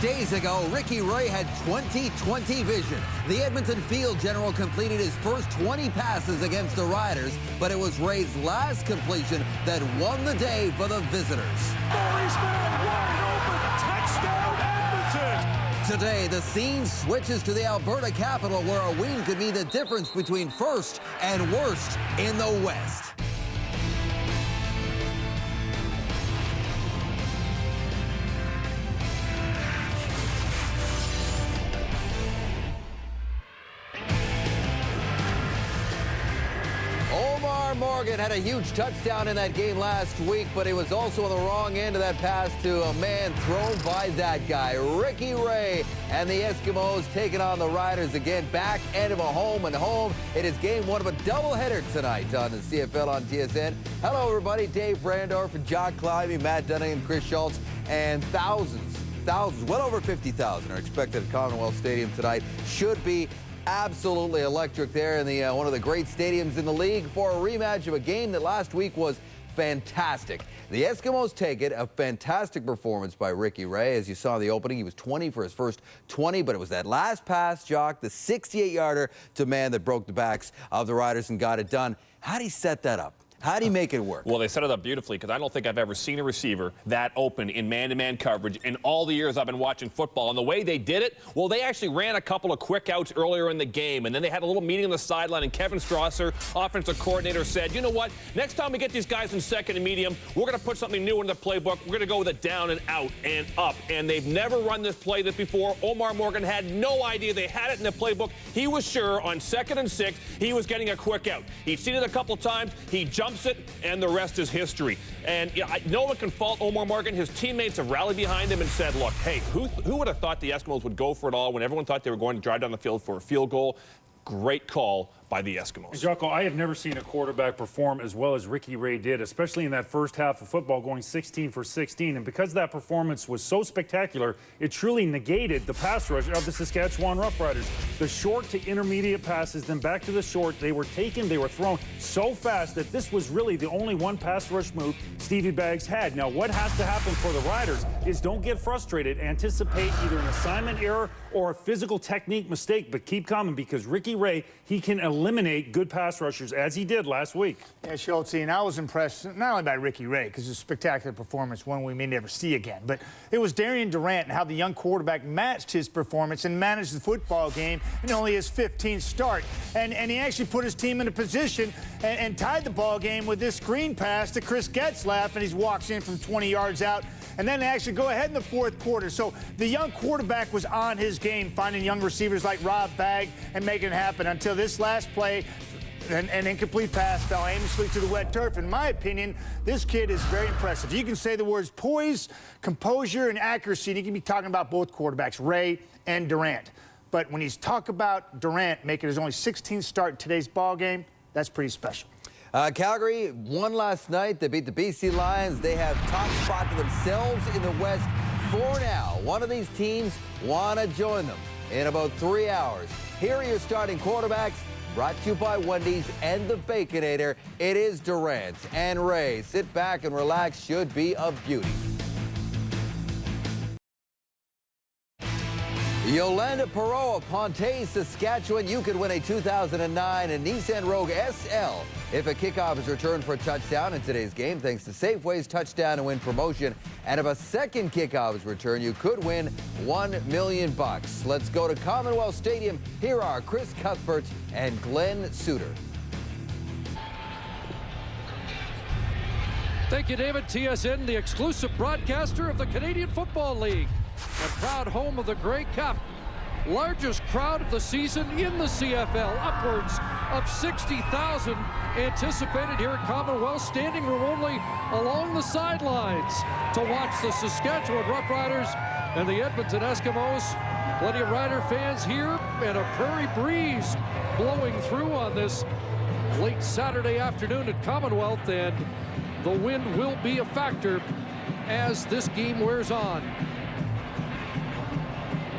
days ago, Ricky Ray had 20/20 vision. The Edmonton field general completed his first 20 passes against the Riders, but it was Ray's last completion that won the day for the visitors. Wide open, touchdown Edmonton! Today, the scene switches to the Alberta capital, where a win could be the difference between first and worst in the West. Morgan had a huge touchdown in that game last week, but he was also on the wrong end of that pass to a man thrown by that guy, Ricky Ray. And the Eskimos taking on the Riders again, back end of a home and home. It is game one of a doubleheader tonight on the CFL on TSN. Hello, everybody. Dave Brandorf, Jock Climbey, Matt Dunning, Chris Schultz, and thousands, well over 50,000 are expected at Commonwealth Stadium tonight. Should be absolutely electric there in the one of the great stadiums in the league for a rematch of a game that last week was fantastic. The Eskimos take it, a fantastic performance by Ricky Ray. As you saw in the opening, he was 20 for his first 20, but it was that last pass, Jock, the 68-yarder to man that broke the backs of the Riders and got it done. How did he set that up? How do you make it work? Well, they set it up beautifully, because I don't think I've ever seen a receiver that open in man-to-man coverage in all the years I've been watching football. And the way they did it, well, they actually ran a couple of quick outs earlier in the game, and then they had a little meeting on the sideline, and Kevin Strasser, offensive coordinator, said, you know what, next time we get these guys in second and medium, we're going to put something new in the playbook. We're going to go with a down and out and up. And they've never run this play before. Omar Morgan had no idea they had it in the playbook. He was sure on 2nd and 6 he was getting a quick out. He'd seen it a couple times. He jumps it, and the rest is history. And no one can fault Omar Morgan. His teammates have rallied behind him and said, look, hey, who would have thought the Eskimos would go for it all when everyone thought they were going to drive down the field for a field goal? Great call by the Eskimos. Jocko, I have never seen a quarterback perform as well as Ricky Ray did, especially in that first half of football, going 16 for 16. And because that performance was so spectacular, it truly negated the pass rush of the Saskatchewan Roughriders. The short to intermediate passes, then back to the short, they were taken, they were thrown so fast that this was really the only one pass rush move Stevie Baggs had. Now, what has to happen for the Riders is don't get frustrated, anticipate either an assignment error or a physical technique mistake, but keep coming, because Ricky Ray, he can eliminate good pass rushers, as he did last week. Yeah, Schultz, and I was impressed not only by Ricky Ray, because it's a spectacular performance, one we may never see again, but it was Darian Durant and how the young quarterback matched his performance and managed the football game in only his 15th start. And he actually put his team in a position and tied the ball game with this screen pass to Chris Getzlaff, and he walks in from 20 yards out, and then they actually go ahead in the fourth quarter. So the young quarterback was on his game, finding young receivers like Rob Bagg and making it happen until this last play. An incomplete pass fell aimlessly to the wet turf. In my opinion, this kid is very impressive. You can say the words poise, composure, and accuracy, and you can be talking about both quarterbacks, Ray and Durant. But when he's talk about Durant making his only 16th start in today's ball game, that's pretty special. Calgary won last night. They beat the BC Lions. They have top spot to themselves in the West for now. One of these teams want to join them in about 3 hours. Here are your starting quarterbacks, brought to you by Wendy's and the Baconator. It is Durant and Ray. Sit back and relax. Should be a beauty. Yolanda Perreault of Ponte, Saskatchewan. You could win a 2009 Nissan Rogue SL if a kickoff is returned for a touchdown in today's game, thanks to Safeway's touchdown and win promotion. And if a second kickoff is returned, you could win $1 million. Let's go to Commonwealth Stadium. Here are Chris Cuthbert and Glenn Suter. Thank you, David. TSN, the exclusive broadcaster of the Canadian Football League. A proud home of the Grey Cup. Largest crowd of the season in the CFL. Upwards of 60,000 anticipated here at Commonwealth. Standing room only along the sidelines to watch the Saskatchewan Roughriders and the Edmonton Eskimos. Plenty of Rider fans here, and a prairie breeze blowing through on this late Saturday afternoon at Commonwealth, and the wind will be a factor as this game wears on.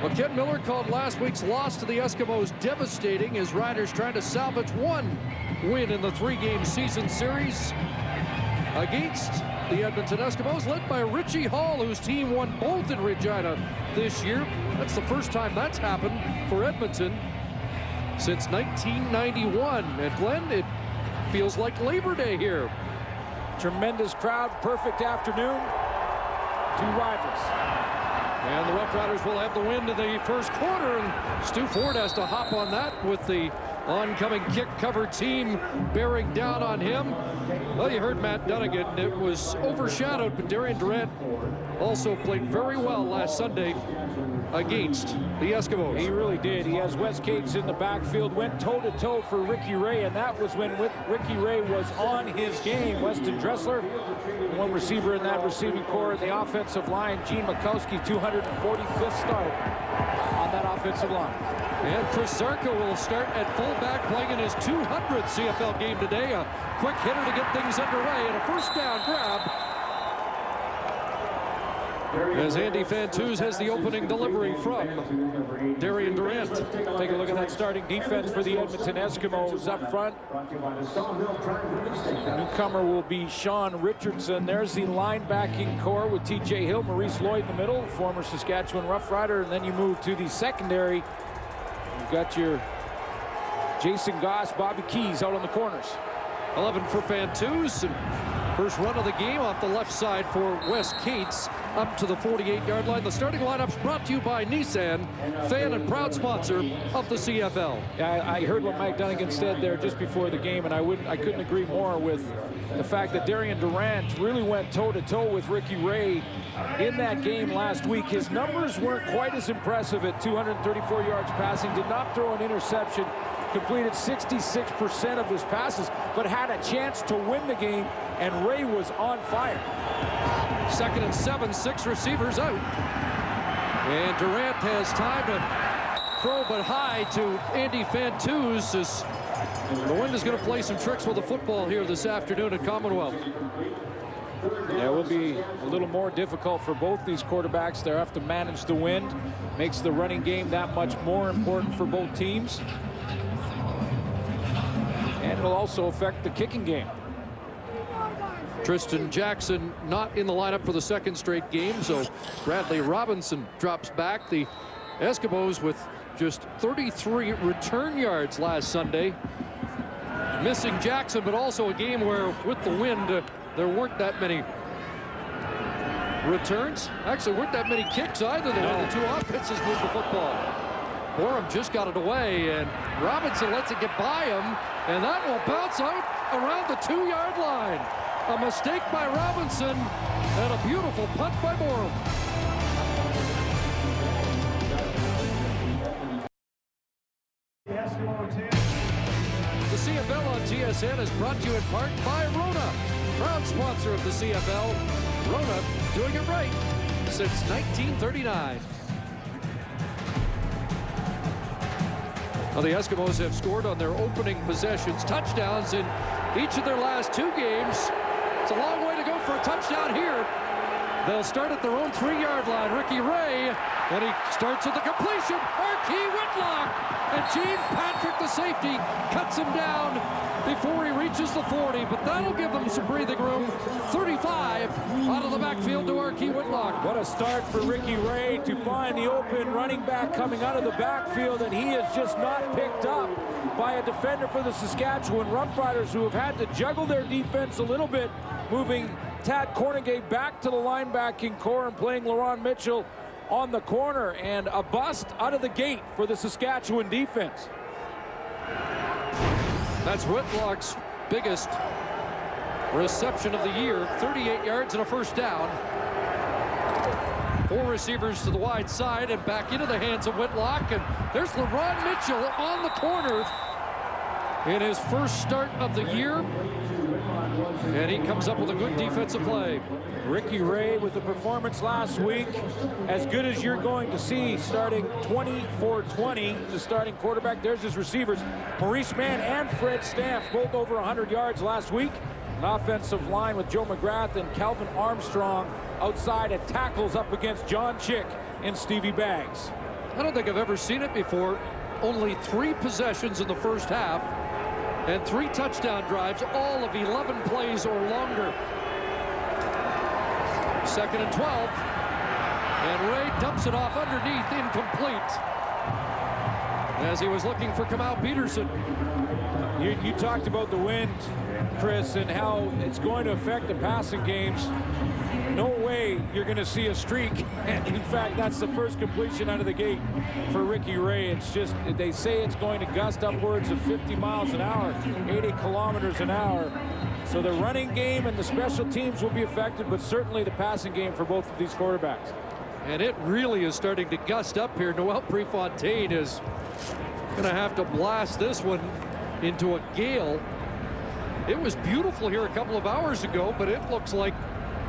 Well, Ken Miller called last week's loss to the Eskimos devastating, as Riders trying to salvage one win in the 3-game season series against the Edmonton Eskimos, led by Richie Hall, whose team won both in Regina this year. That's the first time that's happened for Edmonton since 1991. And Glenn, it feels like Labor Day here. Tremendous crowd, perfect afternoon. Two rivals. And the Roughriders will have the win in the first quarter, and Stu Ford has to hop on that with the oncoming kick cover team bearing down on him. Well, you heard Matt Dunnigan. It was overshadowed, but Darian Durant also played very well last Sunday against the Eskimos. He really did. He has Wes Cates in the backfield, went toe-to-toe for Ricky Ray, and that was when Ricky Ray was on his game. Weston Dressler, one receiver in that receiving core. The offensive line, Gene Makowski, 245th start on that offensive line. And Chris Zarka will start at fullback, playing in his 200th CFL game today. A quick hitter to get things underway, and a first down grab as Andy Fantuz has the opening delivery from Darian Durant. Take a look at that starting defense for the Edmonton Eskimos up front. The newcomer will be Sean Richardson. There's the linebacking core with TJ Hill, Maurice Lloyd in the middle, former Saskatchewan Roughrider, and then you move to the secondary. You've got your Jason Goss, Bobby Keys out on the corners. 11 for Fantuz, and first run of the game off the left side for Wes Cates up to the 48-yard line. The starting lineup's brought to you by Nissan, fan and proud sponsor of the CFL. I heard what Mike Dunnigan said there just before the game, and I couldn't agree more with the fact that Darian Durant really went toe-to-toe with Ricky Ray in that game last week. His numbers weren't quite as impressive at 234 yards passing, did not throw an interception, completed 66% of his passes, but had a chance to win the game, and Ray was on fire. 2nd and 7, 6 receivers out. And Durant has time to throw, but high to Andy Fantuz. As the wind is going to play some tricks with the football here this afternoon at Commonwealth. Yeah, it will be a little more difficult for both these quarterbacks. They have to manage the wind. Makes the running game that much more important for both teams. And it'll also affect the kicking game. Tristan Jackson not in the lineup for the second straight game, so Bradley Robinson drops back. The Eskimos with just 33 return yards last Sunday. Missing Jackson, but also a game where with the wind there weren't that many returns. Actually, weren't that many kicks either. The way the two offenses moved the football. Orem just got it away, and Robinson lets it get by him, and that will bounce out around the 2-yard line. A mistake by Robinson, and a beautiful punt by Orem. The CFL on TSN is brought to you in part by Rona, proud sponsor of the CFL. Rona doing it right since 1939. Well, the Eskimos have scored on their opening possessions, touchdowns in each of their last 2 games. It's a long way to go for a touchdown here. They'll start at their own 3-yard line. Ricky Ray, and he starts with the completion. Archie Whitlock, and Gene Patrick, the safety, cuts him down before he reaches the 40, but that'll give them some breathing room. 35 out of the backfield to Archie Whitlock. What a start for Ricky Ray to find the open running back coming out of the backfield, and he is just not picked up by a defender for the Saskatchewan Roughriders, who have had to juggle their defense a little bit, moving Tad Cornegay back to the linebacking core and playing LaRon Mitchell on the corner, and a bust out of the gate for the Saskatchewan defense. That's Whitlock's biggest reception of the year, 38 yards and a first down. 4 receivers to the wide side and back into the hands of Whitlock, and there's LaRon Mitchell on the corner in his first start of the year, and he comes up with a good defensive play. Ricky Ray with the performance last week, as good as you're going to see, starting 20-for-20, the starting quarterback. There's his receivers, Maurice Mann and Fred Stamps, both over 100 yards last week. An offensive line with Joe McGrath and Calvin Armstrong outside at tackles up against John Chick and Stevie Baggs. I don't think I've ever seen it before. Only 3 possessions in the first half and 3 touchdown drives, all of 11 plays or longer. 2nd and 12. And Ray dumps it off underneath, incomplete. As he was looking for Kamau Peterson. You talked about the wind, Chris, and how it's going to affect the passing games. No way you're going to see a streak. And in fact, that's the first completion out of the gate for Ricky Ray. It's just, they say it's going to gust upwards of 50 miles an hour, 80 kilometers an hour. So the running game and the special teams will be affected, but certainly the passing game for both of these quarterbacks. And it really is starting to gust up here. Noel Prefontaine is going to have to blast this one into a gale. It was beautiful here a couple of hours ago, but it looks like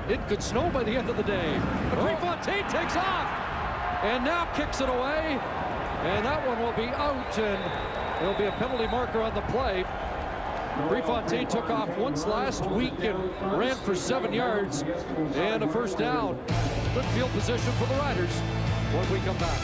it could snow by the end of the day. But Prefontaine takes off and now kicks it away. And that one will be out, and there'll be a penalty marker on the play. Prefontaine took off once last week and ran for 7 yards and a first down. Good field position for the Riders when we come back.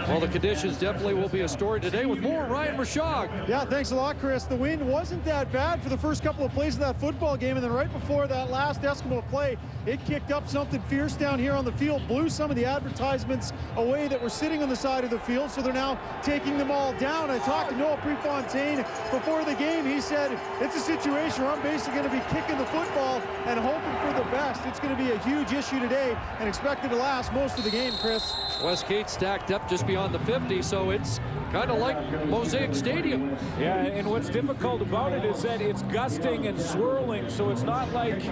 Well, the conditions definitely will be a story today with more Ryan Rashog. Yeah, thanks a lot, Chris. The wind wasn't that bad for the first couple of plays of that football game, and then right before that last Eskimo play, it kicked up something fierce down here on the field, blew some of the advertisements away that were sitting on the side of the field, so they're now taking them all down. I talked to Noel Prefontaine before the game. He said, it's a situation where I'm basically going to be kicking the football and hoping for the best. It's going to be a huge issue today and expected to last most of the game, Chris. Westgate stacked up just beyond the 50, so it's kind of like Mosaic Stadium. Yeah, and what's difficult about it is that it's gusting and swirling, so it's not like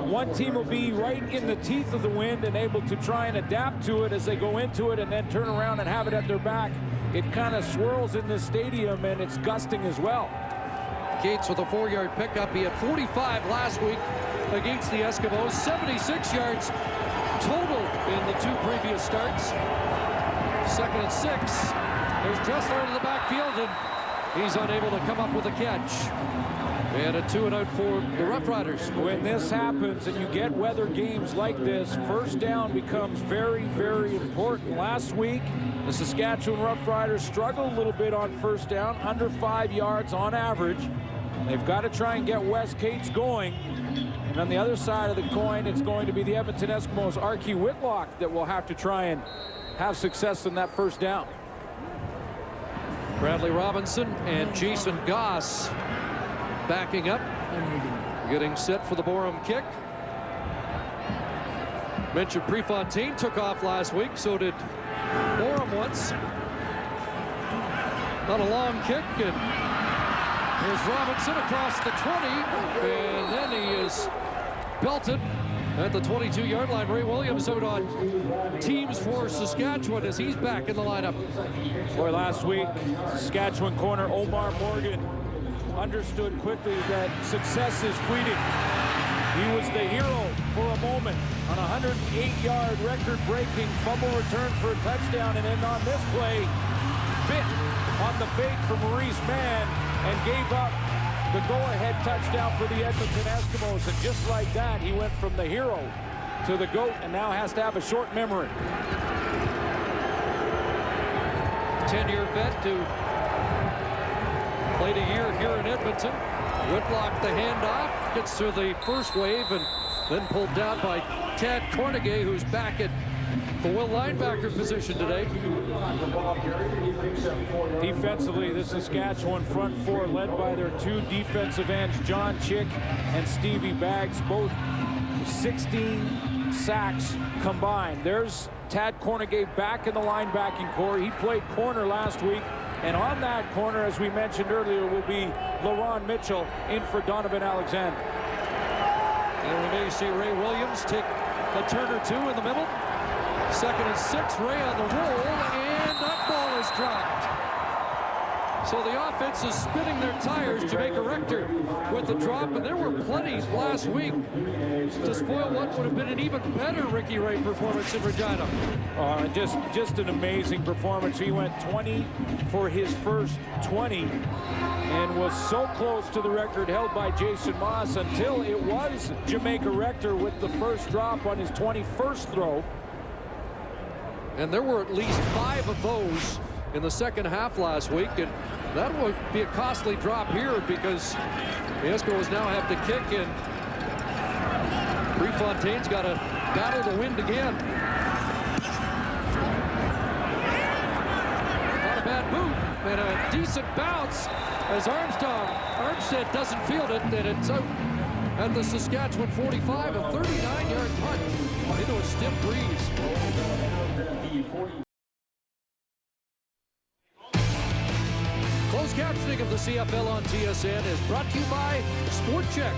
one team will be right in the teeth of the wind and able to try and adapt to it as they go into it and then turn around and have it at their back. It kind of swirls in the stadium, and it's gusting as well. Gates with a 4-yard pickup. He had 45 last week against the Eskimos, 76 yards total in the 2 previous starts. 2nd and 6. There's Dressler in the backfield, and he's unable to come up with a catch. And a 2-and-out for the Roughriders. When this happens and you get weather games like this, first down becomes very, very important. Last week, the Saskatchewan Roughriders struggled a little bit on first down, under 5 yards on average. They've got to try and get Westgate's going. And on the other side of the coin, it's going to be the Edmonton Eskimos' Archie Whitlock that will have to try and have success in that first down. Bradley Robinson and Jason Goss backing up, getting set for the Borum kick. Mentioned Prefontaine took off last week, so did Borum once. Not a long kick, and here's Robinson across the 20, and then he is belted at the 22-yard line. Ray Williams out on teams for Saskatchewan as he's back in the lineup. Boy, last week, Saskatchewan corner Omar Morgan understood quickly that success is fleeting. He was the hero for a moment on a 108-yard record-breaking fumble return for a touchdown, and then on this play, bit on the fake for Maurice Mann and gave up the go-ahead touchdown for the Edmonton Eskimos. And just like that, he went from the hero to the GOAT and now has to have a short memory. 10-year vet who played a year here in Edmonton. Whitlock the handoff, gets through the first wave and then pulled down by Tad Cornegay, who's back at the will linebacker position today. Defensively, the Saskatchewan front four led by their 2 defensive ends, John Chick and Stevie Baggs, both 16 sacks combined. There's Tad Cornegay back in the linebacking core. He played corner last week, and on that corner, as we mentioned earlier, will be LaRon Mitchell in for Donovan Alexander. And we may see Ray Williams take a turn or 2 in the middle. 2nd and 6, Ray on the roll, and that ball is dropped. So the offense is spinning their tires. Jamaica Rector with the drop, and there were plenty last week to spoil what would have been an even better Ricky Ray performance in Regina. Just an amazing performance. He went 20 for his first 20 and was so close to the record held by Jason Moss until it was Jamaica Rector with the first drop on his 21st throw. And there were at least 5 of those in the second half last week, and That would be a costly drop here because the Eskimos now have to kick, and Prefontaine's got to battle the wind again. Not a bad boot, and a decent bounce as Armstead doesn't field it, and it's out at the Saskatchewan 45, a 39-yard punt into a stiff breeze. Closed captioning of the CFL on TSN is brought to you by Sport Check.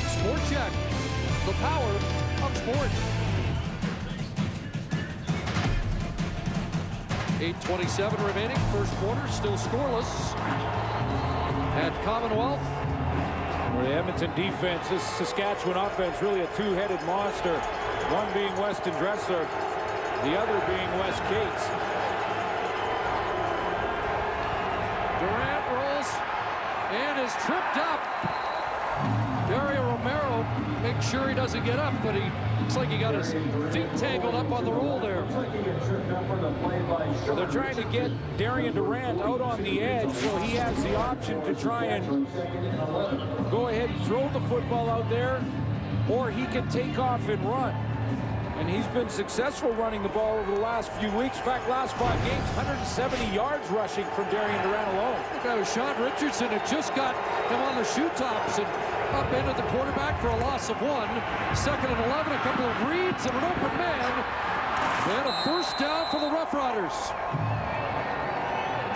Sport Check, the power of sport. 8:27 remaining, first quarter, still scoreless at Commonwealth. For the Edmonton defense, this Saskatchewan offense really a two-headed monster. One being Weston Dressler, the other being Wes Cates. Durant rolls and is tripped up. Dario Romero makes sure he doesn't get up, but he looks like he got his feet tangled up on the roll there. They're trying to get Darian Durant out on the edge, so he has the option to try and go ahead and throw the football out there, or he can take off and run. And he's been successful running the ball over the last few weeks. In fact, last 5 games, 170 yards rushing from Darian Durant alone. I think that was Sean Richardson had just got him on the shoe tops and upended the quarterback for a loss of 1. 2nd and 11, a couple of reads and an open man. And a first down for the Roughriders.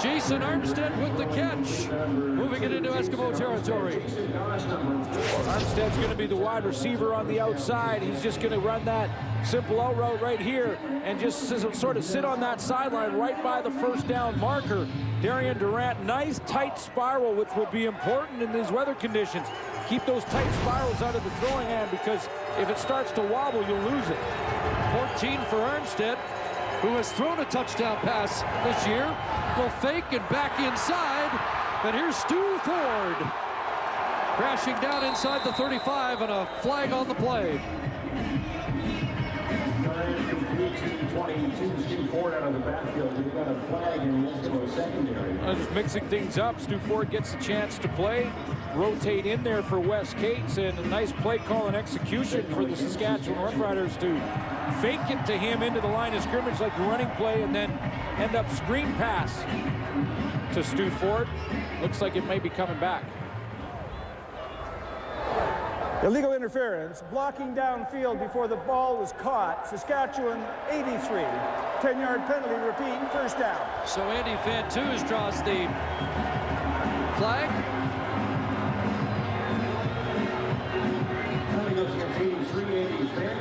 Jason Armstead with the catch, moving it into Eskimo territory. Armstead's going to be the wide receiver on the outside. He's just going to run that simple out route right here and just sort of sit on that sideline right by the first down marker. Darian Durant, nice tight spiral, which will be important in these weather conditions. Keep those tight spirals out of the throwing hand, because if it starts to wobble, you'll lose it. 14 for Armstead, who has thrown a touchdown pass this year. Will fake and back inside, and here's Stu Ford crashing down inside the 35, and a flag on the play. Just mixing things up. Stu Ford gets a chance to play, rotate in there for Wes Cates, and a nice play call and execution for the Saskatchewan Roughriders to fake it to him into the line of scrimmage like a running play, and then end up screen pass to Stu Ford. Looks like it may be coming back. Illegal interference, blocking downfield before the ball was caught. Saskatchewan 83. 10-yard penalty, repeat, first down. So Andy Fanteuse draws the flag.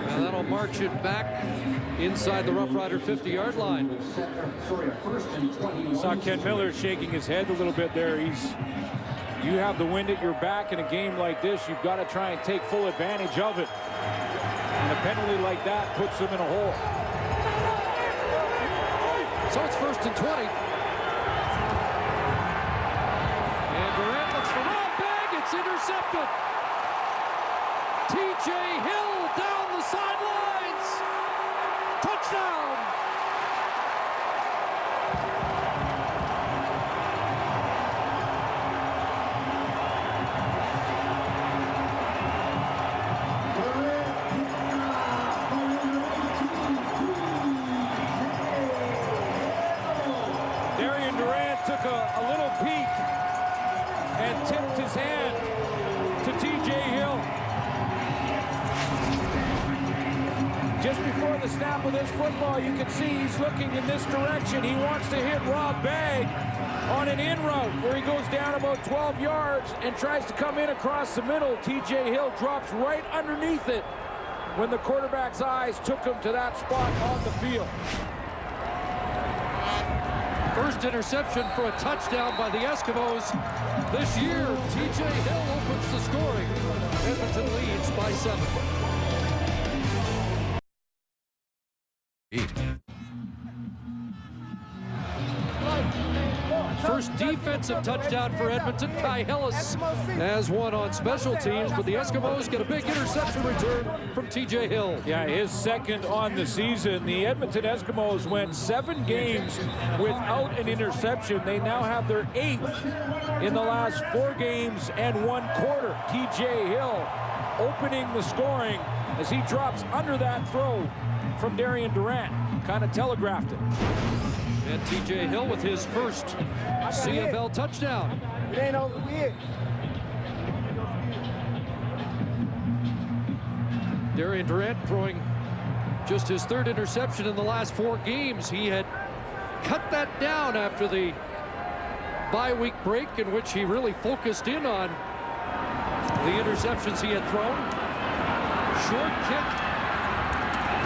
And that'll march it back inside the Roughrider 50-yard line. Saw Ken Miller shaking his head a little bit there. You have the wind at your back in a game like this. You've got to try and take full advantage of it. And a penalty like that puts them in a hole. So it's 1st and 20. And Durant looks for Rob Bag. It's intercepted. TJ Hill down the sidelines. Touchdown. Took a little peek and tipped his hand to TJ Hill. Just before the snap of this football, you can see he's looking in this direction. He wants to hit Rob Bag on an in route where he goes down about 12 yards and tries to come in across the middle. TJ Hill drops right underneath it when the quarterback's eyes took him to that spot on the field. First interception for a touchdown by the Eskimos this year. TJ Hill opens the scoring. Edmonton leads by 7. First defensive touchdown for Edmonton. Kai Hellis has one on special teams, but the Eskimos get a big interception return from TJ Hill. Yeah, his second on the season. The Edmonton Eskimos went 7 games without an interception. They now have their 8th in the last 4 games and 1 quarter. TJ Hill opening the scoring as he drops under that throw from Darian Durant. Kind of telegraphed it. And TJ Hill with his first CFL touchdown. It ain't over yet. Darian Durant throwing just his 3rd interception in the last 4 games. He had cut that down after the bye-week break, in which he really focused in on the interceptions he had thrown. Short kick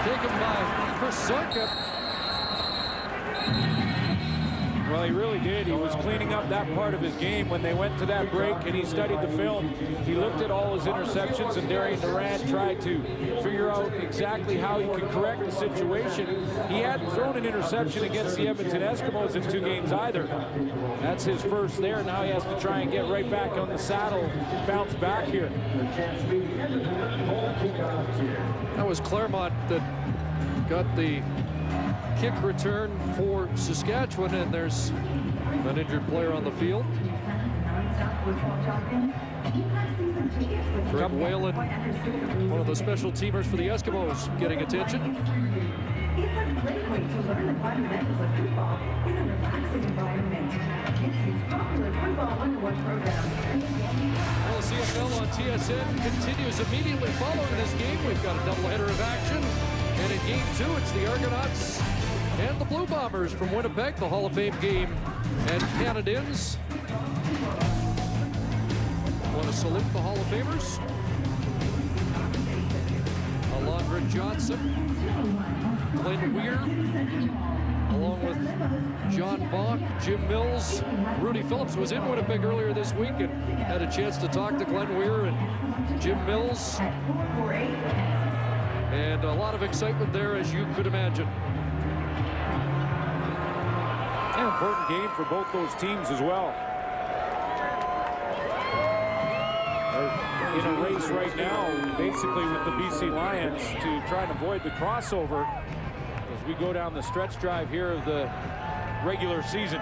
taken by Chris Sarka. Well, he really did. He was cleaning up that part of his game when they went to that break, and he studied the film. He looked at all his interceptions, and Darian Durant tried to figure out exactly how he could correct the situation. He hadn't thrown an interception against the Edmonton Eskimos in 2 games either. That's his first there. Now he has to try and get right back on the saddle, bounce back here. That was Claremont that got the kick return for Saskatchewan, and there's an injured player on the field. Greg Whalen, one of the special teamers for the Eskimos, getting attention. It's a great way to learn the fundamentals of football in a relaxing environment. It's popular Football 101 program. Well, CFL on TSN continues immediately following this game. We've got a doubleheader of action. And in game 2, it's the Argonauts and the Blue Bombers from Winnipeg, the Hall of Fame game. And Canadians want to salute the Hall of Famers. Alondra Johnson, Glenn Weir, along with John Bach, Jim Mills. Rudy Phillips was in Winnipeg earlier this week and had a chance to talk to Glenn Weir and Jim Mills. And a lot of excitement there, as you could imagine. An important game for both those teams as well. They're in a race right now, basically with the BC Lions, to try and avoid the crossover as we go down the stretch drive here of the regular season.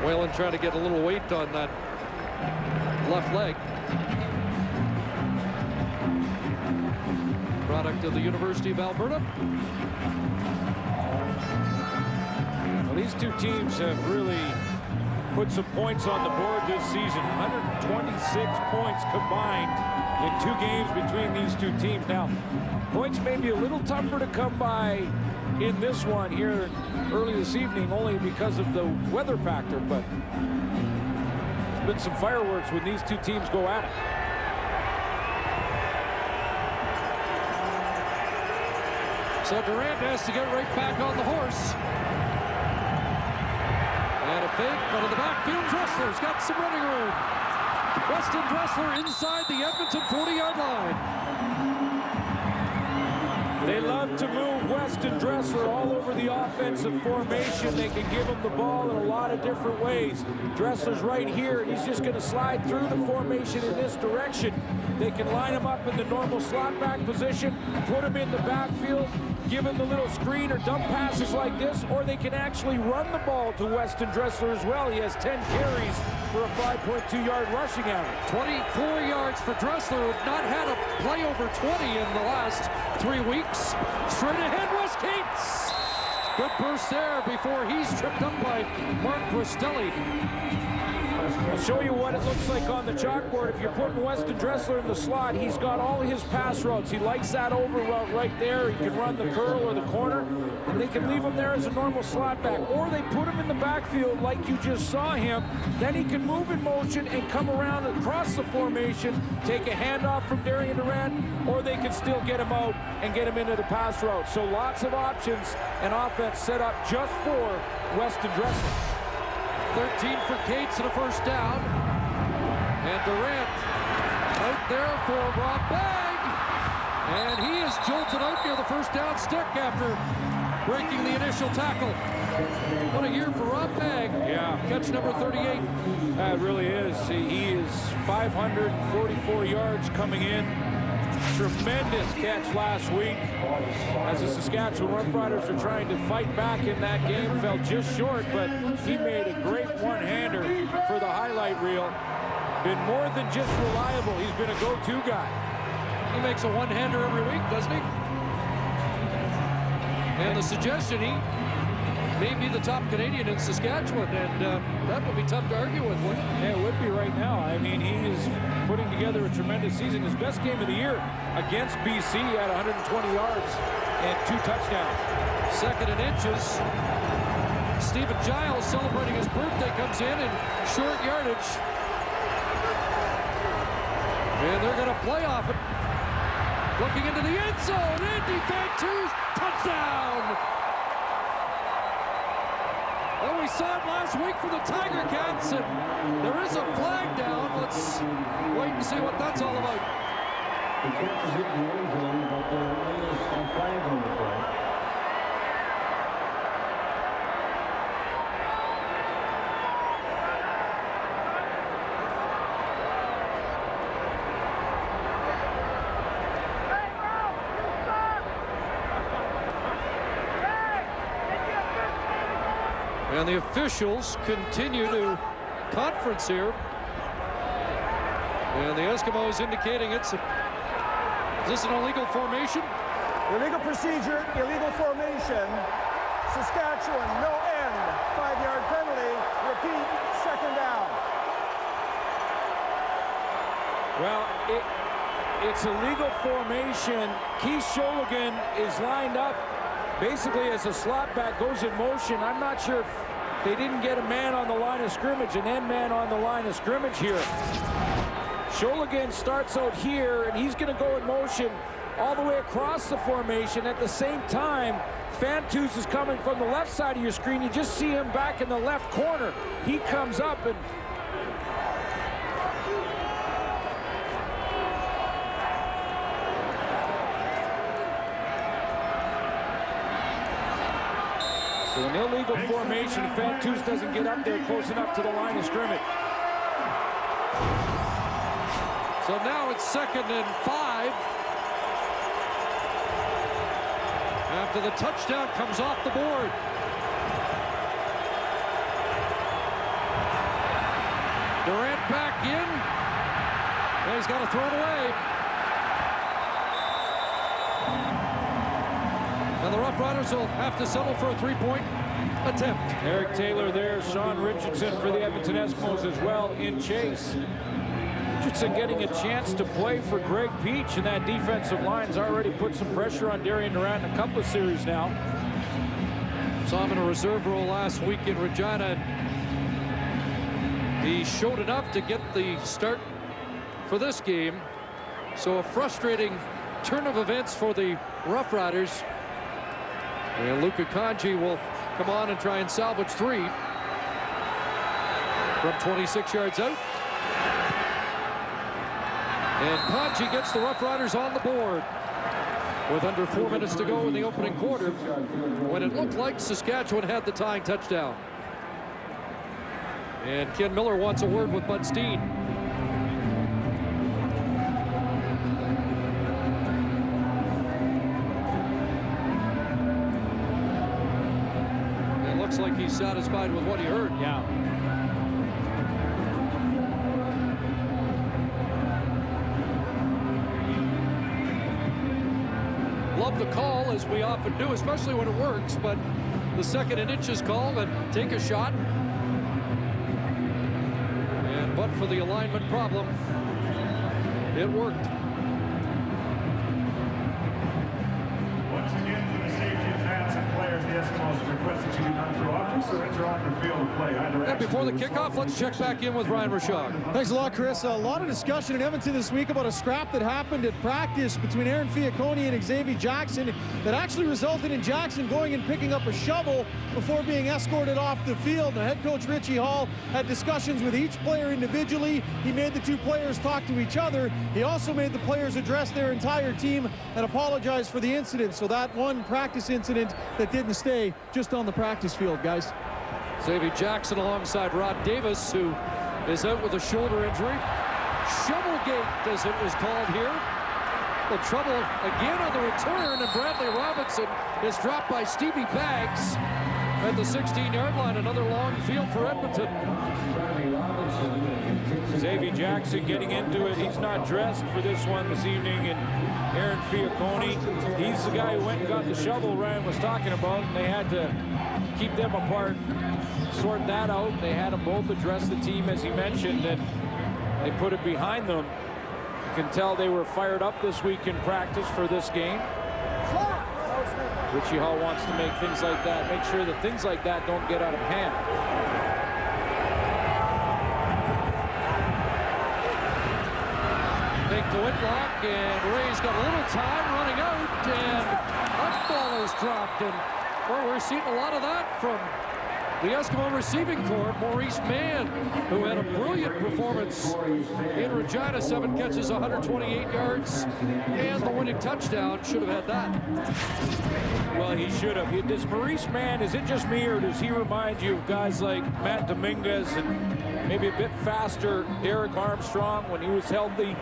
Whalen trying to get a little weight on that left leg. Product of the University of Alberta. Well, these 2 teams have really put some points on the board this season. 126 points combined in 2 games between these 2 teams. Now, points may be a little tougher to come by in this one here early this evening, only because of the weather factor, but there's been some fireworks when these 2 teams go at it. So Durant has to get right back on the horse. And a fake, but in the backfield, Dressler's got some running room. Weston Dressler inside the Edmonton 40-yard line. They love to move Weston Dressler all over the offensive formation. They can give him the ball in a lot of different ways. Dressler's right here, and he's just going to slide through the formation in this direction. They can line him up in the normal slot back position, put him in the backfield, give him the little screen or dump passes like this, or they can actually run the ball to Weston Dressler as well. He has 10 carries for a 5.2-yard rushing average. 24 yards for Dressler, who had not had a play over 20 in the last 3 weeks. Straight ahead, Wes Cates. Good burst there before he's tripped up by Mark Rostelli. I'll show you what it looks like on the chalkboard. If you're putting Weston Dressler in the slot, he's got all his pass routes. He likes that over route right there. He can run the curl or the corner, and they can leave him there as a normal slot back. Or they put him in the backfield like you just saw him. Then he can move in motion and come around across the formation, take a handoff from Darian Durant, or they can still get him out and get him into the pass route. So lots of options and offense set up just for Weston Dressler. 13 for Cates and a first down. And Durant out there for Rob Bagg. And he is jolted out near the first down stick after breaking the initial tackle. What a year for Rob Pag. Yeah. Catch number 38. That really is. He is 544 yards coming in. Tremendous catch last week as the Saskatchewan Roughriders are trying to fight back in that game. Fell just short, but he made a great one-hander for the highlight reel. Been more than just reliable. He's been a go-to guy. He makes a one-hander every week, doesn't he? And the suggestion he may be the top Canadian in Saskatchewan, and that would be tough to argue with, wouldn't it? Yeah, it would be right now. I mean, he is putting together a tremendous season. His best game of the year against BC at 120 yards and 2 touchdowns. Second and inches. Stephen Giles celebrating his birthday comes in short yardage. And they're going to play off it. Looking into the end zone. Andy Fantus, touchdown! Well, we saw it last week for the Tiger Cats, and there is a flag down. Let's wait and see what that's all about. The catch is hit in the end zone, but there is a flag on the play. And the officials continue to conference here. And the Eskimos indicating is this an illegal formation? Illegal procedure, illegal formation. Saskatchewan, no end. 5-yard penalty. Repeat, second down. Well, it's a legal formation. Keith Sholigan is lined up basically as a slot back, goes in motion. I'm not sure if they didn't get a man on the line of scrimmage, an end man on the line of scrimmage here. Sholigan starts out here, and he's going to go in motion all the way across the formation. At the same time, Fantus is coming from the left side of your screen. You just see him back in the left corner. He comes up and so an illegal formation. Fantus doesn't get up there close enough to the line of scrimmage. So now it's 2nd and 5. After the touchdown comes off the board. Durant back in. And he's got to throw it away. And the Roughriders will have to settle for a 3-point attempt. Eric Taylor there, Sean Richardson for the Edmonton Eskimos as well in chase. Richardson getting a chance to play for Greg Peach, and that defensive line's already put some pressure on Darian Durant in a couple of series now. Saw him in a reserve role last week in Regina. He showed enough to get the start for this game. So a frustrating turn of events for the Roughriders. And Luka Kanji will come on and try and salvage 3 from 26 yards out. And Kanji gets the Roughriders on the board with under 4 minutes to go in the opening quarter when it looked like Saskatchewan had the tying touchdown. And Ken Miller wants a word with Bud Steen. Looks like he's satisfied with what he heard. Yeah. Love the call, as we often do, especially when it works, but the 2nd and inches call and take a shot. And but for the alignment problem, it worked. Once again, for the safety of fans and players, the Eskimos And before the kickoff, let's check back in with Ryan Rishaug. Thanks a lot, Chris. A lot of discussion in Edmonton this week about a scrap that happened at practice between Aaron Fiaconi and Xavier Jackson that actually resulted in Jackson going and picking up a shovel before being escorted off the field. Now, head coach Richie Hall had discussions with each player individually. He made the two players talk to each other. He also made the players address their entire team and apologize for the incident. So that one practice incident that didn't stay just on the practice field, guys. Xavier Jackson alongside Rod Davis, who is out with a shoulder injury. Shovelgate, as it was called here. The trouble again on the return, and Bradley Robinson is dropped by Stevie Baggs at the 16-yard line. Another long field for Edmonton. Xavier Jackson getting into it. He's not dressed for this one this evening. And Aaron Fiaconi, he's the guy who went and got the shovel Ryan was talking about. And they had to keep them apart, sort that out. They had them both address the team, as he mentioned, and they put it behind them. You can tell they were fired up this week in practice for this game. Richie Hall wants to make things like that, make sure that things like that don't get out of hand. Fake to Whitlock, and Ray's got a little time running out, and that ball is dropped. And well, we're seeing a lot of that from the Eskimo receiving corps. Maurice Mann, who had a brilliant performance in Regina, 7 catches, 128 yards, and the winning touchdown. Should have had that. Well, he should have. Does Maurice Mann, is it just me, or does he remind you of guys like Matt Dominguez and maybe a bit faster Derek Armstrong when he was healthy?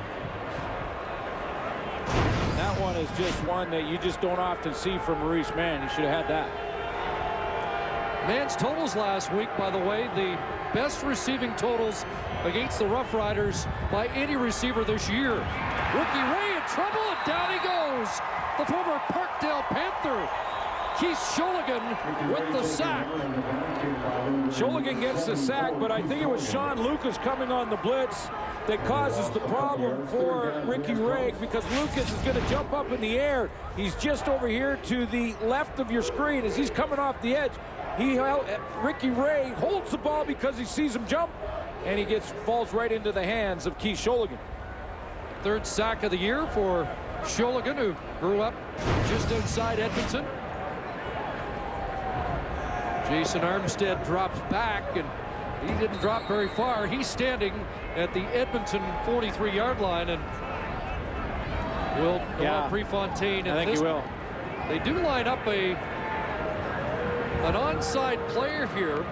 That one is just one that you just don't often see from Maurice Mann. He should have had that. Mann's totals last week, by the way, the best receiving totals against the Roughriders by any receiver this year. Ricky Ray in trouble, and down he goes. The former Parkdale Panther, Keith Sholigan, with the sack. Sholigan gets the sack, but I think it was Sean Lucas coming on the blitz that causes the problem for Ricky Ray, because Lucas is going to jump up in the air. He's just over here to the left of your screen as he's coming off the edge. Ricky Ray holds the ball because he sees him jump, and he falls right into the hands of Keith Sholigan. Third sack of the year for Sholigan, who grew up just outside Edmonton. Jason Armstead drops back, and he didn't drop very far. He's standing at the Edmonton 43-yard line, and will go on Prefontaine. I think he will. They do line up an onside player here,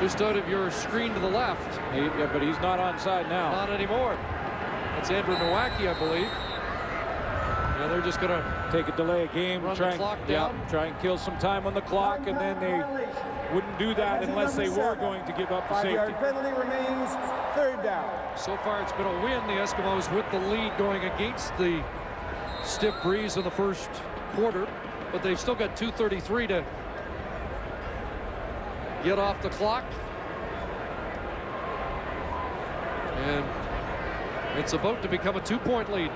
just out of your screen to the left. Yeah, but he's not onside now. Not anymore. That's Andrew Nowacki, I believe. Yeah, they're just going to take a delay of game, try the clock down. Try and kill some time on the clock, and then they wouldn't do that unless they were going to give up the safety. 5-yard penalty remains, 3rd down. So far, it's been a win. The Eskimos with the lead going against the stiff breeze in the first quarter, but they've still got 2:33 to get off the clock. And it's about to become a 2-point lead.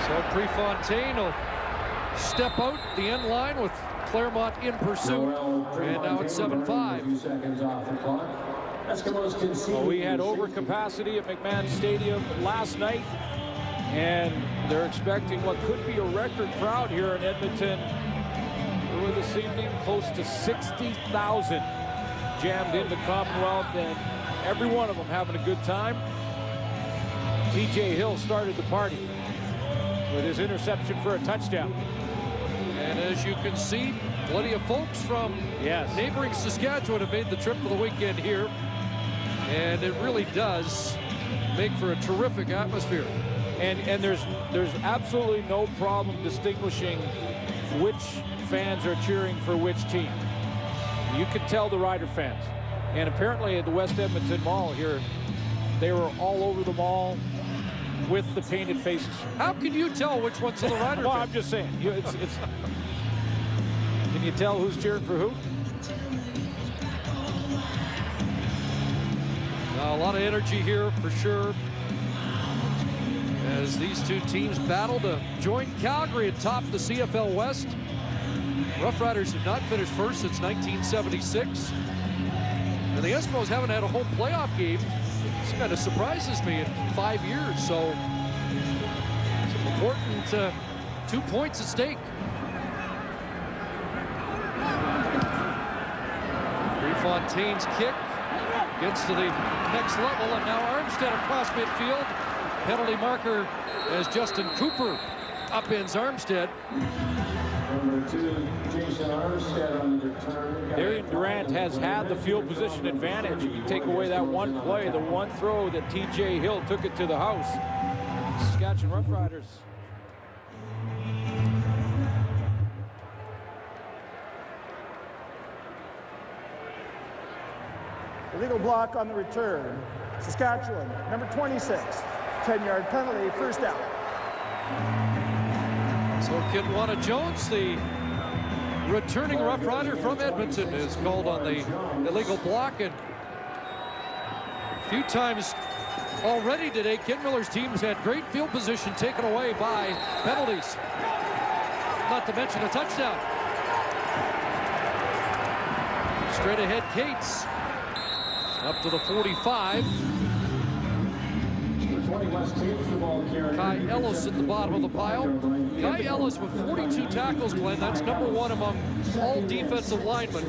So Prefontaine will step out the end line with Claremont in pursuit. And now it's 7-5. Well, we had overcapacity at McMahon Stadium last night, and they're expecting what could be a record crowd here in Edmonton early this evening. Close to 60,000 jammed into Commonwealth, and every one of them having a good time. TJ Hill started the party with his interception for a touchdown. And as you can see, plenty of folks from neighboring Saskatchewan have made the trip for the weekend here. And it really does make for a terrific atmosphere. And there's absolutely no problem distinguishing which fans are cheering for which team. You can tell the Rider fans. And apparently at the West Edmonton Mall here, they were all over the mall with the painted faces. How can you tell which ones are the Rider Well, fans? I'm just saying. Can you tell who's cheering for who? A lot of energy here for sure. as these two teams battle to join Calgary atop the CFL West. Roughriders have not finished first since 1976. And the Eskimos haven't had a home playoff game. This kind of surprises me in 5 years. So it's important 2 points at stake. Fontaine's kick gets to the next level, and now Armstead across midfield. Penalty marker as Justin Cooper upends Armstead. Number 2, Jason Armstead on the return. Darian Durant has had the field position advantage. You take away that one play, the one throw that TJ Hill took it to the house. Saskatchewan Roughriders. Illegal block on the return. Saskatchewan, number 26. 10-yard penalty, first down. So Kitwana Jones, the returning Rough Rider from Edmonton, is called on the illegal block. And a few times already today, Ken Miller's teams had great field position taken away by penalties. Not to mention a touchdown. Straight ahead, Cates. Up to the 45. Kai Ellis at the bottom of the pile. Kai Ellis with 42 tackles, Glenn. That's #1 among all defensive linemen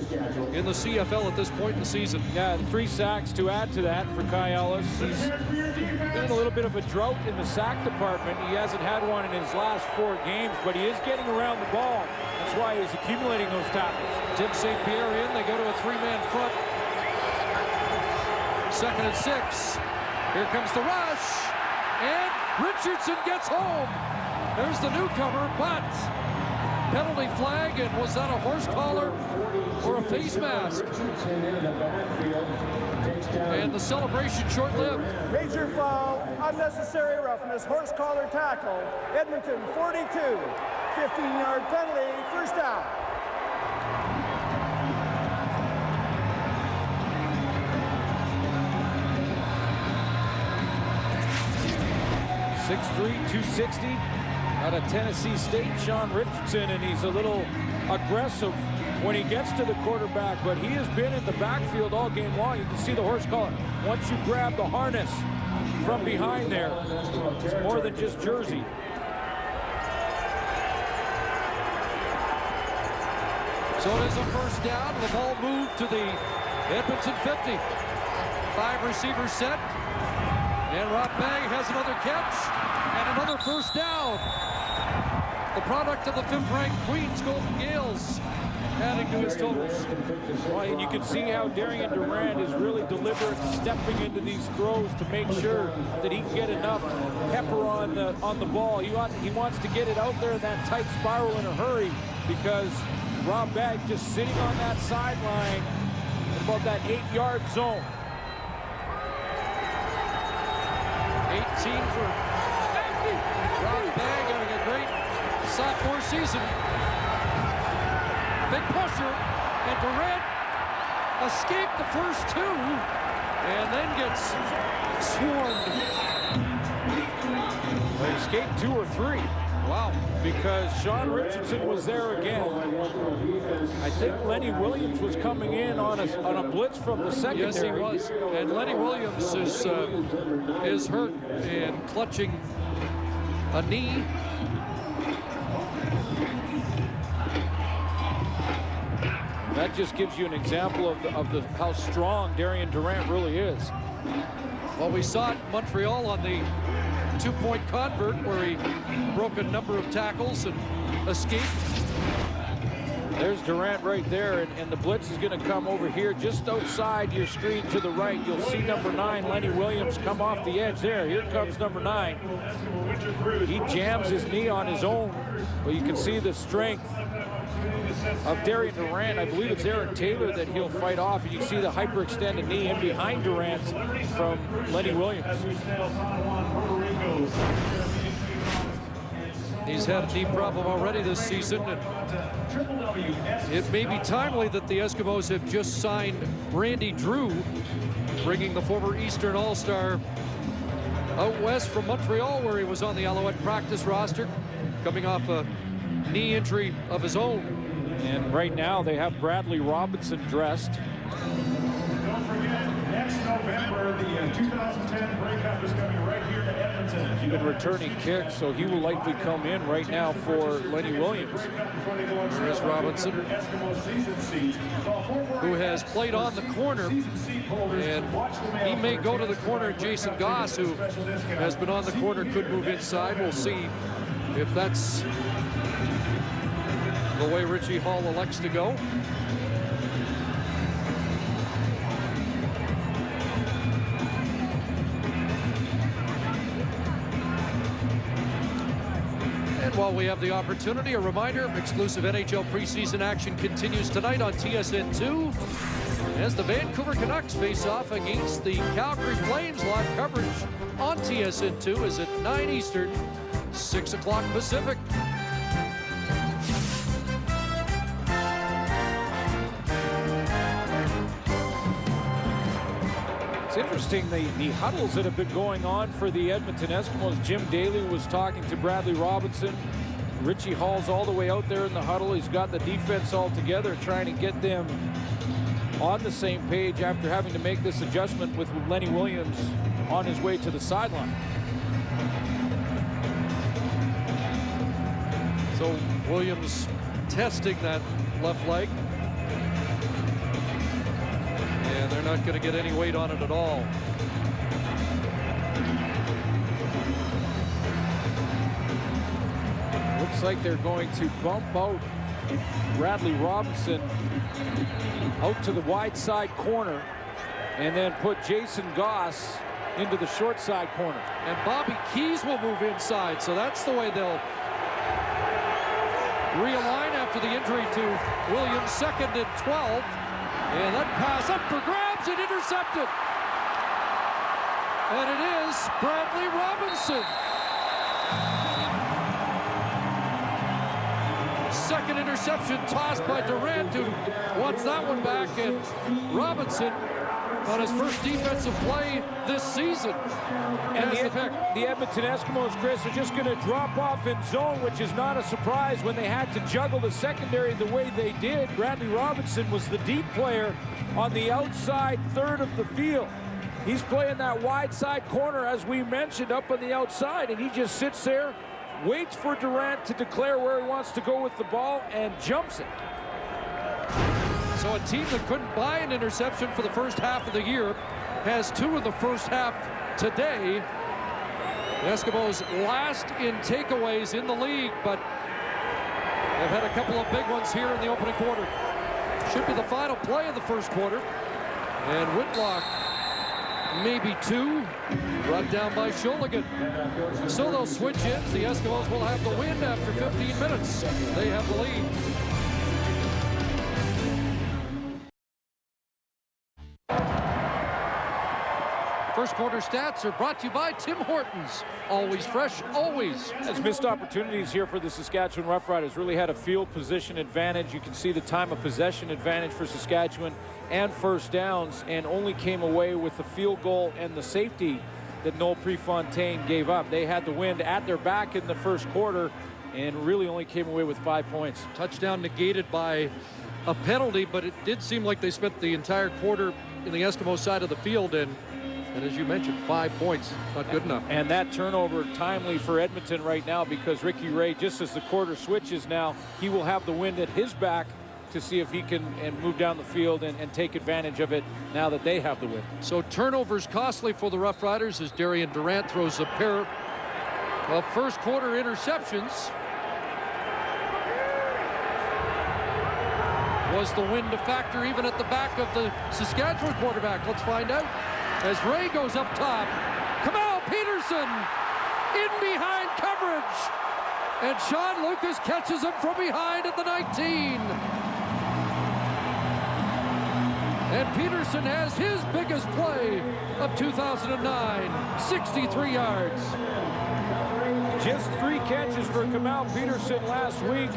in the CFL at this point in the season. Yeah, 3 sacks to add to that for Kai Ellis. He's been in a little bit of a drought in the sack department. He hasn't had one in his last 4 games, but he is getting around the ball. That's why he's accumulating those tackles. Tim St. Pierre in. They go to a 3-man front. 2nd and 6. Here comes the rush. And Richardson gets home. There's the newcomer, but penalty flag. And was that a horse collar or a face mask? And the celebration short-lived. Major foul, unnecessary roughness, horse collar tackle. Edmonton 42. 15-yard penalty, first down. .6'3", 260 out of Tennessee State, Sean Richardson, and he's a little aggressive when he gets to the quarterback, but he has been in the backfield all game long. You can see the horse collar. Once you grab the harness from behind there, it's more than just jersey. So it is a first down. The ball moved to the Edmonton 50. 5 receivers set. And Rob Bagg has another catch and another first down. The product of the 5th-ranked Queens Golden Gales adding to his totals. Well, and you can see how Darian Durant is really deliberate stepping into these throws to make sure that he can get enough pepper on the ball. He wants to get it out there in that tight spiral in a hurry, because Rob Bagg just sitting on that sideline above that 8-yard zone. 18 for Rob Bagg, having a great sophomore season. Big pusher, and Durant escaped the first 2 and then gets swarmed. Well, he escaped 2 or 3. Wow. Because Sean Richardson was there again. I think Lenny Williams was coming in on a blitz from the secondary. Yes, he was. And Lenny Williams is hurt and clutching a knee. That just gives you an example of how strong Darian Durant really is. Well, we saw it in Montreal on the 2-point convert, where he broke a number of tackles and escaped. There's Durant right there, and the blitz is going to come over here just outside your screen to the right. You'll see number 9, Lenny Williams, come off the edge there. Here comes number 9. He jams his knee on his own, but you can see the strength of Darian Durant. I believe it's Aaron Taylor that he'll fight off, and you see the hyperextended knee in behind Durant from Lenny Williams. He's had a knee problem already this season, and it may be timely that the Eskimos have just signed Randy Drew, bringing the former Eastern All-Star out west from Montreal, where he was on the Alouette practice roster, coming off a knee injury of his own. And right now they have Bradley Robinson dressed. Don't forget, next November, the 2010 Grey Cup is coming right here to Edmonton. He's been returning kicks, so he will likely come in right now for Lenny Williams. There's Robinson, who has played on the corner, and he may go to the corner. Jason Goss, who has been on the corner, could move inside. We'll see if that's the way Richie Hall elects to go. And while we have the opportunity, a reminder, exclusive NHL preseason action continues tonight on TSN2 as the Vancouver Canucks face off against the Calgary Flames. Live coverage on TSN2 is at 9 Eastern, 6 o'clock Pacific. It's interesting, the huddles that have been going on for the Edmonton Eskimos. Jim Daly was talking to Bradley Robinson. Richie Hall's all the way out there in the huddle. He's got the defense all together, trying to get them on the same page after having to make this adjustment with Lenny Williams on his way to the sideline. So Williams testing that left leg. And they're not going to get any weight on it at all. Looks like they're going to bump out Bradley Robinson out to the wide side corner and then put Jason Goss into the short side corner. And Bobby Keys will move inside, so that's the way they'll realign after the injury to Williams. 2nd and 12. And that pass up for grabs and intercepted. And it is Bradley Robinson. 2nd interception tossed by Durant, who wants that one back, and Robinson on his first defensive play this season. And the Edmonton Eskimos, Chris, are just going to drop off in zone, which is not a surprise when they had to juggle the secondary the way they did. Bradley Robinson was the deep player on the outside third of the field. He's playing that wide side corner, as we mentioned, up on the outside, and he just sits there, waits for Durant to declare where he wants to go with the ball, and jumps it. So a team that couldn't buy an interception for the first half of the year has 2 in the first half today. The Eskimos last in takeaways in the league, but they've had a couple of big ones here in the opening quarter. Should be the final play of the first quarter. And Whitlock, maybe 2, brought down by Sholigan. So they'll switch ends. The Eskimos will have the win after 15 minutes. They have the lead. First quarter stats are brought to you by Tim Hortons. Always fresh, always. As missed opportunities here for the Saskatchewan Roughriders. Really had a field position advantage. You can see the time of possession advantage for Saskatchewan and first downs, and only came away with the field goal and the safety that Noel Prefontaine gave up. They had the wind at their back in the first quarter and really only came away with 5 points. Touchdown negated by a penalty, but it did seem like they spent the entire quarter in the Eskimo side of the field, and as you mentioned, 5 points, not good enough. And that turnover timely for Edmonton right now, because Ricky Ray, just as the quarter switches now, he will have the wind at his back to see if he can move down the field and take advantage of it now that they have the win. So turnovers costly for the Roughriders as Darian Durant throws a pair of first quarter interceptions. Was the wind a factor even at the back of the Saskatchewan quarterback? Let's find out. As Ray goes up top, Kamal Peterson in behind coverage. And Sean Lucas catches him from behind at the 19. And Peterson has his biggest play of 2009, 63 yards. Just 3 catches for Kamal Peterson last week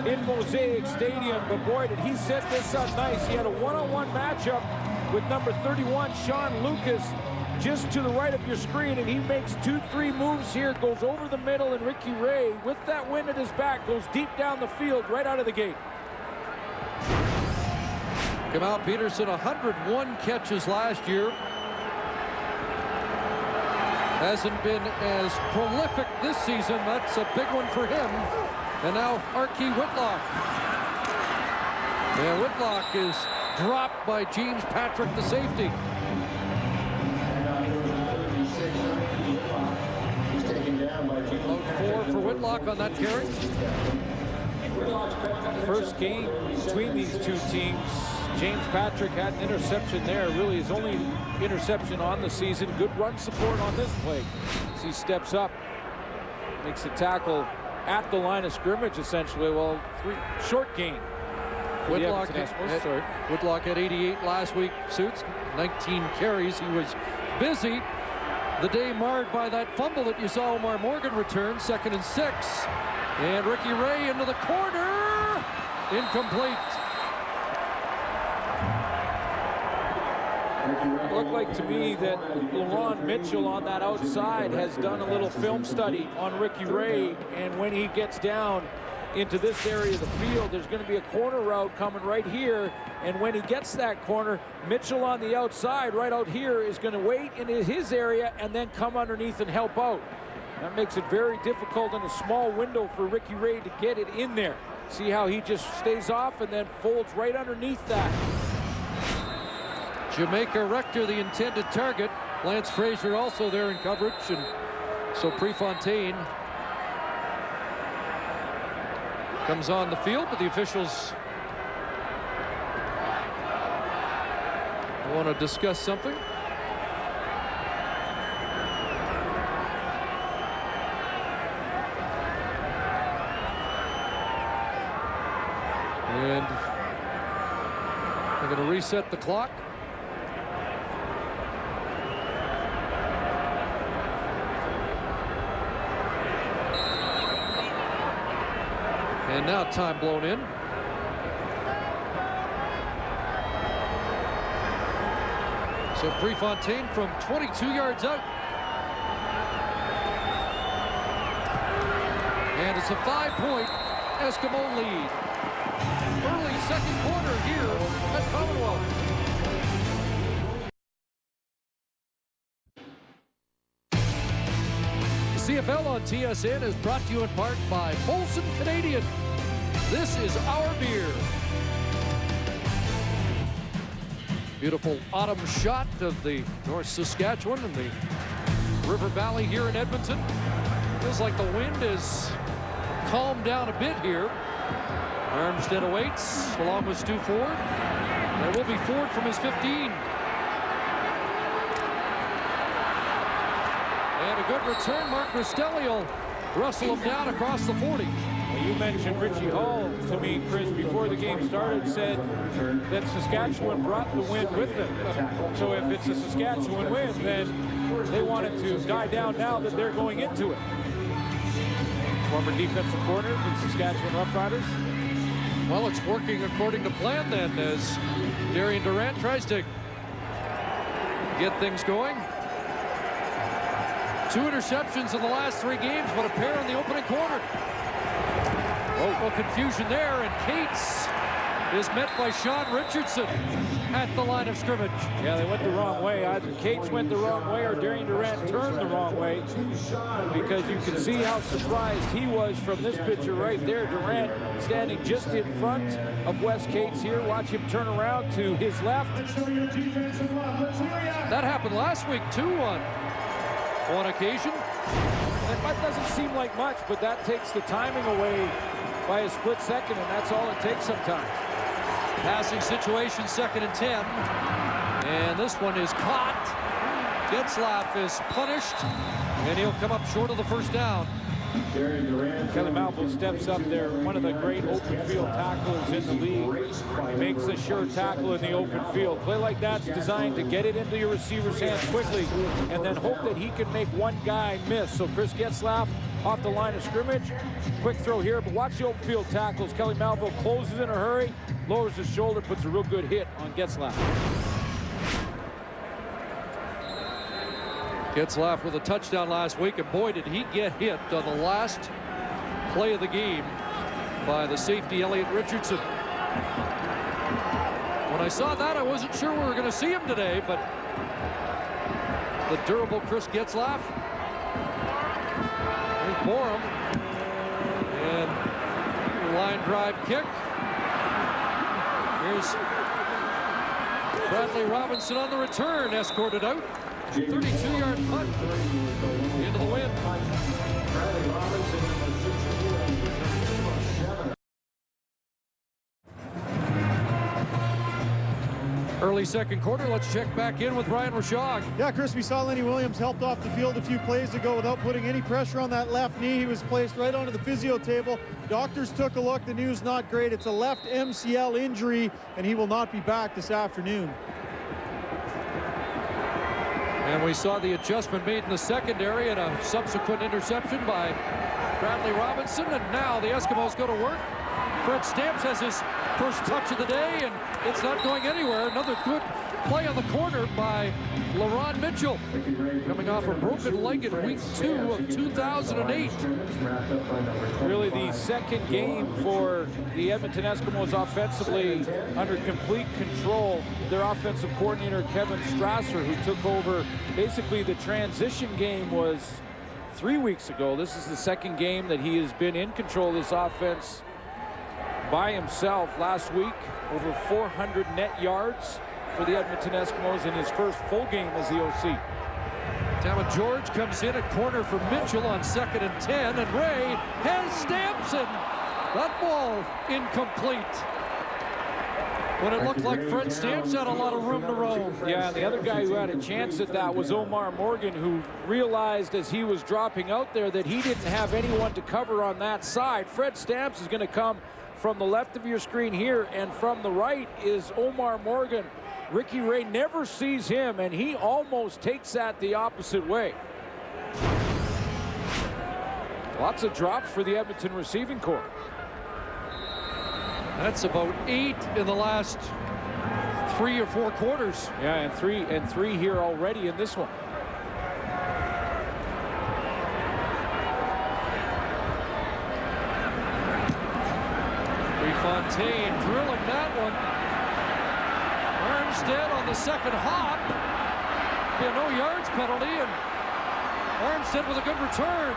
in Mosaic Stadium, but boy, did he set this up nice. He had a one-on-one matchup with number 31, Sean Lucas, just to the right of your screen, and he makes 2-3 moves here, goes over the middle, and Ricky Ray, with that wind at his back, goes deep down the field, right out of the gate. Kamau Peterson, 101 catches last year. Hasn't been as prolific this season. That's a big one for him. And now Archie Whitlock. Yeah, Whitlock is dropped by James Patrick, the safety. Out 4 for Whitlock on that carry. First game between these two teams. James Patrick had an interception there. Really his only interception on the season. Good run support on this play as he steps up. Makes the tackle at the line of scrimmage, essentially. Well, short gain. Whitlock had 88 last week, Suits. 19 carries. He was busy. The day marred by that fumble that you saw Omar Morgan return. 2nd and 6. And Ricky Ray into the corner. Incomplete. Looked like to me that LaRon Mitchell on that outside has done a little film study on Ricky Ray, and when he gets down into this area of the field, there's going to be a corner route coming right here, and when he gets that corner, Mitchell on the outside right out here is going to wait in his area and then come underneath and help out. That makes it very difficult in a small window for Ricky Ray to get it in there. See how he just stays off and then folds right underneath that. Jamaica Rector, the intended target. Lance Fraser also there in coverage, and so Prefontaine comes on the field, but the officials want to discuss something. And they're going to reset the clock. And now time blown in. So Prefontaine from 22 yards out. And it's a 5-point Eskimo lead. Early second quarter here at Commonwealth. The CFL on TSN is brought to you in part by Molson Canadian. This is our beer. Beautiful autumn shot of the North Saskatchewan and the River Valley here in Edmonton. Feels like the wind is calmed down a bit here. Armstead awaits along with Stu Ford. There will be Ford from his 15. And a good return. Mark Rastelli will rustle him down across the 40. Well, you mentioned Richie Hall to me, Chris, before the game started, said that Saskatchewan brought the win with them. So if it's a Saskatchewan win, then they want it to die down now that they're going into it. Former defensive coordinator for the Saskatchewan Roughriders. Well, it's working according to plan then, as Darian Durant tries to get things going. 2 interceptions in the last 3 games, but a pair in the opening quarter. Oh, confusion there, and Cates is met by Sean Richardson at the line of scrimmage. Yeah, they went the wrong way. Either Cates went the wrong way or Darian Durant turned the wrong way, because you can see how surprised he was from this picture right there. Durant standing just in front of Wes Cates here. Watch him turn around to his left. That happened last week too on one occasion. That doesn't seem like much, but that takes the timing away by a split second, and that's all it takes sometimes. Passing situation, 2nd and 10. And this one is caught. Getzlaff is punished, and he'll come up short of the first down. Kelly Malvo steps up there, one of the great open field tacklers in the league. He makes a sure tackle in the open field. Play like that's designed to get it into your receiver's hands quickly and then hope that he can make one guy miss. So Chris Getzlaff off the line of scrimmage. Quick throw here, but watch the open field tackles. Kelly Malvo closes in a hurry, lowers his shoulder, puts a real good hit on Getzlaff. Getzlaf with a touchdown last week, and boy, did he get hit on the last play of the game by the safety Elliot Richardson. When I saw that, I wasn't sure we were going to see him today, but the durable Chris Getzlaf. Here's Borum. And line drive kick. Here's Bradley Robinson on the return, escorted out. 32-yard punt into the wind. Early second quarter, let's check back in with Ryan Rashog. Yeah, Chris, we saw Lenny Williams helped off the field a few plays ago without putting any pressure on that left knee. He was placed right onto the physio table. Doctors took a look. The news not great. It's a left MCL injury, and he will not be back this afternoon. And we saw the adjustment made in the secondary and a subsequent interception by Bradley Robinson. And now the Eskimos go to work. Fred Stamps has his first touch of the day, and it's not going anywhere. Another good play on the corner by LaRon Mitchell, coming off a broken leg in week 2 of 2008. Really the second game for the Edmonton Eskimos offensively under complete control. Their offensive coordinator, Kevin Strasser, who took over basically the transition game, was 3 weeks ago. This is the second game that he has been in control of this offense by himself. Last week, over 400 net yards for the Edmonton Eskimos in his first full game as the OC. Tama George comes in at corner for Mitchell on 2nd and 10, and Ray has Stamps, and that ball incomplete. When it looked like Fred Stamps had a lot of room to roam. Yeah, and the other guy who had a chance at that was Omar Morgan, who realized as he was dropping out there that he didn't have anyone to cover on that side. Fred Stamps is going to come from the left of your screen here, and from the right is Omar Morgan. Ricky Ray never sees him, and he almost takes that the opposite way. Lots of drops for the Edmonton receiving corps. That's about 8 in the last 3 or 4 quarters. Yeah, and three here already in this one. Fontaine drilling that one. Armstead on the second hop. Be a no yards penalty, and Armstead with a good return.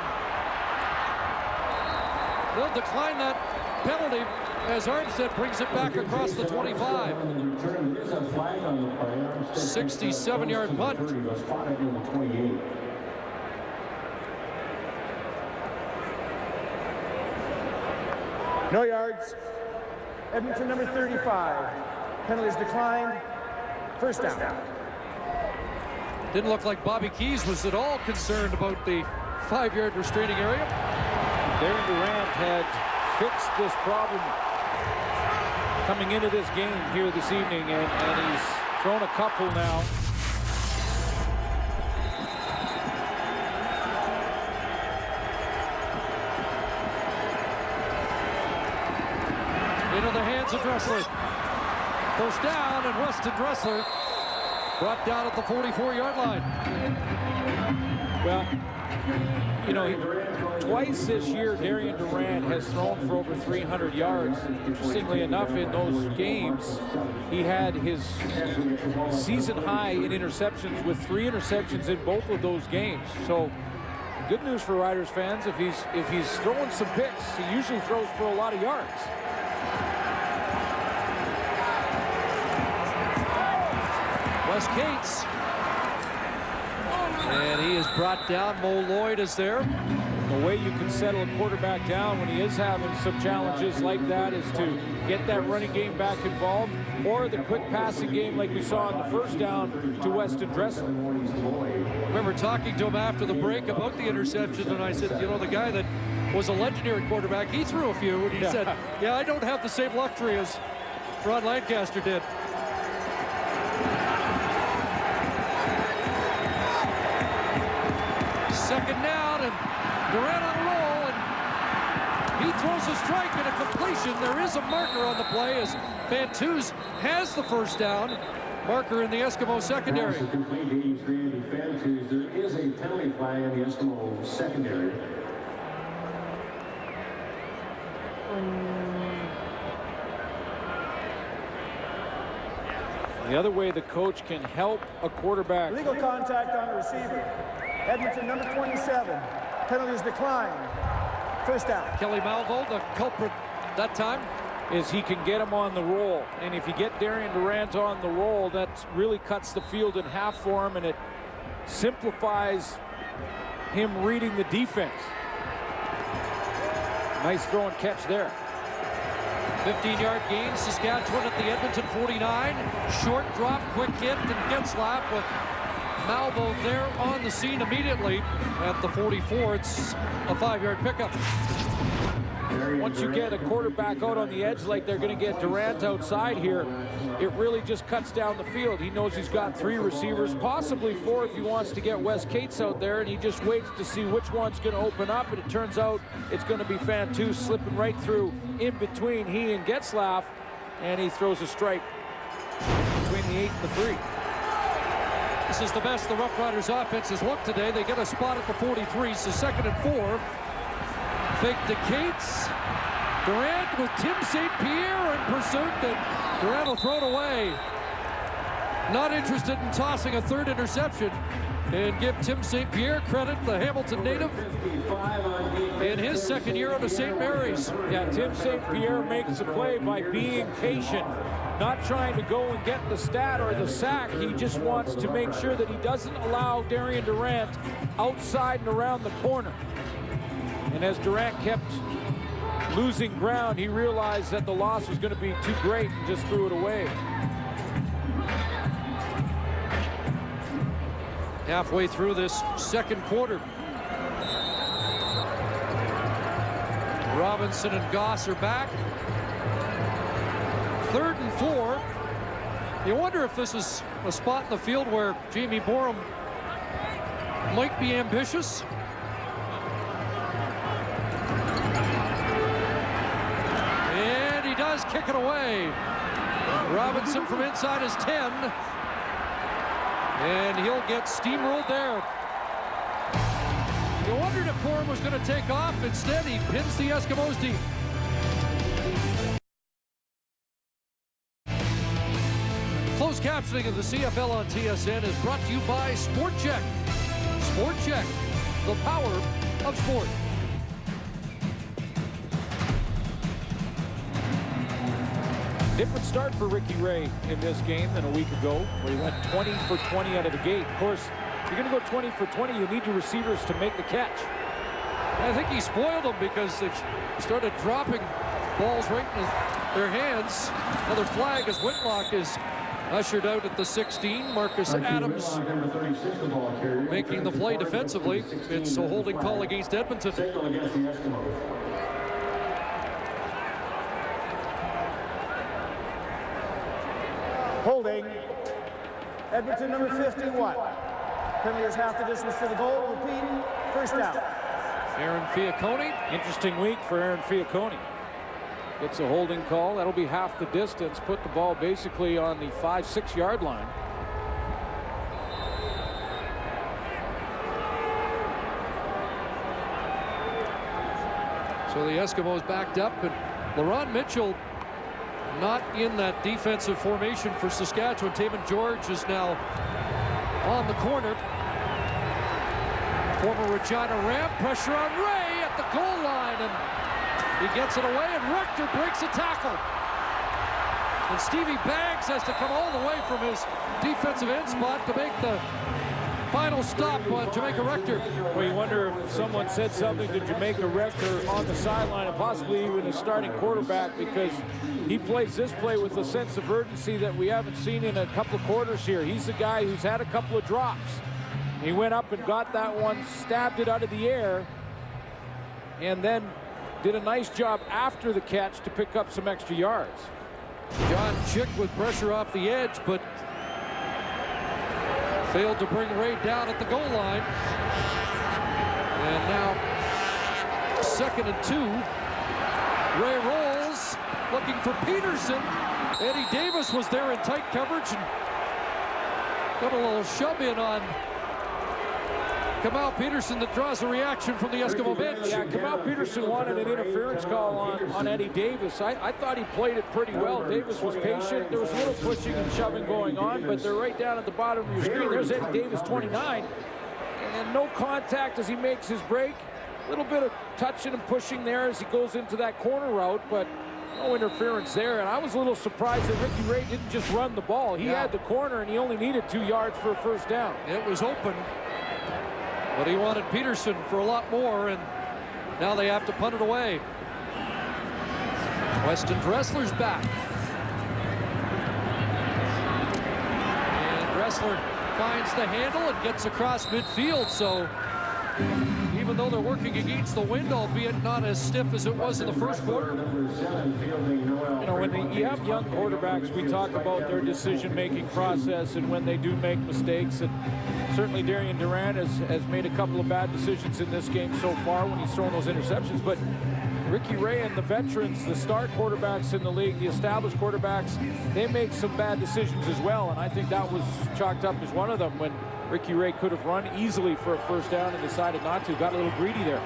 They'll decline that penalty as Armstead brings it back across the 25. 67-yard punt. No yards. Edmonton number 35. Penalties declined. First down. Didn't look like Bobby Keys was at all concerned about the 5-yard restraining area. Darian Durant had fixed this problem coming into this game here this evening, and he's thrown a couple now. Into the hands of Dressler. First down, and Weston Dressler brought down at the 44-yard line. Well, you know, twice this year, Darian Durant has thrown for over 300 yards. Interestingly enough, in those games, he had his season high in interceptions with 3 interceptions in both of those games. So, good news for Riders fans. If he's throwing some picks, he usually throws for a lot of yards. Wes Cates. And he is brought down. Mo Lloyd is there. The way you can settle a quarterback down when he is having some challenges like that is to get that running game back involved, or the quick passing game like we saw on the first down to Weston Dressler. I remember talking to him after the break about the interception, and I said, you know, the guy that was a legendary quarterback, he threw a few, and he said, yeah, I don't have the same luxury as Ron Lancaster did. Second down, and Durant on a roll, and he throws a strike and a completion. There is a marker on the play as Fantuz has the first down. Marker in the Eskimo secondary. Complete 83 to Fantuz. There is a penalty flag on the Eskimo secondary. The other way the coach can help a quarterback. Legal contact on the receiver. Edmonton, number 27. Penalties declined. First down. Kelly Malvo, the culprit that time. Is he can get him on the roll. And if you get Darian Durant on the roll, that really cuts the field in half for him, and it simplifies him reading the defense. Nice throw and catch there. 15-yard gain, Saskatchewan at the Edmonton 49. Short drop, quick hit, and Getzlaf with Malvo there on the scene immediately at the 44. It's a 5-yard pickup. Once you get a quarterback out on the edge like they're going to get Durant outside here, it really just cuts down the field. He knows he's got 3 receivers, possibly 4 if he wants to get Wes Cates out there, and he just waits to see which one's going to open up, and it turns out it's going to be Fantu slipping right through in between he and Getzlaf, and he throws a strike between the 8 and the 3. This is the best the Roughriders offense has looked today. They get a spot at the 43, so 2nd and 4. Fake to Cates. Durant with Tim St. Pierre in pursuit, and Durant will throw it away. Not interested in tossing a 3rd interception, and give Tim St. Pierre credit, the Hamilton native, in his 2nd year on the St. Mary's. Yeah, Tim St. Pierre makes the play by being patient, not trying to go and get the stat or the sack. He just wants to make sure that he doesn't allow Darian Durant outside and around the corner. And as Durant kept losing ground, he realized that the loss was going to be too great and just threw it away. Halfway through this 2nd quarter. Robinson and Goss are back. 3rd and 4. You wonder if this is a spot in the field where Jamie Borum might be ambitious. And he does kick it away. Robinson from inside his 10. And he'll get steamrolled there. You wondered if Borum was going to take off. Instead, he pins the Eskimos deep. Closed captioning of the CFL on TSN is brought to you by Sport Check. Sport Check, the power of sport. Different start for Ricky Ray in this game than a week ago, where he went 20 for 20 out of the gate. Of course, if you're going to go 20 for 20, you need your receivers to make the catch. I think he spoiled them because they started dropping balls right in their hands. Another flag as Whitlock is ushered out at the 16. Marcus Adams making the play defensively. It's a holding call against Edmonton. Holding. Edmonton, number 51. Penalty is half the distance to the goal. Repeat. First down. Aaron Fiacconi. Interesting week for Aaron Fiacconi. Gets a holding call. That'll be half the distance. Put the ball basically on the 5-6 yard line. So the Eskimos backed up, and LaRon Mitchell not in that defensive formation for Saskatchewan. Taman George is now on the corner. Former Regina Ram, pressure on Ray at the goal line, and he gets it away, and Rector breaks a tackle. And Stevie Baggs has to come all the way from his defensive end spot to make the final stop on Jamaica Rector. Well, you wonder if someone said something to Jamaica Rector on the sideline, and possibly even a starting quarterback, because he plays this play with a sense of urgency that we haven't seen in a couple of quarters here. He's the guy who's had a couple of drops. He went up and got that one, stabbed it out of the air, and then did a nice job after the catch to pick up some extra yards. John Chick with pressure off the edge, but failed to bring Ray down at the goal line. And now 2nd and 2. Ray rolls, looking for Peterson. Eddie Davis was there in tight coverage and got a little shove in on Kamal Peterson that draws a reaction from the Eskimo bench. Yeah, Kamal Peterson wanted an interference call on Eddie Davis. I thought he played it pretty well. Davis was patient. There was a little pushing and shoving going on, but they're right down at the bottom of your screen. There's Eddie Davis, 29, and no contact as he makes his break. A little bit of touching and pushing there as he goes into that corner route, but no interference there. And I was a little surprised that Ricky Ray didn't just run the ball. He had the corner, and he only needed 2 yards for a first down. It was open, but he wanted Peterson for a lot more, and now they have to punt it away. Weston Dressler's back. And Dressler finds the handle and gets across midfield, so even though they're working against the wind, albeit not as stiff as it was in the first quarter. You know, when you have young quarterbacks, we talk about their decision-making process and when they do make mistakes. And certainly Darian Durant has made a couple of bad decisions in this game so far when he's thrown those interceptions. But Ricky Ray and the veterans, the star quarterbacks in the league, the established quarterbacks, they make some bad decisions as well. And I think that was chalked up as one of them when Ricky Ray could have run easily for a first down and decided not to. Got a little greedy there.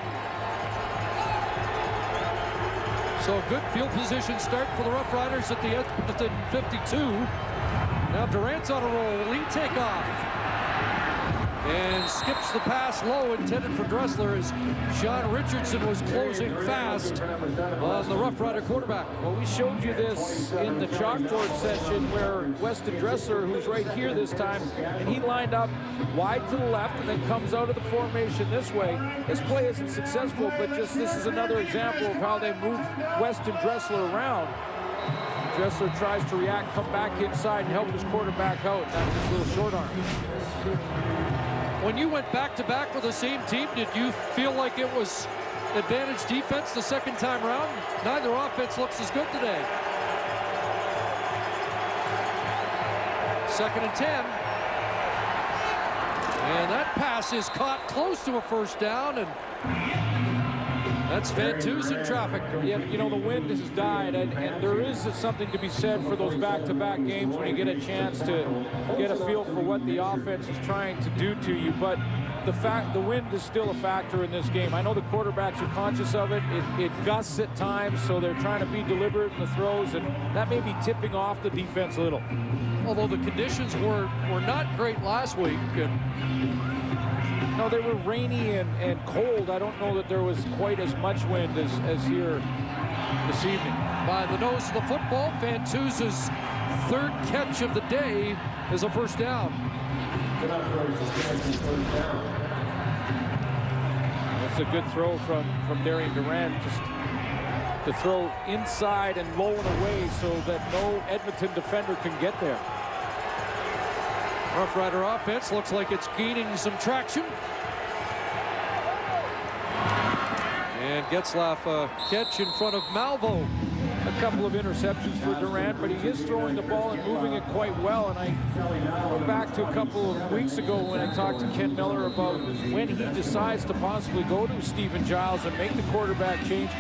So a good field position start for the Roughriders at the Edmonton 52. Now Durant's on a roll. Will he take off? And skips the pass low intended for Dressler as Sean Richardson was closing fast on the Rough Rider quarterback. Well, we showed you this in the chalkboard session where Weston Dressler, who's right here this time, and he lined up wide to the left and then comes out of the formation this way. This play isn't successful, but just this is another example of how they move Weston Dressler around. Dressler tries to react, come back inside and help his quarterback out. That's just a little short arm. When you went back-to-back with the same team, did you feel like it was advantage defense the second time around? Neither offense looks as good today. 2nd and 10. And that pass is caught close to a first down, and that's Ventus in traffic. Yeah, you know, the wind has died, and there is something to be said for those back-to-back games when you get a chance to get a feel for what the offense is trying to do to you. But the wind is still a factor in this game. I know the quarterbacks are conscious of it. It gusts at times, so they're trying to be deliberate in the throws, and that may be tipping off the defense a little. Although the conditions were not great last week. No, they were rainy and cold. I don't know that there was quite as much wind as here this evening. By the nose of the football, Ventus's 3rd catch of the day is a first down. That's a good throw from Darian Durant, just to throw inside and low and away so that no Edmonton defender can get there. Rough Rider offense looks like it's gaining some traction. And Getzlaff a catch in front of Malvo. A couple of interceptions for Durant, but he is throwing the ball and moving it quite well. And I go back to a couple of weeks ago when I talked to Ken Miller about when he decides to possibly go to Stephen Giles and make the quarterback change.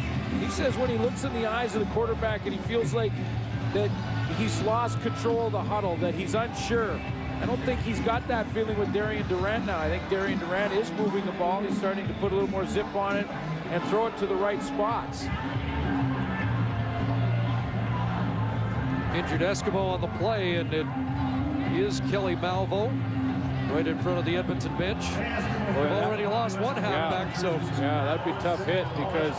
He says when he looks in the eyes of the quarterback and he feels like that he's lost control of the huddle, that he's unsure. I don't think he's got that feeling with Darian Durant now. I think Darian Durant is moving the ball. He's starting to put a little more zip on it and throw it to the right spots. Injured Eskimo on the play, and it is Kelly Malvo right in front of the Edmonton bench. They've already lost one halfback, so yeah, that'd be a tough hit because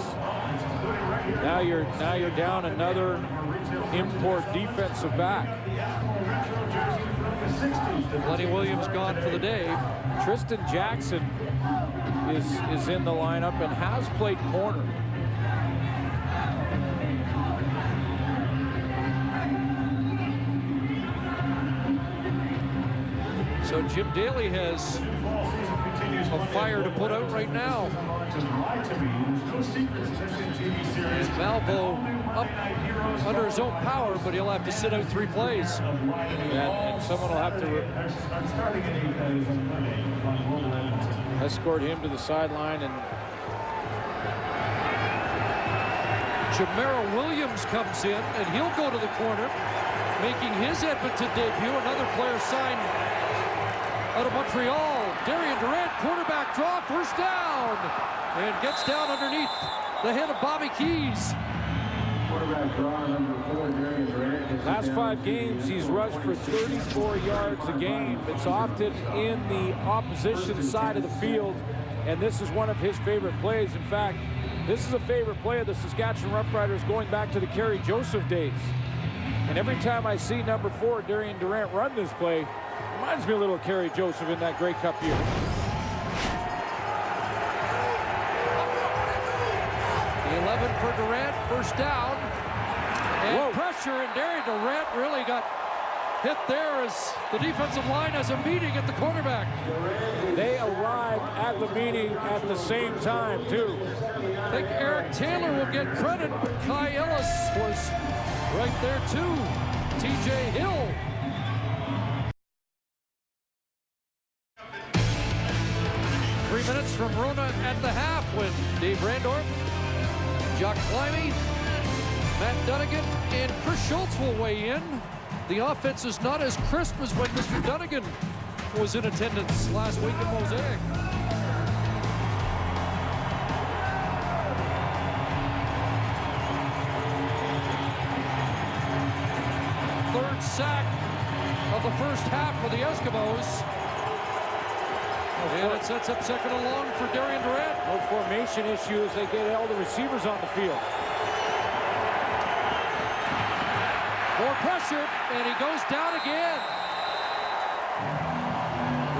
now you're down another import defensive back. Lenny Williams gone for the day. Tristan Jackson is in the lineup and has played corner. So Jim Daly has a fire to put out right now. And Malvo up under his own power, but he'll have to sit out 3 plays. And someone will have to escort him to the sideline. And Jamera Williams comes in, and he'll go to the corner, making his Edmonton debut. Another player signed out of Montreal. Darian Durant, quarterback quarterback draw, first down. And gets down underneath the head of Bobby Keys. Quarterback draw number 4, Darian Durant. Last 5 games, he's rushed for 34 yards a game. It's often in the opposition side of the field, and this is one of his favorite plays. In fact, this is a favorite play of the Saskatchewan Roughriders going back to the Kerry Joseph days. And every time I see number 4, Darian Durant, run this play, it reminds me a little of Kerry Joseph in that Grey Cup year. 11 for Durant, first down. And pressure, and Darian Durant really got hit there as the defensive line has a meeting at the quarterback. They arrived at the meeting at the same time, too. I think Eric Taylor will get credit, but Kai Ellis was right there, too. TJ Hill. Three minutes from Rona at the half when Dave Randorf, Jock Climby, Matt Dunnigan, and Chris Schultz will weigh in. The offense is not as crisp as when Mr. Dunnigan was in attendance last week in Mosaic. Third sack of the first half for the Eskimos. And it sets up second and long for Darian Durant. No formation issue as they get all the receivers on the field. More pressure, and he goes down again.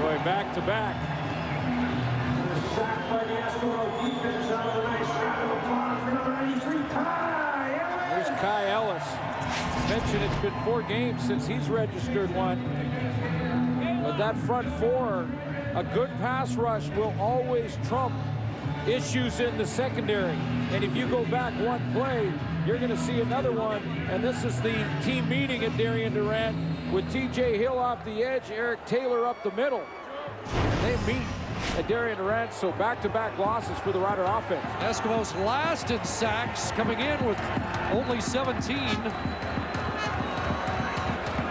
Boy, back to back. Sacked by the Eskimo defense out of the nice round of applause for number 93, Kai. There's Kai Ellis. Mentioned it's been 4 games since he's registered one. But that front 4, a good pass rush will always trump issues in the secondary. And if you go back one play, you're going to see another one. And this is the team meeting at Darian Durant with TJ Hill off the edge, Eric Taylor up the middle. And they meet at Darian Durant, so back-to-back losses for the Rider offense. Eskimos last in sacks, coming in with only 17.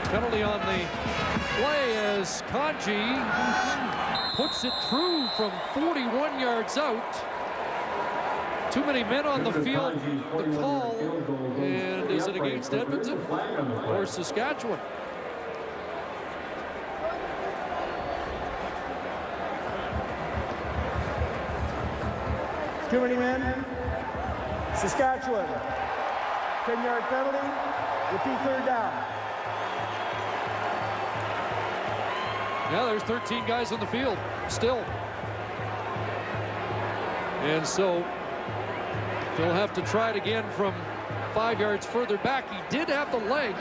Penalty on the play as Kanji puts it through from 41 yards out. Too many men on the field, the call, and is it against Edmonton or Saskatchewan? Too many men. Saskatchewan. 10-yard penalty. Repeat third down. Yeah, there's 13 guys on the field still. And so he'll have to try it again from 5 yards further back. He did have the leg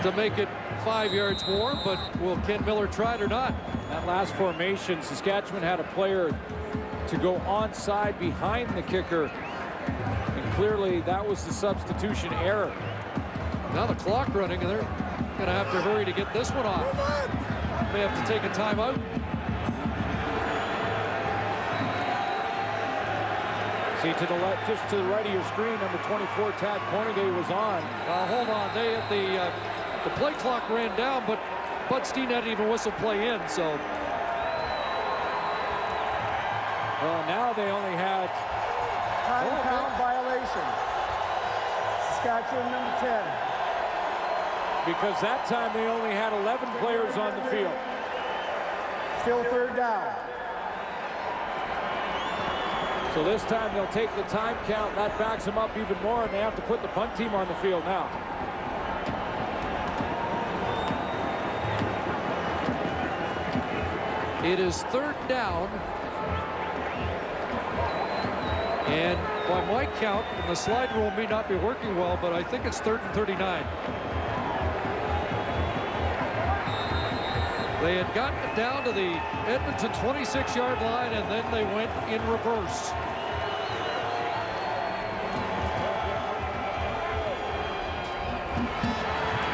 to make it 5 yards more, but will Ken Miller try it or not? That last formation, Saskatchewan had a player to go onside behind the kicker, and clearly that was the substitution error. Now the clock running, and they're going to have to hurry to get this one off. May have to take a timeout. See, to the left, just to the right of your screen, number 24, Tad Cornegay was on. Hold on, the play clock ran down, but Bud Steen hadn't even whistled play in, so. Well, now they only had Time count violation. Saskatchewan number 10. Because that time they only had 11 players on the field. Still third down. So this time they'll take the time count. That backs them up even more, and they have to put the punt team on the field now. It is third down. And by my count, the slide rule may not be working well, but I think it's 3rd and 39. They had gotten it down to the Edmonton 26-yard line, and then they went in reverse.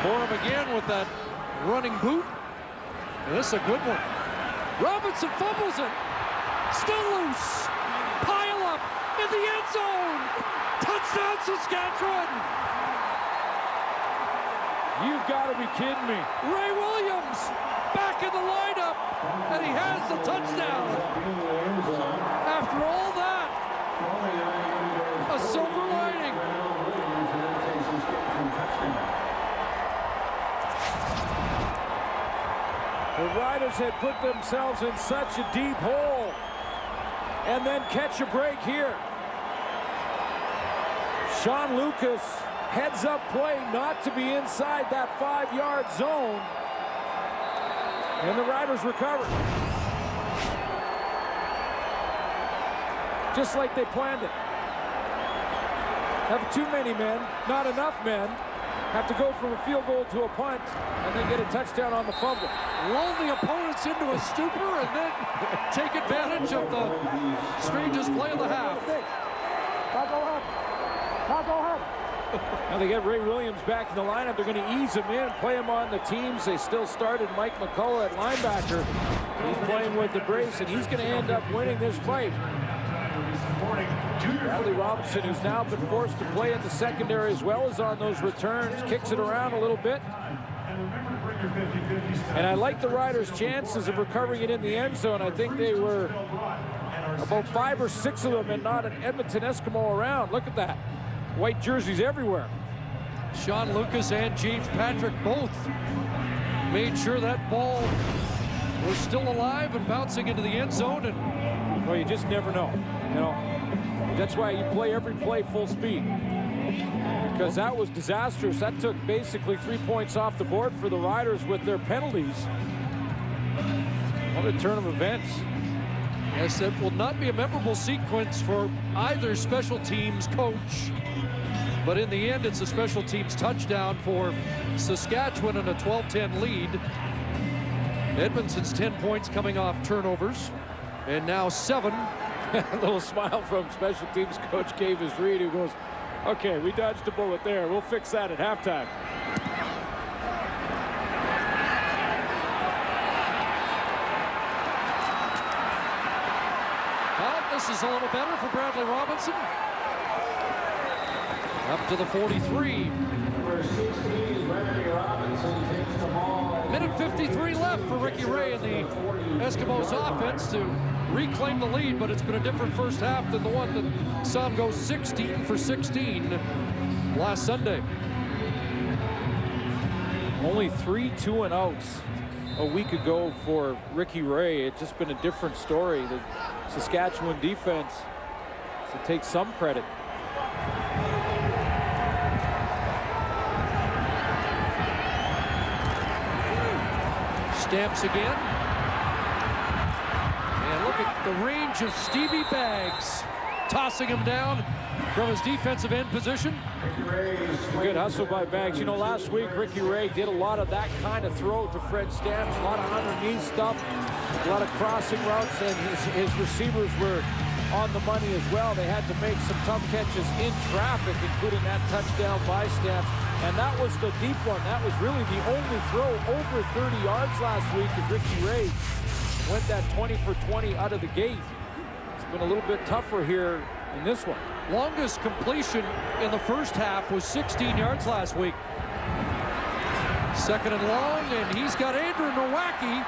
Borum again with that running boot. And this is a good one. Robinson fumbles it. Still loose. Pile up in the end zone. Touchdown, Saskatchewan. You've got to be kidding me. Ray Williams back in the lineup. And he has the touchdown. After all that, a silver lining. The Riders had put themselves in such a deep hole. And then catch a break here. Sean Lucas, heads up play not to be inside that 5-yard zone. And the Riders recover. Just like they planned it. Have too many men, not enough men. Have to go from a field goal to a punt and then get a touchdown on the fumble. Lull the opponents into a stupor and then take advantage of the strangest play of the half. Now they get Ray Williams back in the lineup. They're going to ease him in, play him on the teams. They still started Mike McCullough at linebacker. He's playing with the brace, and he's going to end up winning this fight. Bradley Robinson, who's now been forced to play in the secondary as well as on those returns, kicks it around a little bit. And I like the Riders' chances of recovering it in the end zone. I think they were about 5 or 6 of them and not an Edmonton Eskimo around. Look at that. White jerseys everywhere. Sean Lucas and James Patrick both made sure that ball was still alive and bouncing into the end zone. And well, you just never know. You know, that's why you play every play full speed. Because that was disastrous. That took basically 3 points off the board for the Riders with their penalties. What a turn of events. Yes, it will not be a memorable sequence for either special teams coach. But in the end, it's a special teams touchdown for Saskatchewan and a 12-10 lead. Edmonton's 10 points coming off turnovers. And now 7. A little smile from special teams coach Kavis Reed, who goes, okay, we dodged a bullet there. We'll fix that at halftime. Well, this is a little better for Bradley Robinson. Up to the 43. Minute 53 left for Ricky Ray and the Eskimos offense to reclaim the lead, but it's been a different first half than the one that saw him go 16 for 16 last Sunday. Only 3 2-and-outs a week ago for Ricky Ray. It's just been a different story. The Saskatchewan defense to take some credit. Stamps again. And look at the range of Stevie Baggs tossing him down from his defensive end position. Good hustle by Baggs. You know, last week Ricky Ray did a lot of that kind of throw to Fred Stamps, a lot of underneath stuff, a lot of crossing routes, and his receivers were on the money as well. They had to make some tough catches in traffic, including that touchdown by Stamps. And that was the deep one. That was really the only throw over 30 yards last week as Ricky Ray went that 20 for 20 out of the gate. It's been a little bit tougher here in this one. Longest completion in the first half was 16 yards last week. Second and long, and he's got Andrew Nowacki,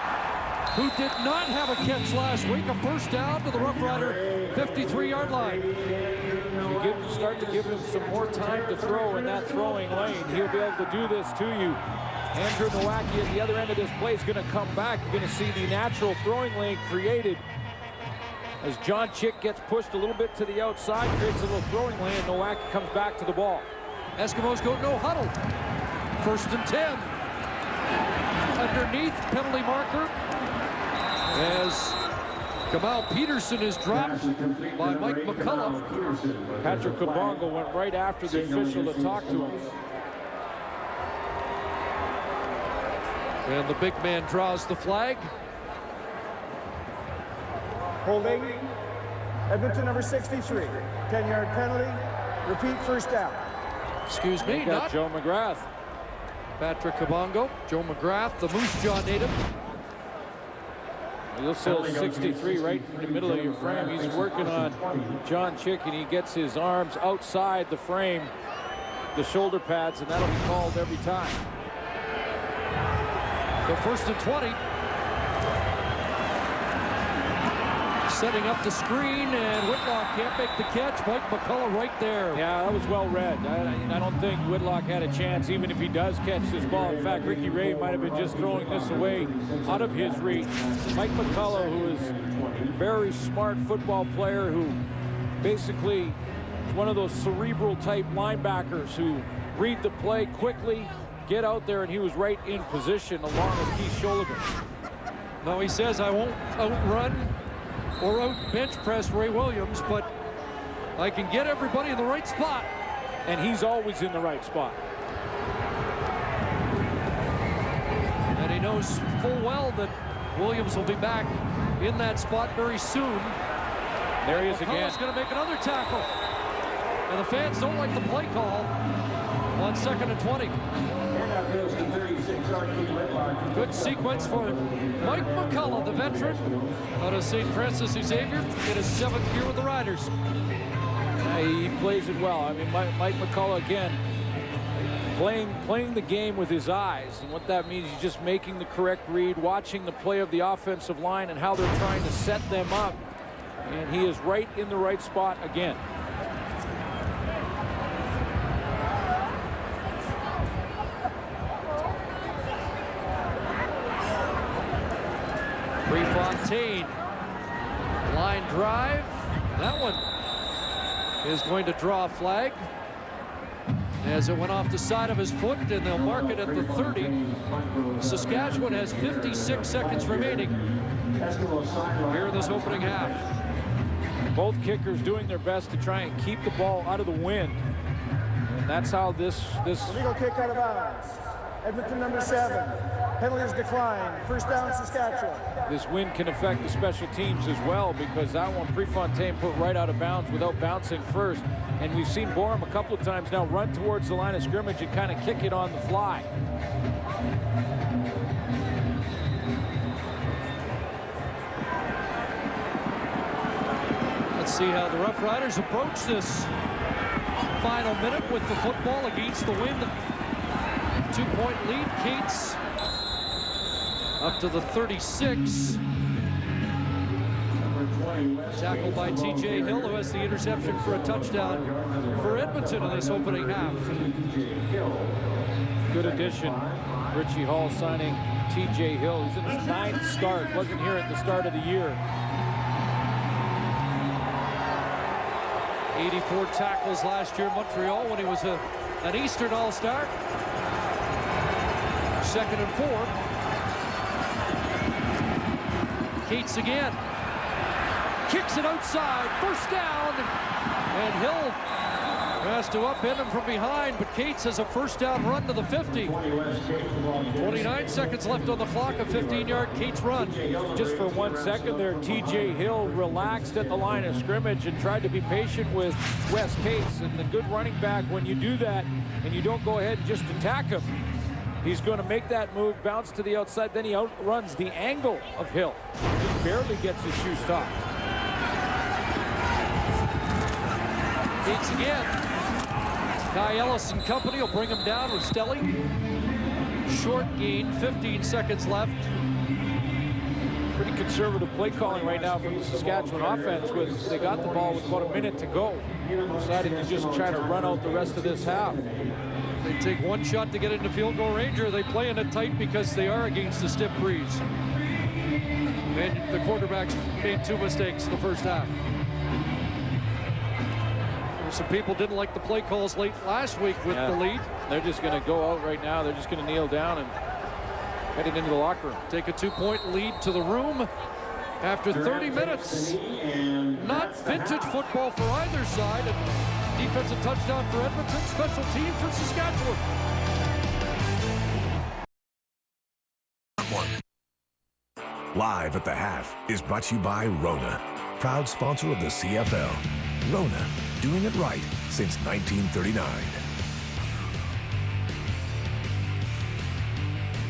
who did not have a catch last week. A first down to the Roughrider 53-yard line. You start to give him some more time to throw in that throwing lane. He'll be able to do this to you. Andrew Nowacki at the other end of this play is going to come back. You're going to see the natural throwing lane created as John Chick gets pushed a little bit to the outside, creates a little throwing lane, and Nowacki comes back to the ball. Eskimos go no huddle. First and 10. Underneath penalty marker as Kamal Peterson is dropped by Mike McCullough. Patrick Kabongo went right after the official to talk to him. And the big man draws the flag. Holding. Edmonton number 63. 10-yard penalty. Repeat, first down. Excuse me, not Joe McGrath. Patrick Kabongo. Joe McGrath, the Moose Jaw native. You'll see 63 right in the middle of your frame. He's working on John Chick, and he gets his arms outside the frame, the shoulder pads, and that'll be called every time. So first and 20. Setting up the screen, and Whitlock can't make the catch. Mike McCullough right there. Yeah, that was well read. I don't think Whitlock had a chance, even if he does catch this ball. In fact, Ricky Ray might have been just throwing this away out of his reach. Mike McCullough, who is a very smart football player, who basically is one of those cerebral type linebackers who read the play quickly, get out there, and he was right in position along with Keith Sholigan. No, he says, I won't outrun or out bench press Ray Williams, but I can get everybody in the right spot. And he's always in the right spot. And he knows full well that Williams will be back in that spot very soon. There he is again. McCullough's going to make another tackle. And the fans don't like the play call on 2nd and 20. Good sequence for Mike McCullough, the veteran out of St. Francis Xavier in his 7th year with the Riders. He plays it well. I mean, Mike McCullough, again, playing the game with his eyes. And what that means, he's just making the correct read, watching the play of the offensive line and how they're trying to set them up. And he is right in the right spot again. Prefontaine, line drive. That one is going to draw a flag as it went off the side of his foot, and they'll mark it at the 30. Saskatchewan has 56 seconds remaining here in this opening half. Both kickers doing their best to try and keep the ball out of the wind. And that's how this Illegal kick out of bounds. Edmonton number 7. Penalties decline. First down, Saskatchewan. This win can affect the special teams as well, because that one Prefontaine put right out of bounds without bouncing first. And we've seen Borum a couple of times now run towards the line of scrimmage and kind of kick it on the fly. Let's see how the Roughriders approach this final minute with the football against the wind. 2-point lead. Cates up to the 36. Tackled by T.J. Hill, who has the interception for a touchdown for Edmonton in this opening half. Good addition. Richie Hall signing T.J. Hill. He's in his 9th start. Wasn't here at the start of the year. 84 tackles last year in Montreal when he was an Eastern All-Star. 2nd and 4. Cates again. Kicks it outside. First down. And Hill has to upend him from behind, but Cates has a first down run to the 50. 29 seconds left on the clock. A 15-yard Cates run. Just for 1 second there, T.J. Hill relaxed at the line of scrimmage and tried to be patient with Wes Cates. And the good running back, when you do that and you don't go ahead and just attack him, he's going to make that move, bounce to the outside, then he outruns the angle of Hill. Just barely gets his shoe stopped. Cates again. Kai Ellis and company will bring him down with Stelly. Short gain, 15 seconds left. Pretty conservative play calling right now from the Saskatchewan offense. They got the ball with about a minute to go. Decided to just try to run out the rest of this half. They take one shot to get into field goal range, or they play in it tight because they are against the stiff breeze. And the quarterbacks made 2 mistakes in the first half. Some people didn't like the play calls late last week with the lead. They're just going to go out right now. They're just going to kneel down and head it into the locker room. Take a 2-point lead to the room after 30 minutes. Not vintage football for either side. And defensive touchdown for Edmonton. Special team for Saskatchewan. Live at the half is brought to you by Rona, proud sponsor of the CFL. Rona, doing it right since 1939.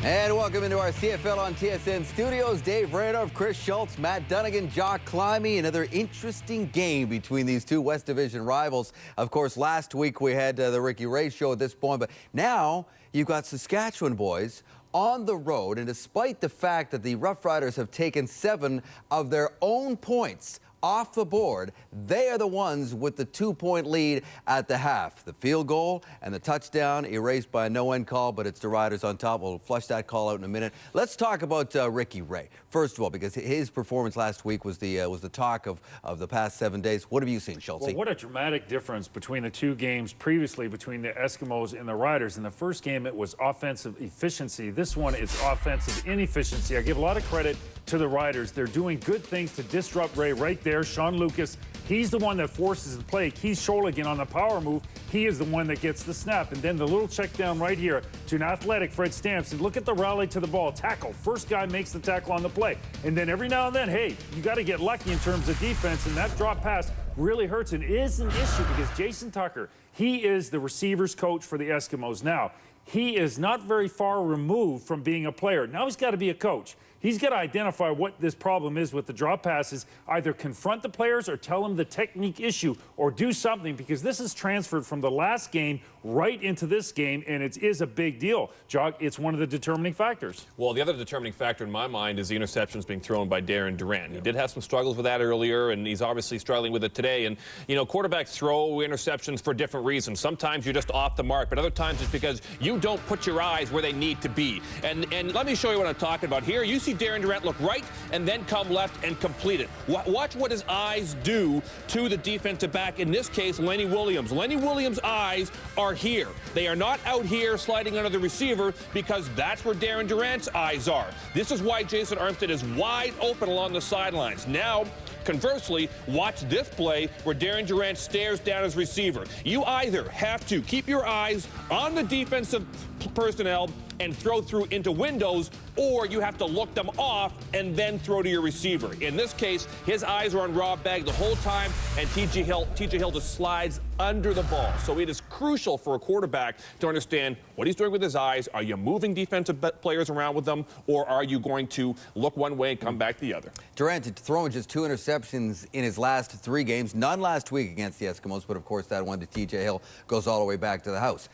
And welcome into our CFL on TSN studios. Dave Randolph, Chris Schultz, Matt Dunnigan, Jock Climbey. Another interesting game between these two West Division rivals. Of course, last week we had the Ricky Ray show at this point, but now you've got Saskatchewan boys on the road, and despite the fact that the Roughriders have taken 7 of their own points off the board, they are the ones with the 2-point lead at the half. The field goal and the touchdown erased by a no-end call, but it's the Riders on top. We'll flush that call out in a minute. Let's talk about Ricky Ray. First of all, because his performance last week was the talk of the past 7 days. What have you seen, Schultz? Well, what a dramatic difference between the 2 games previously between the Eskimos and the Riders. In the first game, it was offensive efficiency. This one, it's offensive inefficiency. I give a lot of credit to the Riders. They're doing good things to disrupt Ray right there. Sean Lucas, he's the one that forces the play. Keith Sholigan on the power move, he is the one that gets the snap. And then the little check down right here to an athletic Fred Stamps. And look at the rally to the ball. Tackle. First guy makes the tackle on the play. And then every now and then, hey, you got to get lucky in terms of defense. And that drop pass really hurts and is an issue because Jason Tucker, he is the receivers coach for the Eskimos. Now, he is not very far removed from being a player. Now he's got to be a coach. He's got to identify what this problem is with the drop passes, either confront the players or tell them the technique issue or do something, because this is transferred from the last game right into this game, and it is a big deal. Jog, it's one of the determining factors. Well, the other determining factor in my mind is the interceptions being thrown by Darren Durant. He did have some struggles with that earlier, and he's obviously struggling with it today. And, you know, quarterbacks throw interceptions for different reasons. Sometimes you're just off the mark, but other times it's because you don't put your eyes where they need to be. And let me show you what I'm talking about here. You see Darren Durant look right and then come left and complete it. Watch what his eyes do to the defensive back, in this case, Lenny Williams. Lenny Williams' eyes are here. They are not out here sliding under the receiver, because that's where Darren Durant's eyes are. This is why Jason Armstead is wide open along the sidelines. Now, conversely, watch this play where Darren Durant stares down his receiver. You either have to keep your eyes on the defensive personnel and throw through into windows, or you have to look them off and then throw to your receiver. In this case, his eyes are on Rob Bagg the whole time, and TJ Hill just slides under the ball. So it is crucial for a quarterback to understand what he's doing with his eyes. Are you moving defensive players around with them, or are you going to look one way and come back the other? Durant had thrown just 2 interceptions in his last 3 games. None last week against the Eskimos, but of course that one to TJ Hill goes all the way back to the house.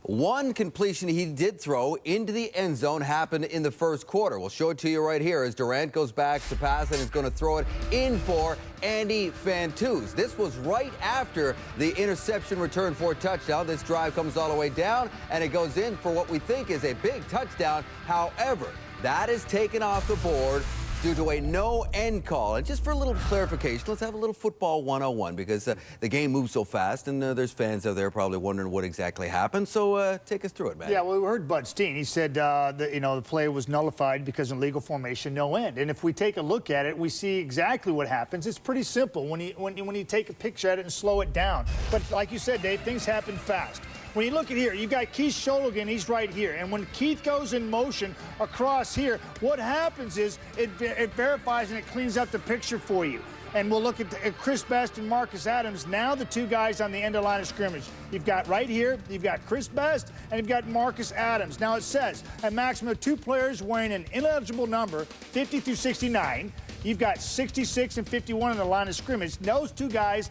One completion he did throw into the end zone happened in the first quarter. We'll show it to you right here as Durant goes back to pass and is going to throw it in for Andy Fantuz. This was right after the interception return for a touchdown. This drive comes all the way down, and it goes in for what we think is a big touchdown. However, that is taken off the board due to a no-end call. And just for a little clarification, let's have a little football 101, because the game moves so fast, and there's fans out there probably wondering what exactly happened. So take us through it, man. Yeah, well, we heard Bud Steen. He said the play was nullified because of legal formation, no end. And if we take a look at it, we see exactly what happens. It's pretty simple when you take a picture at it and slow it down. But like you said, Dave, things happen fast. When you look at here, you've got Keith Sholigan, he's right here. And when Keith goes in motion across here, what happens is it verifies and it cleans up the picture for you. And we'll look at Chris Best and Marcus Adams, now the 2 guys on the end of line of scrimmage. You've got right here, you've got Chris Best, and you've got Marcus Adams. Now it says a maximum of 2 players wearing an ineligible number, 50 through 69. You've got 66 and 51 in the line of scrimmage. Those 2 guys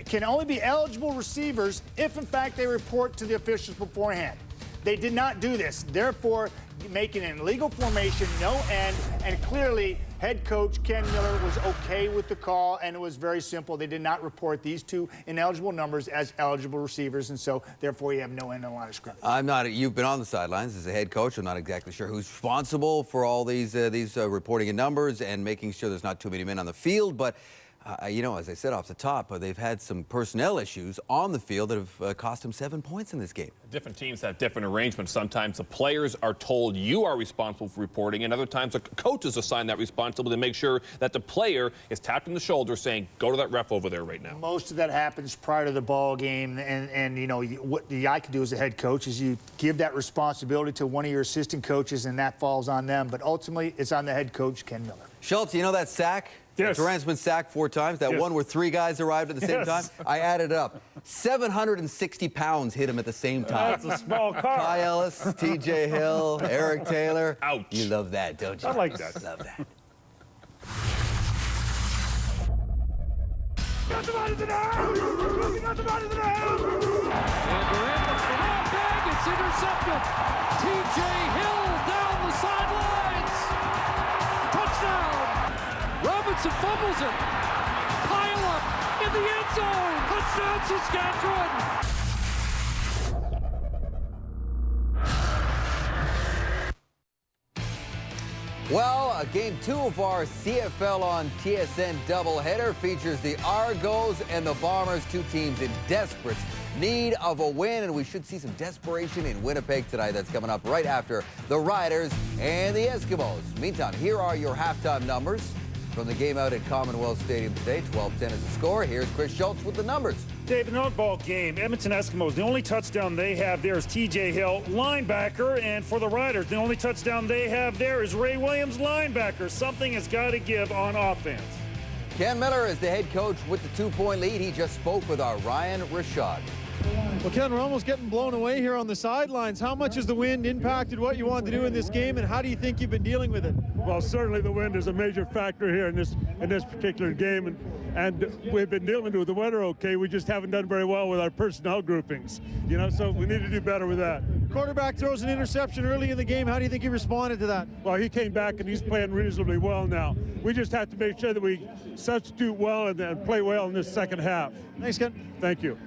can only be eligible receivers if, in fact, they report to the officials beforehand. They did not do this, therefore making an illegal formation, no end, and clearly head coach Ken Miller was okay with the call, and it was very simple. They did not report these 2 ineligible numbers as eligible receivers, and so therefore you have no end in the line of scrimmage. You've been on the sidelines as a head coach. I'm not exactly sure who's responsible for all these reporting in numbers and making sure there's not too many men on the field, but as I said off the top, they've had some personnel issues on the field that have cost them 7 points in this game. Different teams have different arrangements. Sometimes the players are told you are responsible for reporting, and other times the coaches assign that responsibility to make sure that the player is tapped in the shoulder saying, go to that ref over there right now. Most of that happens prior to the ball game, and what I can do as a head coach is you give that responsibility to one of your assistant coaches, and that falls on them. But ultimately, it's on the head coach, Ken Miller. Schultz, you know that sack? Yes. Durant's been sacked 4 times. That one where 3 guys arrived at the same time. I added up. 760 pounds hit him at the same time. That's a small car. Ty Ellis, TJ Hill, Eric Taylor. Ouch. You love that, don't you? I like that. Love that. Got somebody in the house! Got somebody in the house! And Durant looks for Rob Bagg. It's intercepted. TJ Hill down down the sidelines. Touchdown. Robinson fumbles it. Pile up in the end zone. Touchdown, Saskatchewan. Well, game 2 of our CFL on TSN doubleheader features the Argos and the Bombers, two teams in desperate need of a win, and we should see some desperation in Winnipeg tonight. That's coming up right after the Riders and the Eskimos. Meantime, here are your halftime numbers from the game out at Commonwealth Stadium today. 12-10 is the score. Here's Chris Schultz with the numbers. Dave, an oddball game. Edmonton Eskimos, the only touchdown they have there is TJ Hill, linebacker. And for the Riders, the only touchdown they have there is Ray Williams, linebacker. Something has got to give on offense. Ken Miller is the head coach with the 2-point lead. He just spoke with our Ryan Rashad. Well, Ken, we're almost getting blown away here on the sidelines. How much has the wind impacted what you want to do in this game, and how do you think you've been dealing with it? Well, certainly the wind is a major factor here in this particular game, and we've been dealing with the weather okay. We just haven't done very well with our personnel groupings, so we need to do better with that. Quarterback throws an interception early in the game. How do you think he responded to that? Well, he came back and he's playing reasonably well now. We just have to make sure that we substitute well and play well in this second half. Thanks, Ken. Thank you.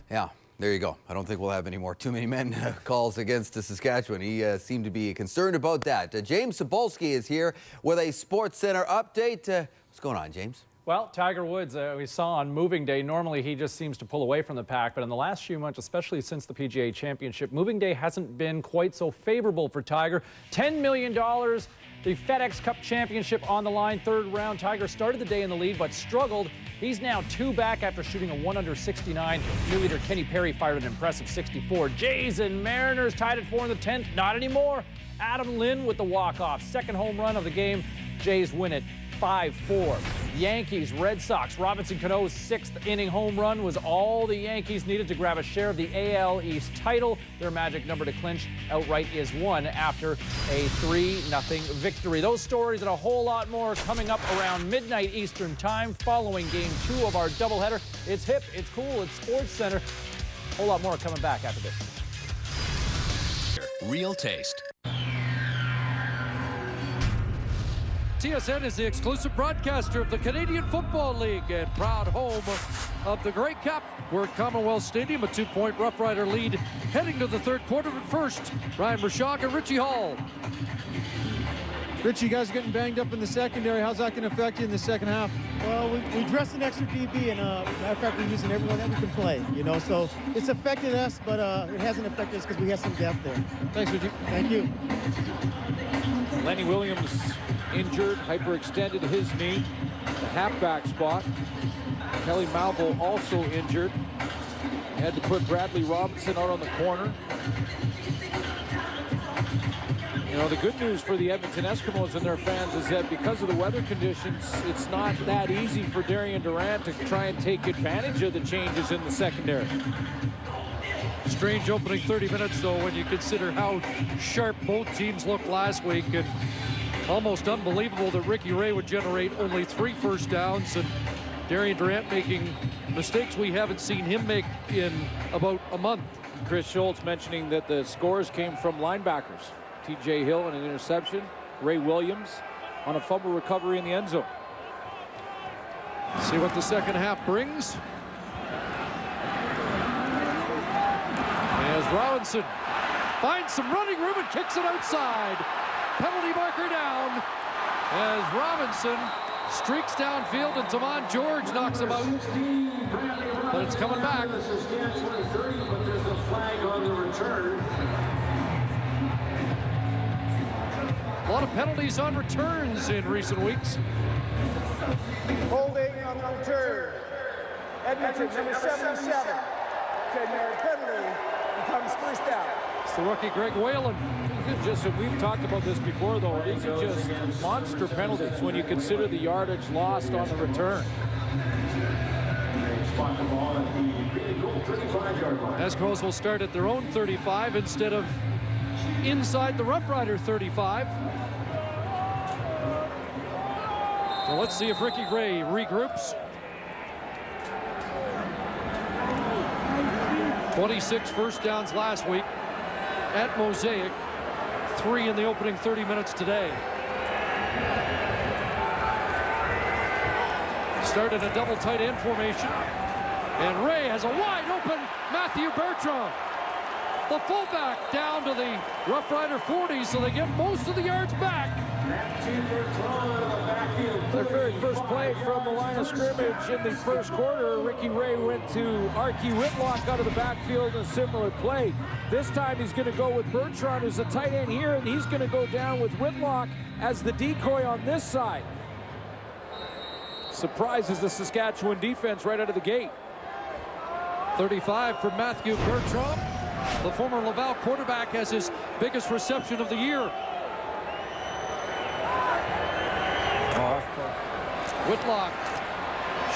Yeah, there you go. I don't think we'll have any more too many men calls against the Saskatchewan. He seemed to be concerned about that. James Cebulski is here with a Sports Center update. What's going on, James? Well, Tiger Woods, we saw on moving day, normally he just seems to pull away from the pack, but in the last few months, especially since the PGA Championship, moving day hasn't been quite so favorable for Tiger. $10 million, the FedEx Cup Championship on the line, third round. Tiger started the day in the lead, but struggled. He's now 2 back after shooting a 1-under-69. New leader Kenny Perry fired an impressive 64. Jays and Mariners tied at 4 in the 10th. Not anymore. Adam Lynn with the walk-off. Second home run of the game. Jays win it 5-4. Yankees, Red Sox. Robinson Cano's 6th inning home run was all the Yankees needed to grab a share of the AL East title. Their magic number to clinch outright is 1 after a 3-0 victory. Those stories and a whole lot more coming up around midnight Eastern time following game 2 of our doubleheader. It's hip, it's cool, it's Sports Center. A whole lot more coming back after this. Real taste. TSN is the exclusive broadcaster of the Canadian Football League and proud home of the Grey Cup. We're at Commonwealth Stadium, a 2-point Rough Rider lead heading to the third quarter. But first, Ryan Brashaw and Richie Hall. Rich, you guys are getting banged up in the secondary. How's that going to affect you in the second half? Well, we dressed an extra DB, and matter of fact, we're using everyone that we can play, so it's affected us, but it hasn't affected us because we have some depth there. Thanks, Richie. Thank you. Lenny Williams injured, hyperextended his knee, the halfback spot. Kelly Malvo also injured. Had to put Bradley Robinson out on the corner. The good news for the Edmonton Eskimos and their fans is that because of the weather conditions, it's not that easy for Darian Durant to try and take advantage of the changes in the secondary. Strange opening 30 minutes, though, when you consider how sharp both teams looked last week, and almost unbelievable that Ricky Ray would generate only 3 first downs, and Darian Durant making mistakes we haven't seen him make in about a month. Chris Schultz mentioning that the scores came from linebackers. TJ Hill on an interception, Ray Williams on a fumble recovery in the end zone. See what the second half brings. As Robinson finds some running room and kicks it outside. Penalty marker down as Robinson streaks downfield and Taman George knocks him out. But it's coming back. The Saskatchewan 30, but there's a flag on the return. A lot of penalties on returns in recent weeks. Holding on the return. Edmonton, number 77. 10-yard penalty becomes first down. It's the rookie Greg Whalen. We've talked about this before, though. These are just monster penalties when you consider the yardage lost on the return. Eskimos will start at their own 35 instead of inside the Rough Rider 35. So let's see if Ricky Ray regroups. 26 first downs last week at Mosaic. 3 in the opening 30 minutes today. Started a double tight end formation. And Ray has a wide open Matthew Bertrand. The fullback down to the Rough Rider 40, so they get most of the yards back. Their very first play from the line of scrimmage in the first quarter, Ricky Ray went to Archie Whitlock out of the backfield in a similar play. This time he's going to go with Bertrand as a tight end here, and he's going to go down with Whitlock as the decoy on this side. Surprises the Saskatchewan defense right out of the gate. 35 for Matthew Bertrand. The former Laval quarterback has his biggest reception of the year. Whitlock.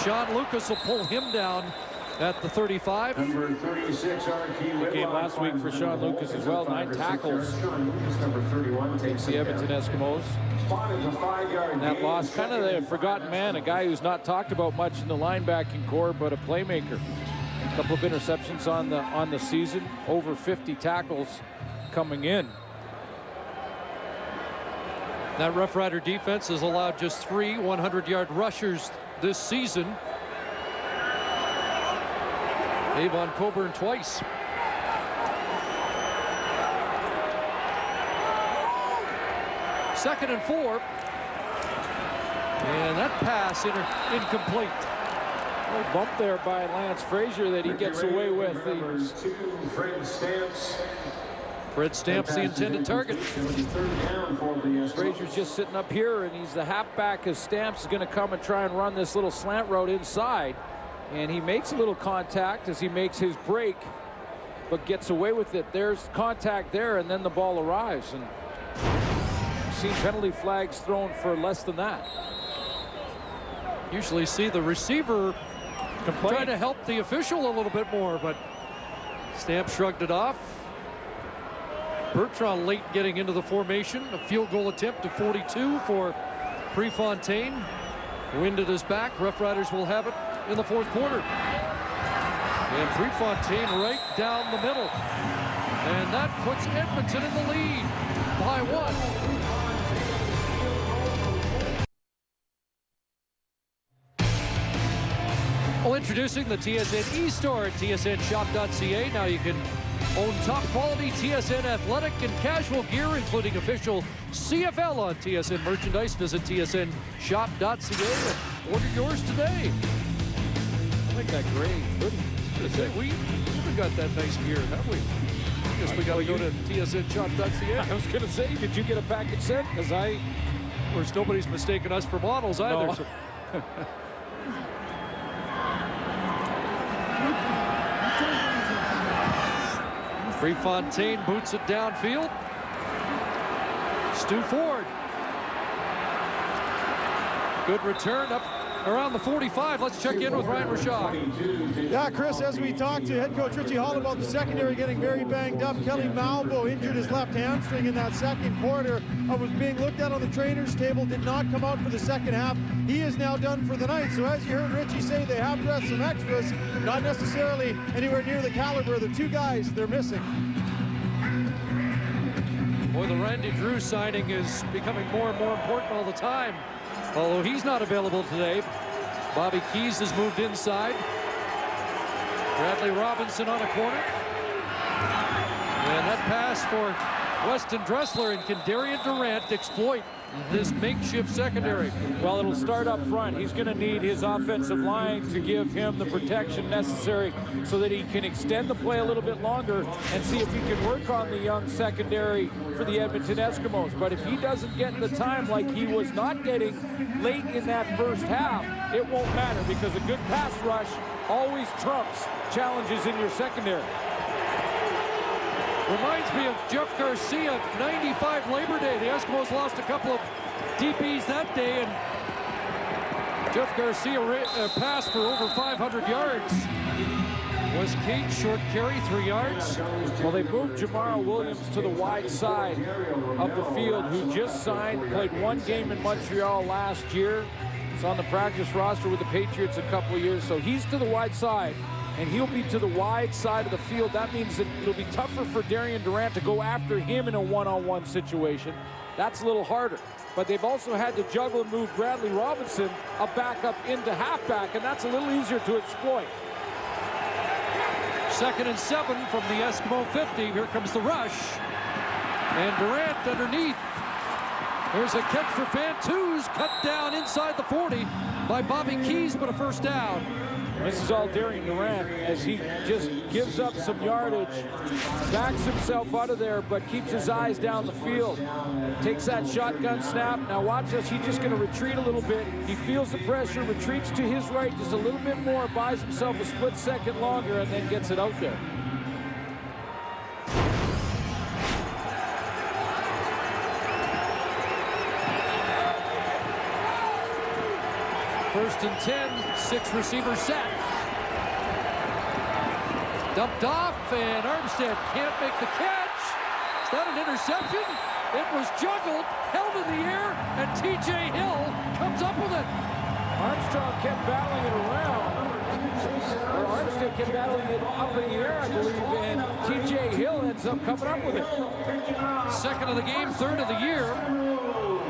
Sean Lucas will pull him down at the 35. Number 36, R.K. The game last week for Sean Lucas as well. 9 tackles. Number 31 takes the Edmonton Eskimos. And that loss, kind of the forgotten man, a guy who's not talked about much in the linebacking core, but a playmaker. A couple of interceptions on the season, over 50 tackles coming in. That Rough Rider defense has allowed just 3 100-yard rushers this season. Avon Coburn twice. Second and 4. And that pass incomplete. A bump there by Lance Frazier that he gets away with. Fred Stamps the intended target. Frazier's just sitting up here, and he's the halfback as Stamps is going to come and try and run this little slant route inside. And he makes a little contact as he makes his break, but gets away with it. There's contact there, and then the ball arrives. And I've seen penalty flags thrown for less than that. Usually see the receiver try to help the official a little bit more, but Stamps shrugged it off. Bertrand late getting into the formation. A field goal attempt to 42 for Prefontaine. Wind at his back. Rough Riders will have it in the fourth quarter. And Prefontaine right down the middle. And that puts Edmonton in the lead by 1. Oh, introducing the TSN e-store at tsnshop.ca. Now you can own top quality TSN athletic and casual gear, including official CFL on TSN merchandise. Visit tsnshop.ca and order yours today. I like that gray hoodie. We haven't got that nice gear, have we? I guess we got to go to tsnshop.ca. I was going to say, did you get a package sent? Because Of course, nobody's mistaken us for models either. No. So. Prefontaine boots it downfield. Stu Ford. Good return up around the 45. Let's check in with Ryan Rashad. Yeah, Chris, as we talked to head coach Richie Hall about the secondary getting very banged up, Kelly Malvo injured his left hamstring in that second quarter. Was being looked at on the trainer's table, did not come out for the second half. He is now done for the night. So as you heard Richie say, they have dressed some extras, not necessarily anywhere near the caliber of the 2 guys they're missing. Boy, the Randy Drew signing is becoming more and more important all the time. Although he's not available today. Bobby Keys has moved inside. Bradley Robinson on a corner. And that pass for Weston Dressler, and can Darian Durant exploit this makeshift secondary? Well, it'll start up front. He's going to need his offensive line to give him the protection necessary so that he can extend the play a little bit longer and see if he can work on the young secondary for the Edmonton Eskimos. But if he doesn't get the time like he was not getting late in that first half, it won't matter, because a good pass rush always trumps challenges in your secondary. Reminds me of Jeff Garcia, 95 Labor Day. The Eskimos lost a couple of DBs that day, and Jeff Garcia passed for over 500 yards. Was Cage short carry, 3 yards? Well, they moved Jamar Williams to the wide side of the field, who just signed, played 1 game in Montreal last year. He's on the practice roster with the Patriots a couple of years, so he's to the wide side. and he'll be to the wide side of the field. That means that it'll be tougher for Darian Durant to go after him in a one-on-one situation. That's a little harder. But they've also had to juggle and move Bradley Robinson a backup into halfback, and that's a little easier to exploit. 2nd and 7 from the Eskimo 50. Here comes the rush. And Durant underneath. There's a catch for Fantus, cut down inside the 40 by Bobby Keys, but a first down. This is all Darian Durant as he just gives up some yardage, backs himself out of there, but keeps his eyes down the field. Takes that shotgun snap. Now watch this, he's just going to retreat a little bit. He feels the pressure, retreats to his right just a little bit more, buys himself a split second longer, and then gets it out there. First and 10, 6 receiver set. Dumped off, and Armstead can't make the catch. Is that an interception? It was juggled, held in the air, and T.J. Hill comes up with it. Armstrong kept battling it around. Or Armstead kept battling it up in the air, I believe, and T.J. Hill ends up coming up with it. 2nd of the game, 3rd of the year.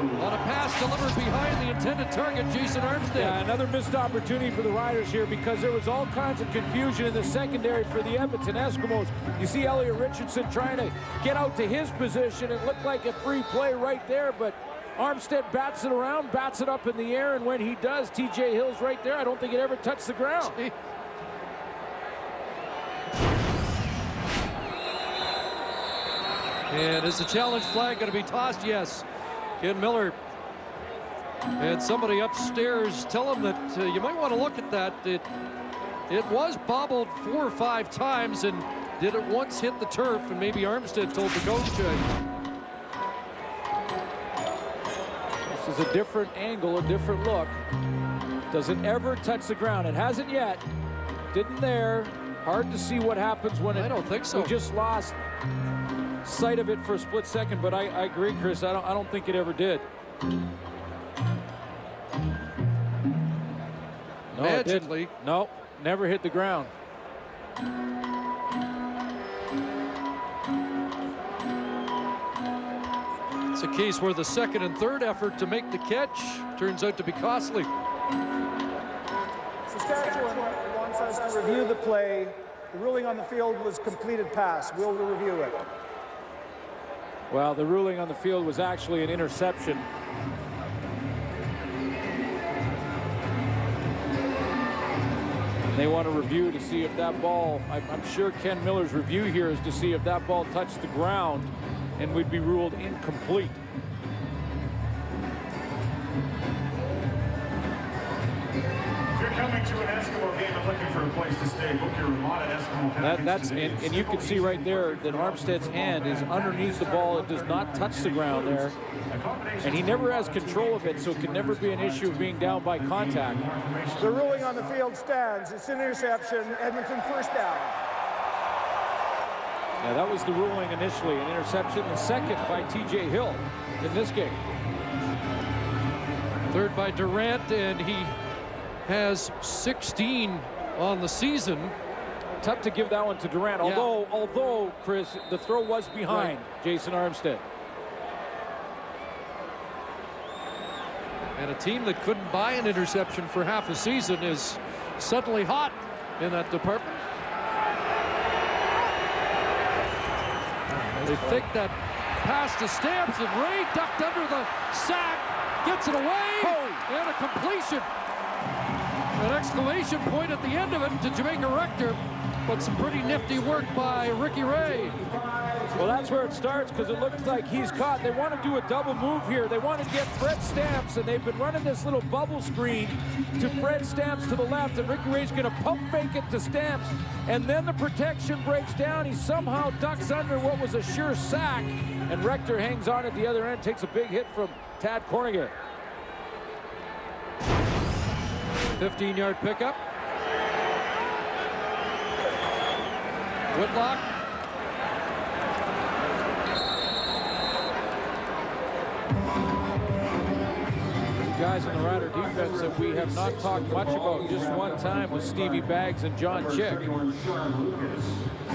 On a pass delivered behind the intended target, Jason Armstead. Yeah, another missed opportunity for the Riders here because there was all kinds of confusion in the secondary for the Edmonton Eskimos. You see Elliot Richardson trying to get out to his position. It looked like a free play right there, but Armstead bats it around, bats it up in the air, and when he does, T.J. Hill's right there. I don't think it ever touched the ground. And is the challenge flag going to be tossed? Yes. Ken Miller and somebody upstairs tell him that you might want to look at that. It was bobbled 4 or 5 times, and did it once hit the turf, and maybe Armstead told the coach. This is a different angle, a different look. Does it ever touch the ground? It hasn't yet. Didn't there. Hard to see what happens when it. I don't think so. We just lost sight of it for a split second, but I agree, Chris. I don't think it ever did. No, it didn't. No, never hit the ground. It's a case where the 2nd and 3rd effort to make the catch turns out to be costly. Saskatchewan wants us to review the play. The ruling on the field was completed pass. We'll review it. Well, the ruling on the field was actually an interception. They want to review to see if that ball, I'm sure Ken Miller's review here is to see if that ball touched the ground and would be ruled incomplete. If you're coming to an Eskimo game and looking for a place to stay, book your Ramada Eskimo. And you can see right there that Armstead's hand is underneath the ball. It does not touch the ground there. And he never has control of it, so it can never be an issue of being down by contact. The ruling on the field stands. It's an interception. Edmonton first down. Yeah, that was the ruling initially. An interception, the second by T.J. Hill in this game. 3rd by Durant, and he has 16 on the season. Tough to give that one to Durant, yeah. although, Chris, the throw was behind Jason Armstead. And a team that couldn't buy an interception for half a season is suddenly hot in that department. They think that pass to Stamps, and Ray ducked under the sack, gets it away, and a completion. An exclamation point at the end of it to Jamaica Rector, but some pretty nifty work by Ricky Ray. Well, that's where it starts, because it looks like he's caught. They want to do a double move here. They want to get Fred Stamps, and they've been running this little bubble screen to Fred Stamps to the left, and Ricky Ray's going to pump fake it to Stamps, and then the protection breaks down. He somehow ducks under what was a sure sack, and Rector hangs on at the other end, takes a big hit from Tad Cornigan. 15-yard pickup. Whitlock. guys in the Rider defense that we have not talked much about just one time was Stevie Baggs and John Chick.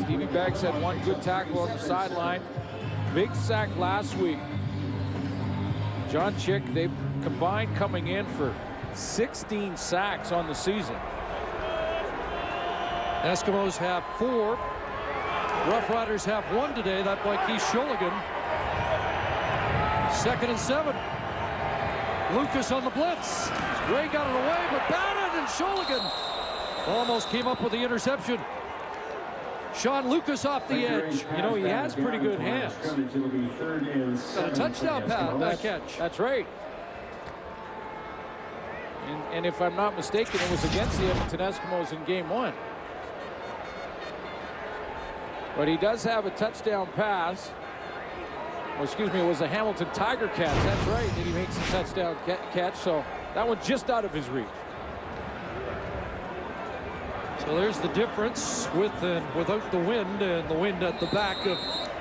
Stevie Baggs had one good tackle on the sideline. Big sack last week. John Chick, they combined coming in for 16 sacks on the season. Eskimos have 4. Roughriders have 1 today. That by Keith Shulligan. 2nd and 7. Lucas on the blitz. Ray got it away, but batted, and Shulligan almost came up with the interception. Sean Lucas off the edge. You know, he has pretty good hands. Got a touchdown catch. That's right. And if I'm not mistaken, it was against the Edmonton Eskimos in game 1. But he does have a touchdown pass. Oh, excuse me, it was a Hamilton Tiger catch. That's right, and he makes a touchdown catch. So that one just out of his reach. So there's the difference with and without the wind, and the wind at the back of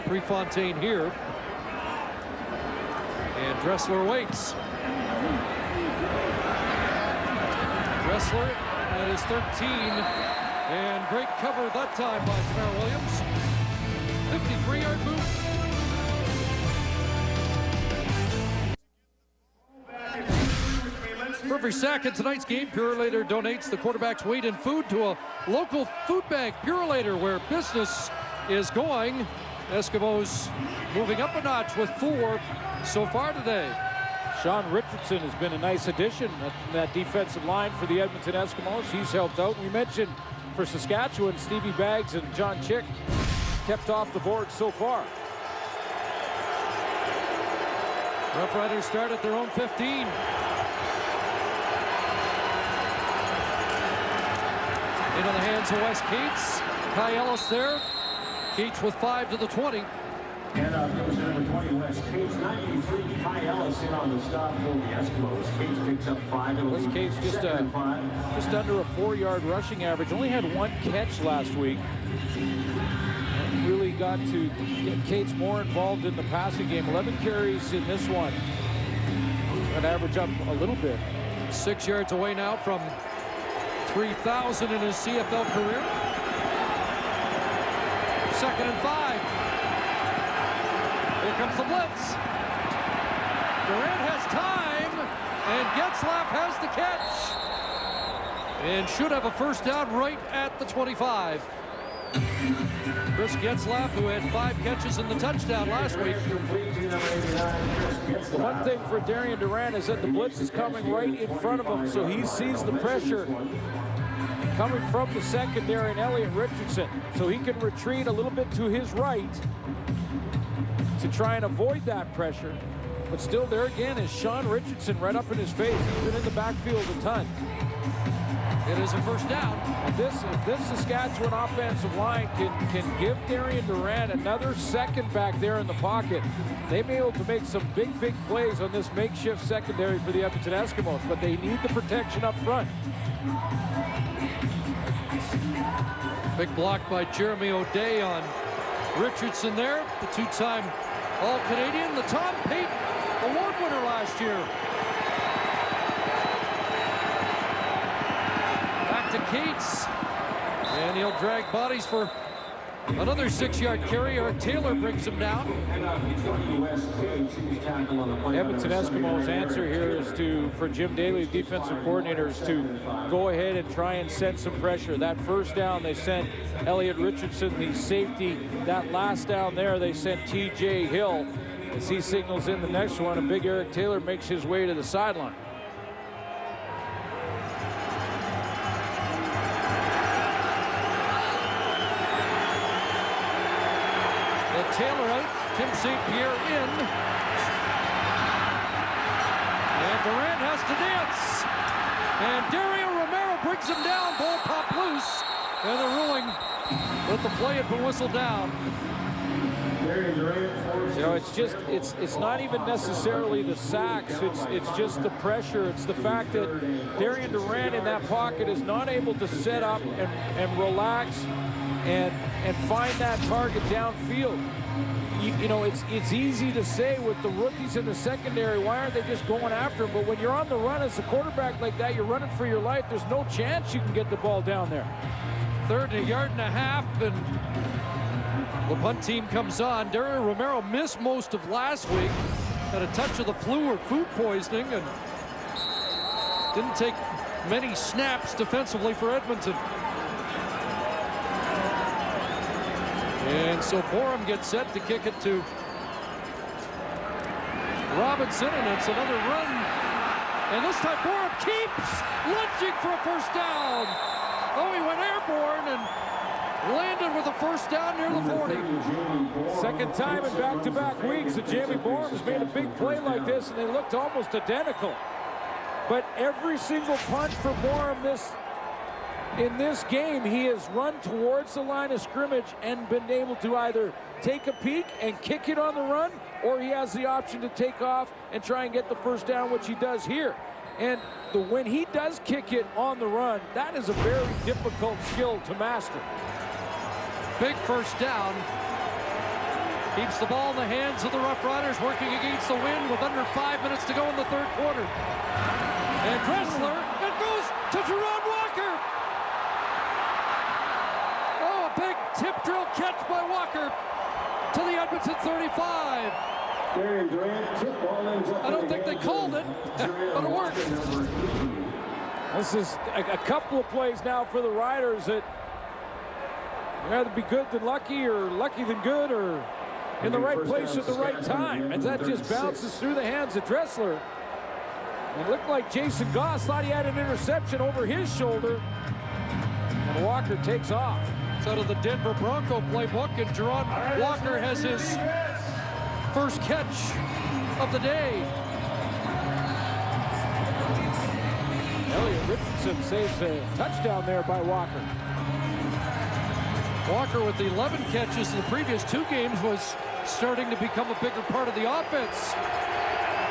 Prefontaine here. And Dressler waits. Dressler at his 13, and great cover that time by Tamara Williams. 53-yard move. For every sack in tonight's game, Purolator donates the quarterback's weight in food to a local food bank. Purolator, where business is going. Eskimos moving up a notch with 4 so far today. Sean Richardson has been a nice addition in that defensive line for the Edmonton Eskimos. He's helped out. We mentioned for Saskatchewan, Stevie Baggs and John Chick kept off the board so far. Roughriders start at their own 15. Into the hands of Wes Cates. Kai Ellis there. Cates with 5 to the 20. And goes to number 20, Wes Cates. 93, Kai Ellis in on the stop for the Eskimos. Cates picks up 5. Wes Cates just under a 4-yard rushing average. Only had 1 catch last week. And really got to get Cates more involved in the passing game. 11 carries in this one. That average up a little bit. 6 yards away now from 3,000 in his CFL career. 2nd and 5. Here comes the blitz. Durant has time, and Getzlaff has the catch. And should have a first down right at the 25. Chris Getzlaff, who had 5 catches in the touchdown last week. The one thing for Darian Durant is that the blitz is coming right in front of him, so he sees the pressure coming from the secondary and Elliot Richardson, so he can retreat a little bit to his right to try and avoid that pressure. But still, there again is Sean Richardson right up in his face. He's been in the backfield a ton. It is a first down. If this Saskatchewan offensive line can give Darian Durant another second back there in the pocket, they may be able to make some big plays on this makeshift secondary for the Edmonton Eskimos, but they need the protection up front. Big block by Jeremy O'Day on Richardson there, the 2-time All-Canadian, the Tom Payton Award winner last year. Back to Cates, and he'll drag bodies for another 6-yard carry. Eric Taylor brings him down. Edmonton Eskimos' answer here is for Jim Daly, defensive coordinators, to go ahead and try and send some pressure. That first down, they sent Elliot Richardson, the safety. That last down there, they sent T.J. Hill. As he signals in the next one, a big Eric Taylor makes his way to the sideline. Taylor out, Tim St. Pierre in. And Durant has to dance. And Dario Romero brings him down. Ball popped loose. And the ruling that the play had been whistled down. You know, it's not even necessarily the sacks. It's just the pressure. It's the fact that Darian Durant in that pocket is not able to set up and relax and find that target downfield. You know, it's easy to say with the rookies in the secondary, why aren't they just going after him? But when you're on the run as a quarterback like that, you're running for your life. There's no chance you can get the ball down there. 3rd and a yard and a half, and the punt team comes on. Dario Romero missed most of last week. Had a touch of the flu or food poisoning, and didn't take many snaps defensively for Edmonton. And so Borum gets set to kick it to Robinson, and it's another run. And this time Borum keeps lunging for a first down. Oh, he went airborne and landed with a first down near the 40. Second time in back-to-back weeks that Jamie Borum's made a big play like this, and they looked almost identical. But every single punch for Borum in this game, he has run towards the line of scrimmage and been able to either take a peek and kick it on the run, or he has the option to take off and try and get the first down, which he does here. And when he does kick it on the run, that is a very difficult skill to master. Big first down. Keeps the ball in the hands of the Roughriders, working against the wind with under 5 minutes to go in the 3rd quarter. And Dressler, it goes to Jerron Walker. Oh, a big tip drill catch by Walker to the Edmonton 35. I don't think they called it, but it worked. This is a couple of plays now for the Riders that rather be good than lucky, or lucky than good, or in the right place at the right time. And that just bounces through the hands of Dressler. It looked like Jason Goss thought he had an interception over his shoulder. And Walker takes off. It's out of the Denver Bronco playbook, and Jerron Walker has his first catch of the day. Elliot Richardson saves a touchdown there by Walker. Walker, with 11 catches in the previous 2 games, was starting to become a bigger part of the offense.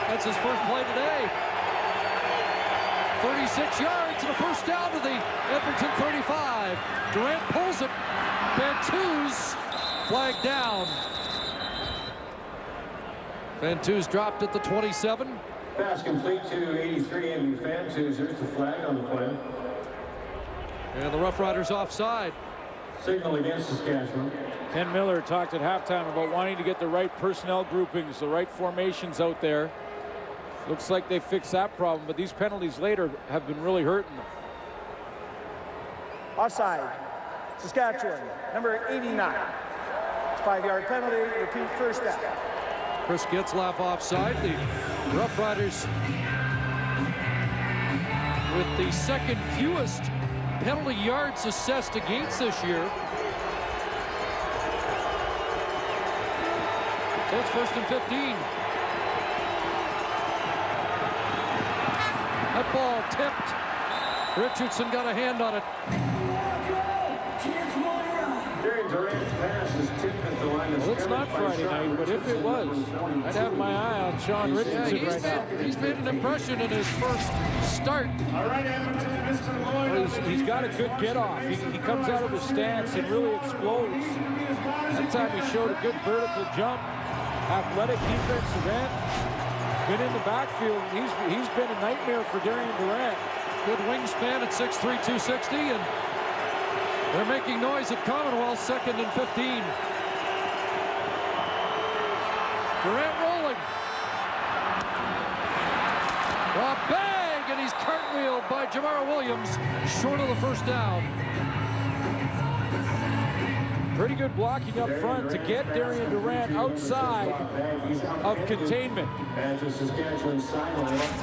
That's his first play today. 36 yards and a first down to the Edmonton 35. Durant pulls it. Bantus flagged down. Bantus dropped at the 27. Pass complete to 83, Andy Bantus. There's the flag on the play. And the Roughriders offside. Signal against Saskatchewan. Ken Miller talked at halftime about wanting to get the right personnel groupings, the right formations out there. Looks like they fixed that problem, but these penalties later have been really hurting them. Offside. Saskatchewan, number 89. It's 5-yard penalty. Repeat, first down. Chris Getzlaff offside. The Roughriders with the 2nd fewest penalty yards assessed against this year. So it's 1st and 15. That ball tipped. Richardson got a hand on it. Well, it's not Friday night, but if it was, I'd have my eye on Sean Richardson right now. He's made an impression in his first start. Well, he's got a good get-off. He comes out of the stance and really explodes. That time he showed a good vertical jump. Athletic defensive end. Been in the backfield. He's been a nightmare for Darian Durant. Good wingspan at 6'3", 260, and they're making noise at Commonwealth, 2nd and 15. Durant rolling. A bag, and he's cartwheeled by Jamara Williams, short of the first down. Pretty good blocking up front to get Darian Durant outside of containment.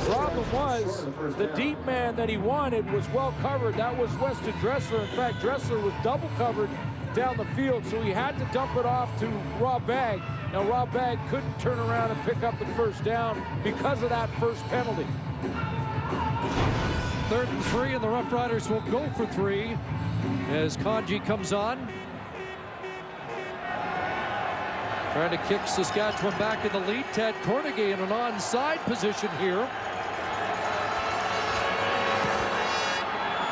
Problem was, the deep man that he wanted was well covered. That was Weston Dressler. In fact, Dressler was double covered down the field, so he had to dump it off to Rob Bagg. Now, Rob Bagg couldn't turn around and pick up the first down because of that first penalty. 3rd and 3, and the Roughriders will go for 3 as Kanji comes on. Trying to kick Saskatchewan back in the lead. Ted Cornegay in an onside position here.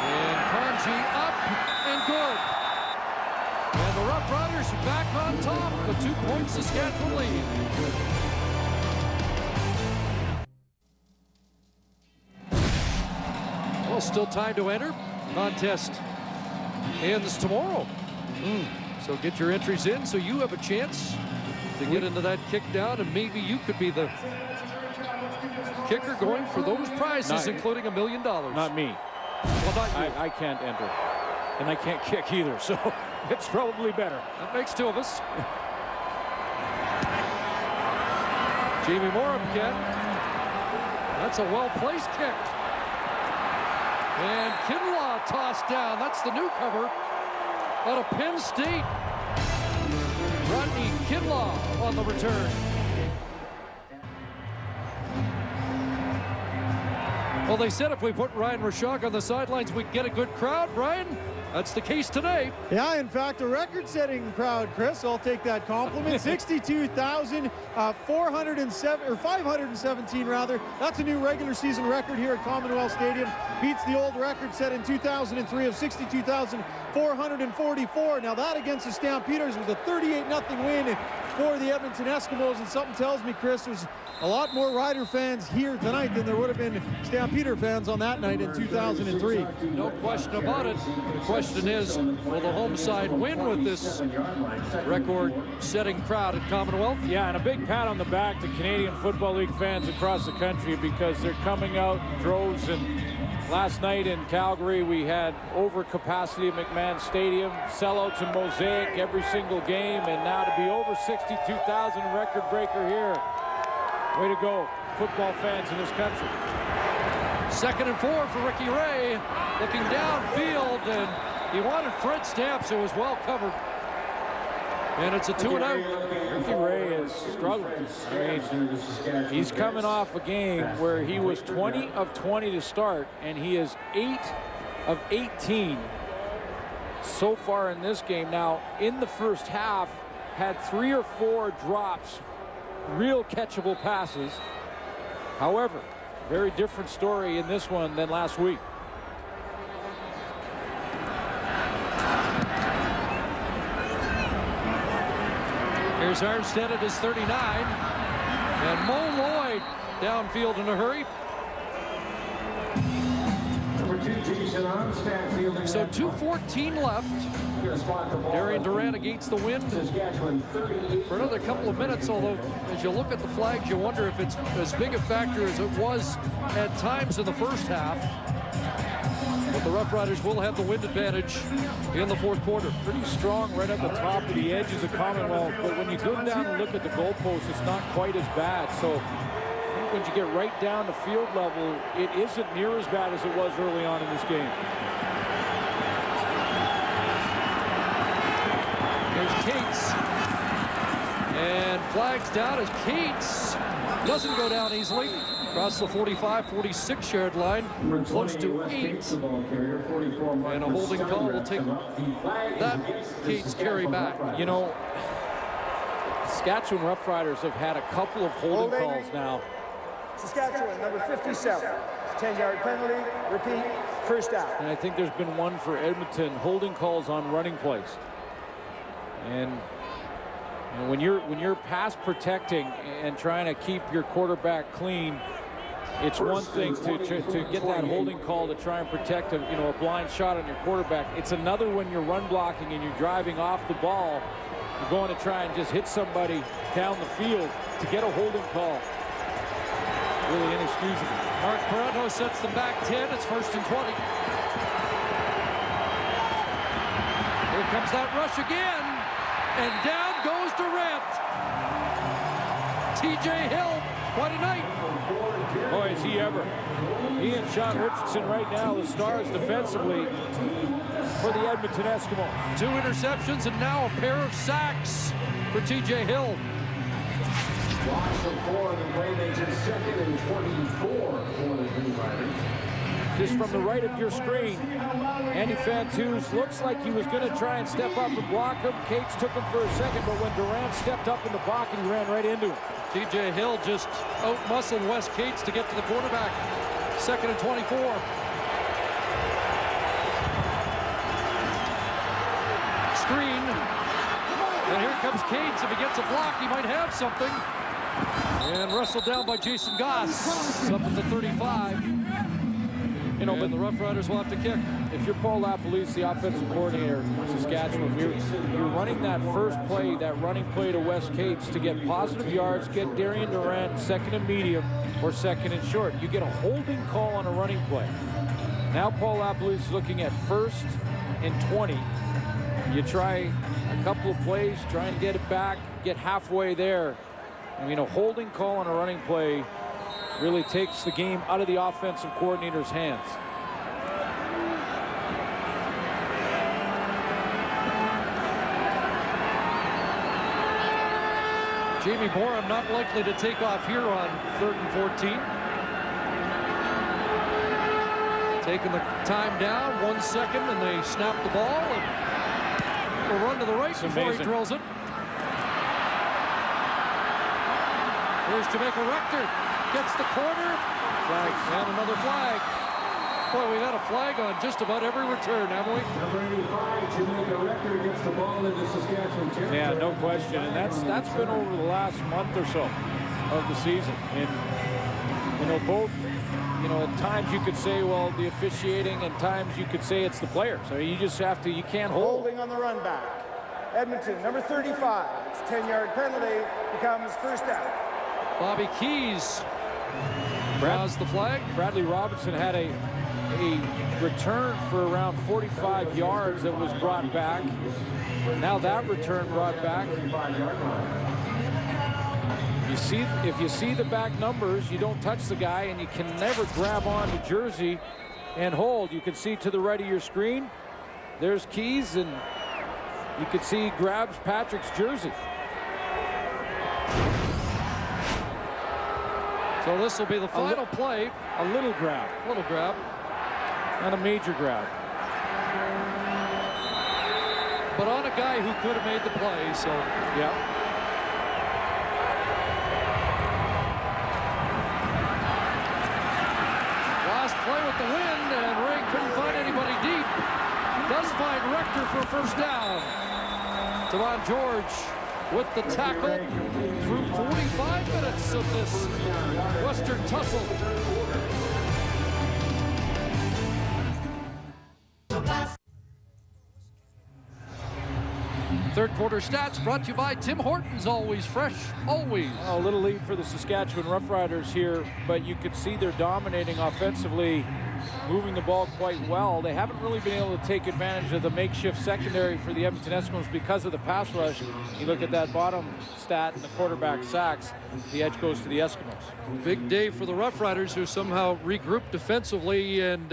And Kanji up and good. back on top. The 2-point Saskatchewan lead. Well, still time to enter. Contest ends tomorrow. So get your entries in so you have a chance to get into that kick down, and maybe you could be the kicker going for those prizes, including $1 million. Not me. Well, not you. I can't enter. And I can't kick either, so it's probably better. That makes 2 of us. Jamie Moore again. That's a well-placed kick. And Kinlaw tossed down. That's the newcomer out of Penn State. Rodney Kinlaw on the return. Well, they said if we put Ryan Rashog on the sidelines, we'd get a good crowd. Ryan, that's the case today. Yeah, in fact, a record-setting crowd, Chris. I'll take that compliment. 517 rather. That's a new regular season record here at Commonwealth Stadium. Beats the old record set in 2003 of 62,444. Now that against the Stampeders was a 38-0 win for the Edmonton Eskimos, and something tells me, Chris, there's a lot more Rider fans here tonight than there would have been Stampeder fans on that night in 2003. No question about it. The question is, will the home side win with this record-setting crowd at Commonwealth? Yeah, and a big pat on the back to Canadian Football League fans across the country, because they're coming out in droves. And last night in Calgary, we had overcapacity at McMahon Stadium, sellouts in Mosaic every single game, and now to be over 62,000, record breaker here. Way to go, football fans in this country. 2nd and 4 for Ricky Ray. Looking downfield, and he wanted Fred Stamps. It was well covered. And it's a 2-and-out. Ricky Ray is struggling. I mean, he's coming off a game where he was 20 of 20 to start, and he is 8 of 18 so far in this game. Now, in the first half, had 3 or 4 drops, real catchable passes. However, very different story in this one than last week. Here's Armstead at his 39. And Mo Lloyd downfield in a hurry. So 2:14 left. Darian Durant against the wind for another couple of minutes, although as you look at the flags, you wonder if it's as big a factor as it was at times in the first half. But the Roughriders will have the wind advantage in the 4th quarter. Pretty strong right at the top of the edges of Commonwealth, but when you go down and look at the goalposts, it's not quite as bad. So when you get right down to field level, it isn't near as bad as it was early on in this game. Here's Cates. And flags down as Cates doesn't go down easily. Across the 45-46 yard line, close to 8. And a holding call will take that Cates carry back. You know, Saskatchewan Roughriders have had a couple of holding calls now. Saskatchewan, number 57. 10-yard penalty, repeat, first down. And I think there's been one for Edmonton, holding calls on running plays. And when you're pass protecting and trying to keep your quarterback clean, it's one thing to get that holding call to try and protect a blind shot on your quarterback. It's another when you're run blocking and you're driving off the ball. You're going to try and just hit somebody down the field to get a holding call. Really inexcusable. Mark Pareto sets them back 10. It's 1st and 20. Here comes that rush again. And down goes Durant. TJ Hill, quite a night. Boy, is he ever. He and Sean Richardson right now, the stars defensively for the Edmonton Eskimos. 2 interceptions and now a pair of sacks for TJ Hill. Watch for 4 and the play makes it 2nd and 24 for the Roughriders. Just from the right of your screen, Andy Fantuz looks like he was going to try and step up and block him. Cates took him for a second, but when Durant stepped up in the block, he ran right into him. TJ Hill just out-muscled Wes Cates to get to the quarterback. 2nd and 24. Screen. And here comes Cates. If he gets a block, he might have something. And wrestled down by Jason Goss. Up at the 35. You know, but the Roughriders will have to kick. If you're Paul LaPolice, the offensive coordinator in Saskatchewan, you're running that first play, that running play to Wes Cates to get positive yards, get Darian Durant second and medium or second and short. You get a holding call on a running play. Now Paul LaPolice is looking at 1st and 20. You try a couple of plays, trying to get it back, get halfway there. I mean, a holding call on a running play really takes the game out of the offensive coordinator's hands. Jamie Borum not likely to take off here on 3rd and 14. Taking the time down, 1 second, and they snap the ball and will run to the right before he drills it. Here's Jamaica Rector, gets the corner, flags, and another flag. Boy, we got a flag on just about every return, haven't we? Number 85, Jamaica Rector gets the ball into Saskatchewan territory. Yeah, no question, and that's been over the last month or so of the season. And you know, both, you know, at times you could say, well, the officiating, and times you could say it's the players. I mean, you just have to, you can't hold. Holding on the run back. Edmonton, number 35. It's a 10-yard penalty, becomes first down. Bobby Keys draws the flag. Bradley Robinson had a return for around 45 yards that was brought back. Now that return brought back. You see, if you see the back numbers, you don't touch the guy, and you can never grab on to jersey and hold. You can see to the right of your screen, there's Keys, and you can see he grabs Patrick's jersey. So this will be the final play. A little grab. Little grab. Not a major grab. But on a guy who could have made the play, so. Yeah. Last play with the wind, and Ray couldn't find anybody deep. Does find Rector for a first down. Devon George with the tackle through 45 minutes of this Western tussle. Third quarter stats brought to you by Tim Hortons. Always fresh, always. A little lead for the Saskatchewan Roughriders here, but you could see they're dominating offensively, moving the ball quite well. They haven't really been able to take advantage of the makeshift secondary for the Edmonton Eskimos because of the pass rush. You look at that bottom stat in the quarterback sacks, the edge goes to the Eskimos. Big day for the Roughriders, who somehow regrouped defensively and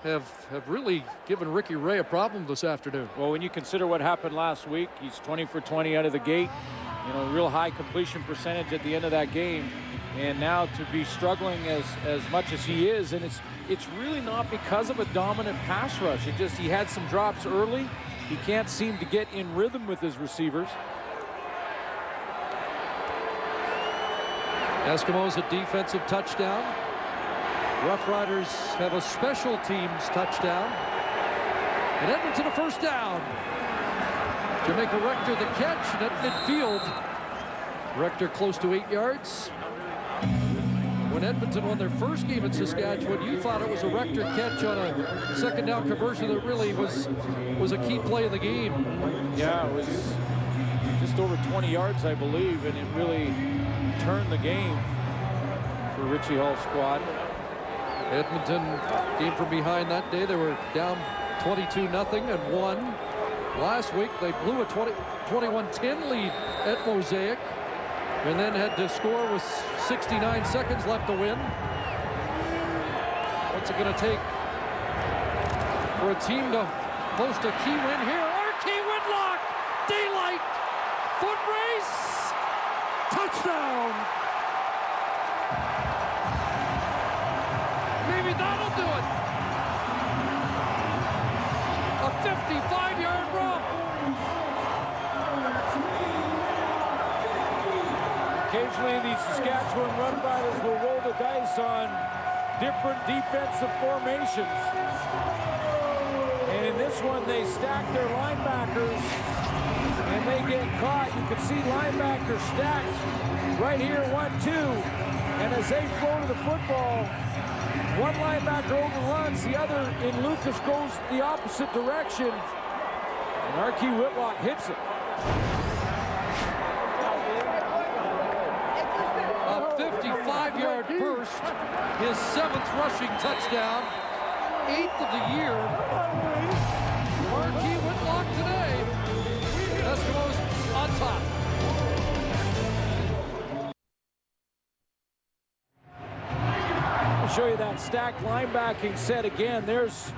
have really given Ricky Ray a problem this afternoon. Well, when you consider what happened last week, he's 20 for 20 out of the gate. You know, real high completion percentage at the end of that game. And now to be struggling as much as he is, and it's really not because of a dominant pass rush. It just, he had some drops early. He can't seem to get in rhythm with his receivers. Eskimos a defensive touchdown. Roughriders have a special teams touchdown. And Edmonton a first down. Jamaica Rector the catch, and at midfield, Rector close to 8 yards. When Edmonton won their first game at Saskatchewan, you thought it was a Rector catch on a second down conversion that really was a key play in the game. Yeah, it was just over 20 yards, I believe, and it really turned the game for Richie Hall's squad. Edmonton came from behind that day. They were down 22-0 and won. Last week, they blew a 21-10 lead at Mosaic, and then had to score with 69 seconds left to win. What's it going to take for a team to post a key win here? RT Whitlock, daylight, foot race, touchdown. Maybe that'll do it. A 55-yard romp. Occasionally, the Saskatchewan Roughriders will roll the dice on different defensive formations. And in this this one, they stack their linebackers, and they get caught. You can see linebackers stacked right here, 1-2. And as they flow to the football, one linebacker overruns, the other in Lucas goes the opposite direction. And R.Q. Whitlock hits it. A 55-yard burst, his 7th rushing touchdown, 8th of the year. R.Q. Whitlock today. Eskimos on top. I'll show you that stacked linebacking set again. There's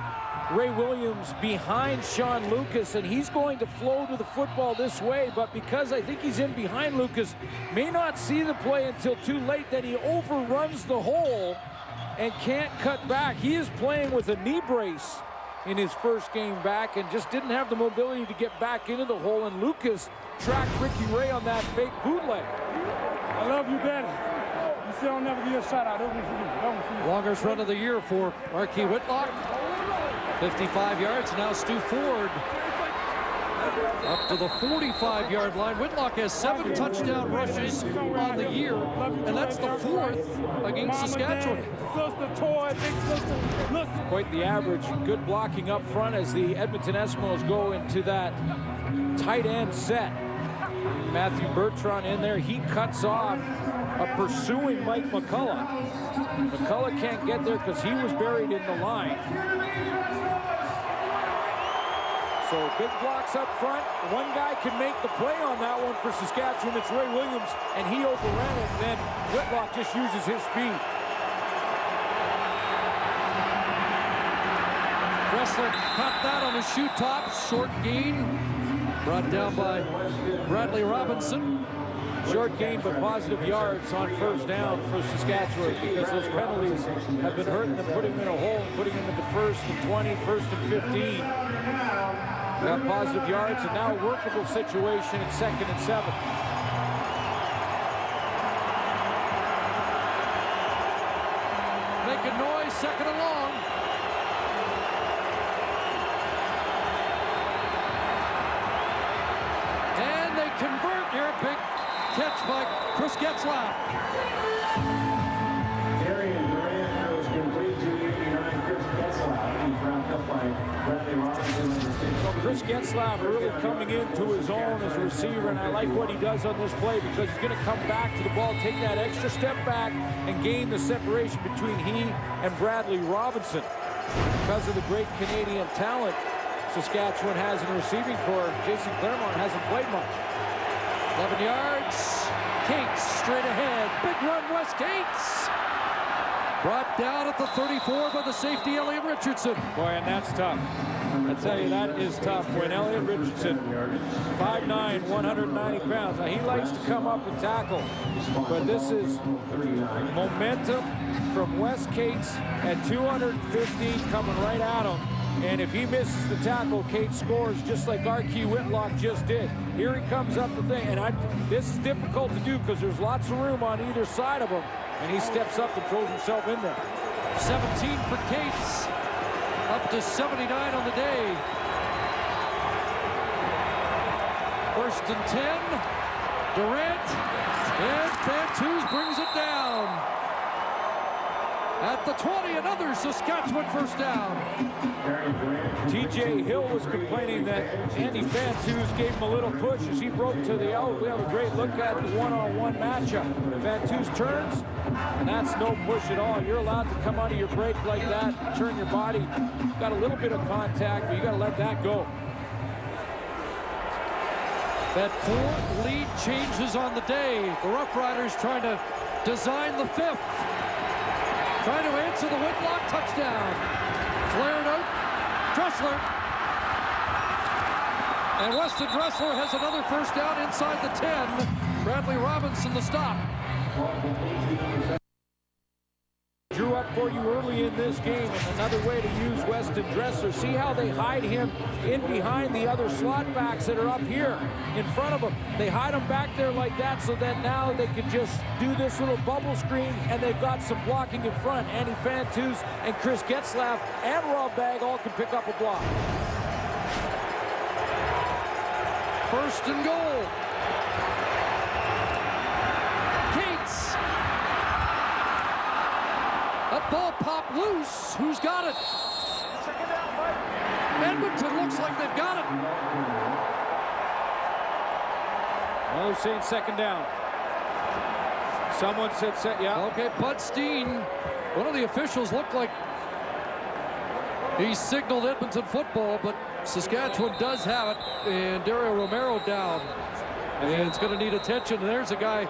Ray Williams behind Sean Lucas, and he's going to flow to the football this way, but because I think he's in behind Lucas, may not see the play until too late, then he overruns the hole and can't cut back. He is playing with a knee brace in his first game back and just didn't have the mobility to get back into the hole, and Lucas tracked Ricky Ray on that fake bootleg. I love you, Daddy. You say I'll never give you a shout out. Longest run of the year for R.Q. Whitlock. 55 yards, now Stu Ford up to the 45-yard line. Whitlock has 7 touchdown rushes on the year, and that's the 4th against Saskatchewan. Quite the average. Good blocking up front as the Edmonton Eskimos go into that tight end set. Matthew Bertrand in there. He cuts off a pursuing Mike McCullough. McCullough can't get there because he was buried in the line. So big blocks up front. One guy can make the play on that one for Saskatchewan. It's Ray Williams, and he overran it. Then Whitlock just uses his speed. Dressler caught that on his shoe tops. Short gain. Brought down by Bradley Robinson. Short gain, but positive yards on first down for Saskatchewan because those penalties have been hurting them, putting them in a hole, putting them into 1st and 20, 1st and 15. Got positive yards, and now a workable situation at 2nd and 7. Making noise, 2nd and long. And they convert here. Big catch by Chris Getzlaff. Darian Durant was complete to 89. Chris Getzlaff. He's wrapped up by Bradley Robinson. Chris Getzlaff really coming into his own as a receiver, and I like what he does on this play because he's going to come back to the ball, take that extra step back, and gain the separation between he and Bradley Robinson. Because of the great Canadian talent Saskatchewan has in the receiving corps, Jason Claremont hasn't played much. 11 yards. Cates straight ahead. Big run, Wes Cates. Brought down at the 34 by the safety, Elliot Richardson. Boy, and that's tough. I tell you, that is tough when Elliot Richardson, 5'9", 190 pounds. Now, he likes to come up and tackle, but this is momentum from Wes Cates at 215 coming right at him. And if he misses the tackle, Cates scores just like R.Q. Whitlock just did. Here he comes up the thing, and this is difficult to do because there's lots of room on either side of him, and he steps up and throws himself in there. 17 for Cates, up to 79 on the day. 1st and 10, Durant, and Fantuz brings it down. At the 20, another Saskatchewan first down. T.J. Hill was complaining that Andy Fantuz gave him a little push as he broke to the out. We have a great look at the one-on-one matchup. Fantuz turns, and that's no push at all. You're allowed to come out of your break like that, turn your body. Got a little bit of contact, but you got to let that go. That 4th lead changes on the day. The Roughriders trying to design the 5th. Trying to answer the Whitlock touchdown. Flared out. Dressler. And Weston Dressler has another first down inside the 10. Bradley Robinson the stop. Drew up for you early in this game, and another way to use Weston Dressler. See how they hide him in behind the other slot backs that are up here in front of him. They hide him back there like that so that now they can just do this little bubble screen, and they've got some blocking in front. Andy Fantuz and Chris Getzlaff and Rob Bagg all can pick up a block. First and goal. Cates. That ball popped loose. Who's got it? Edmonton looks like they've got it. Well, they're saying second down. Someone said set, yeah. Okay, Bud Steen, one of the officials looked like he signaled Edmonton football, but Saskatchewan does have it, and Dario Romero down. And it's going to need attention. And there's a guy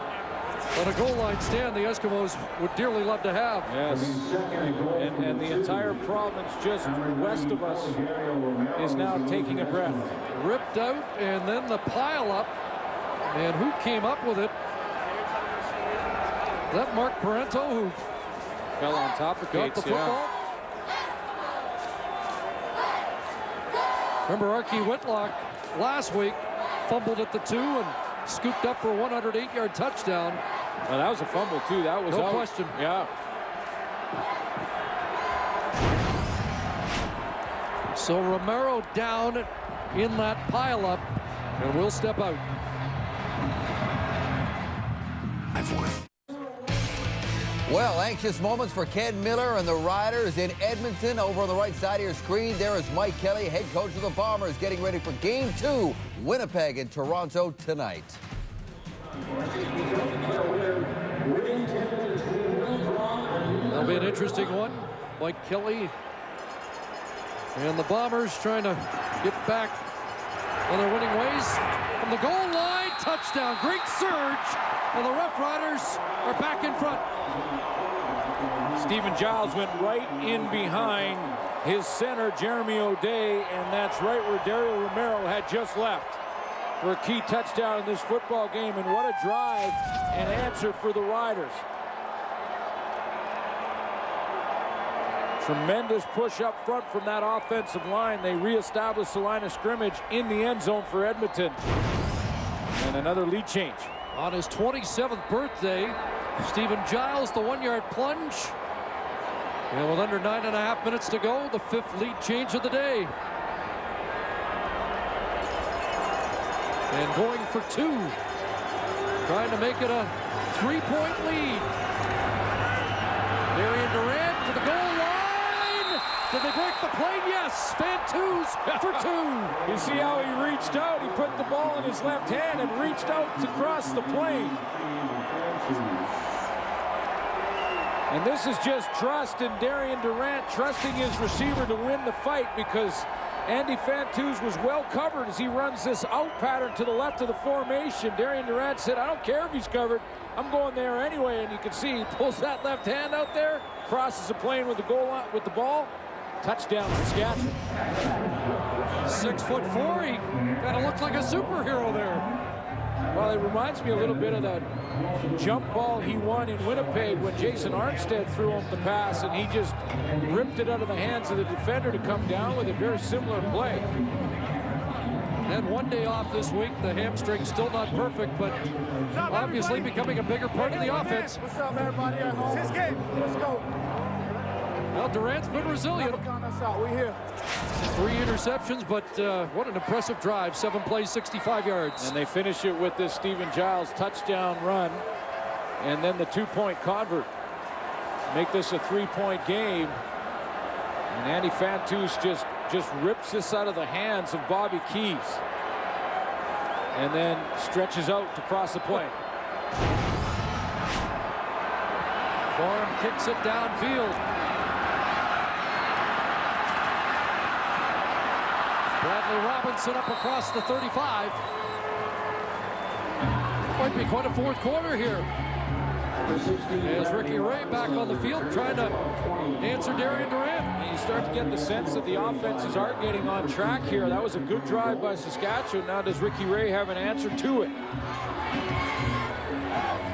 on a goal line stand the Eskimos would dearly love to have. Yes, and the entire province just west of us is now taking a breath. Ripped out, and then the pile up. And who came up with it? Is that Mark Parento who fell on top of got the football? Remember Archie Whitlock last week fumbled at the 2 and scooped up for a 108-yard touchdown. Well, that was a fumble too. That was no out. question. Yeah. So Romero down in that pileup, and will step out. I've won. Well, anxious moments for Ken Miller and the Riders in Edmonton. Over on the right side of your screen, there is Mike Kelly, head coach of the Bombers, getting ready for Game 2, Winnipeg and Toronto tonight. That'll be an interesting one. Mike Kelly and the Bombers trying to get back on their winning ways. From the goal line, touchdown, great surge, and the Roughriders are back in front. Stephen Giles went right in behind his center, Jeremy O'Day, and that's right where Dario Romero had just left for a key touchdown in this football game. And what a drive and answer for the Riders. Tremendous push up front from that offensive line. They reestablished the line of scrimmage in the end zone for Edmonton. And another lead change. On his 27th birthday, Stephen Giles, the 1-yard plunge. And with under 9.5 minutes to go, the 5th lead change of the day. And going for 2. Trying to make it a 3-point lead. Darian Durant to the goal line. Did they break the plane? Yes. Fantus for 2. You see how he reached out? He put the ball in his left hand and reached out to cross the plane. And this is just trust in Darian Durant, trusting his receiver to win the fight, because Andy Fantus was well covered as he runs this out pattern to the left of the formation. Darian Durant said, I don't care if he's covered, I'm going there anyway. And you can see he pulls that left hand out there, crosses the plane with the goal line, with the ball. Touchdown, Saskatchewan. 6'4", he kind of looks like a superhero there. Well, it reminds me a little bit of that jump ball he won in Winnipeg when Jason Armstead threw him the pass, and he just ripped it out of the hands of the defender to come down with a very similar play. Had 1 day off this week. The hamstring still not perfect, but obviously becoming a bigger part of the offense. What's up, everybody at home? It's his game. Let's go. Well, Durant's been resilient. We here. 3 interceptions, but what an impressive drive. 7 plays, 65 yards. And they finish it with this Stephen Giles touchdown run, and then the 2-point convert. Make this a 3-point game. And Andy Fantus just rips this out of the hands of Bobby Keys. And then stretches out to cross the plane. Barham kicks it downfield. Bradley Robinson up across the 35. Might be quite a fourth quarter here. As Ricky Ray back on the field trying to answer Darian Durant. And you start to get the sense that the offenses are getting on track here. That was a good drive by Saskatchewan. Now does Ricky Ray have an answer to it?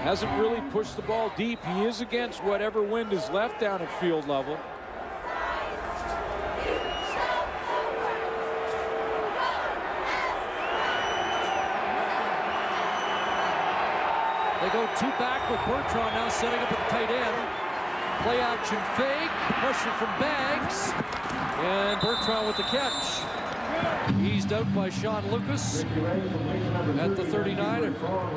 Hasn't really pushed the ball deep. He is against whatever wind is left down at field level. They go 2 back with Bertrand now setting up at the tight end. Play action fake. Pressure from Baggs. And Bertrand with the catch. Eased out by Sean Lucas at the 39,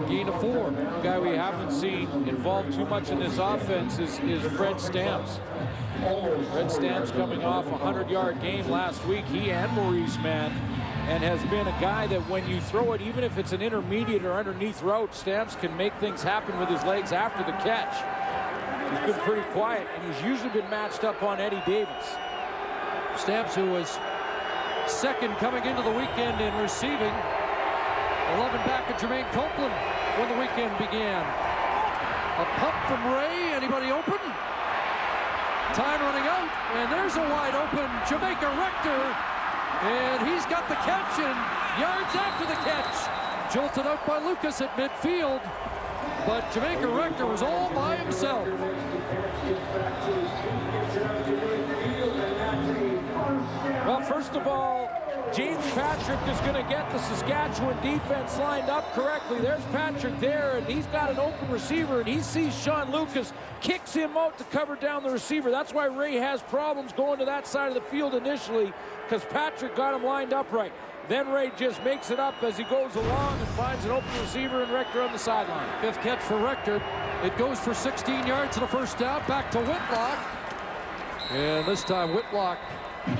gain of 4. A guy we haven't seen involved too much in this offense is Fred Stamps. Fred Stamps coming off a 100-yard game last week, he and Maurice Mann, and has been a guy that when you throw it, even if it's an intermediate or underneath route, Stamps can make things happen with his legs after the catch. He's been pretty quiet, and he's usually been matched up on Eddie Davis. Stamps, who was second coming into the weekend in receiving, 11 back at Jermaine Copeland when the weekend began. A pump from Ray. Anybody open? Time running out, and there's a wide open Jamaica Rector, and he's got the catch, and yards after the catch. Jolted out by Lucas at midfield, but Jamaica Rector was all by himself. Well, first of all, James Patrick is going to get the Saskatchewan defense lined up correctly. There's Patrick there, and he's got an open receiver, and he sees Sean Lucas, kicks him out to cover down the receiver. That's why Ray has problems going to that side of the field initially, because Patrick got him lined up right. Then Ray just makes it up as he goes along and finds an open receiver and Rector on the sideline. 5th catch for Rector. It goes for 16 yards and a first down. Back to Whitlock. And this time Whitlock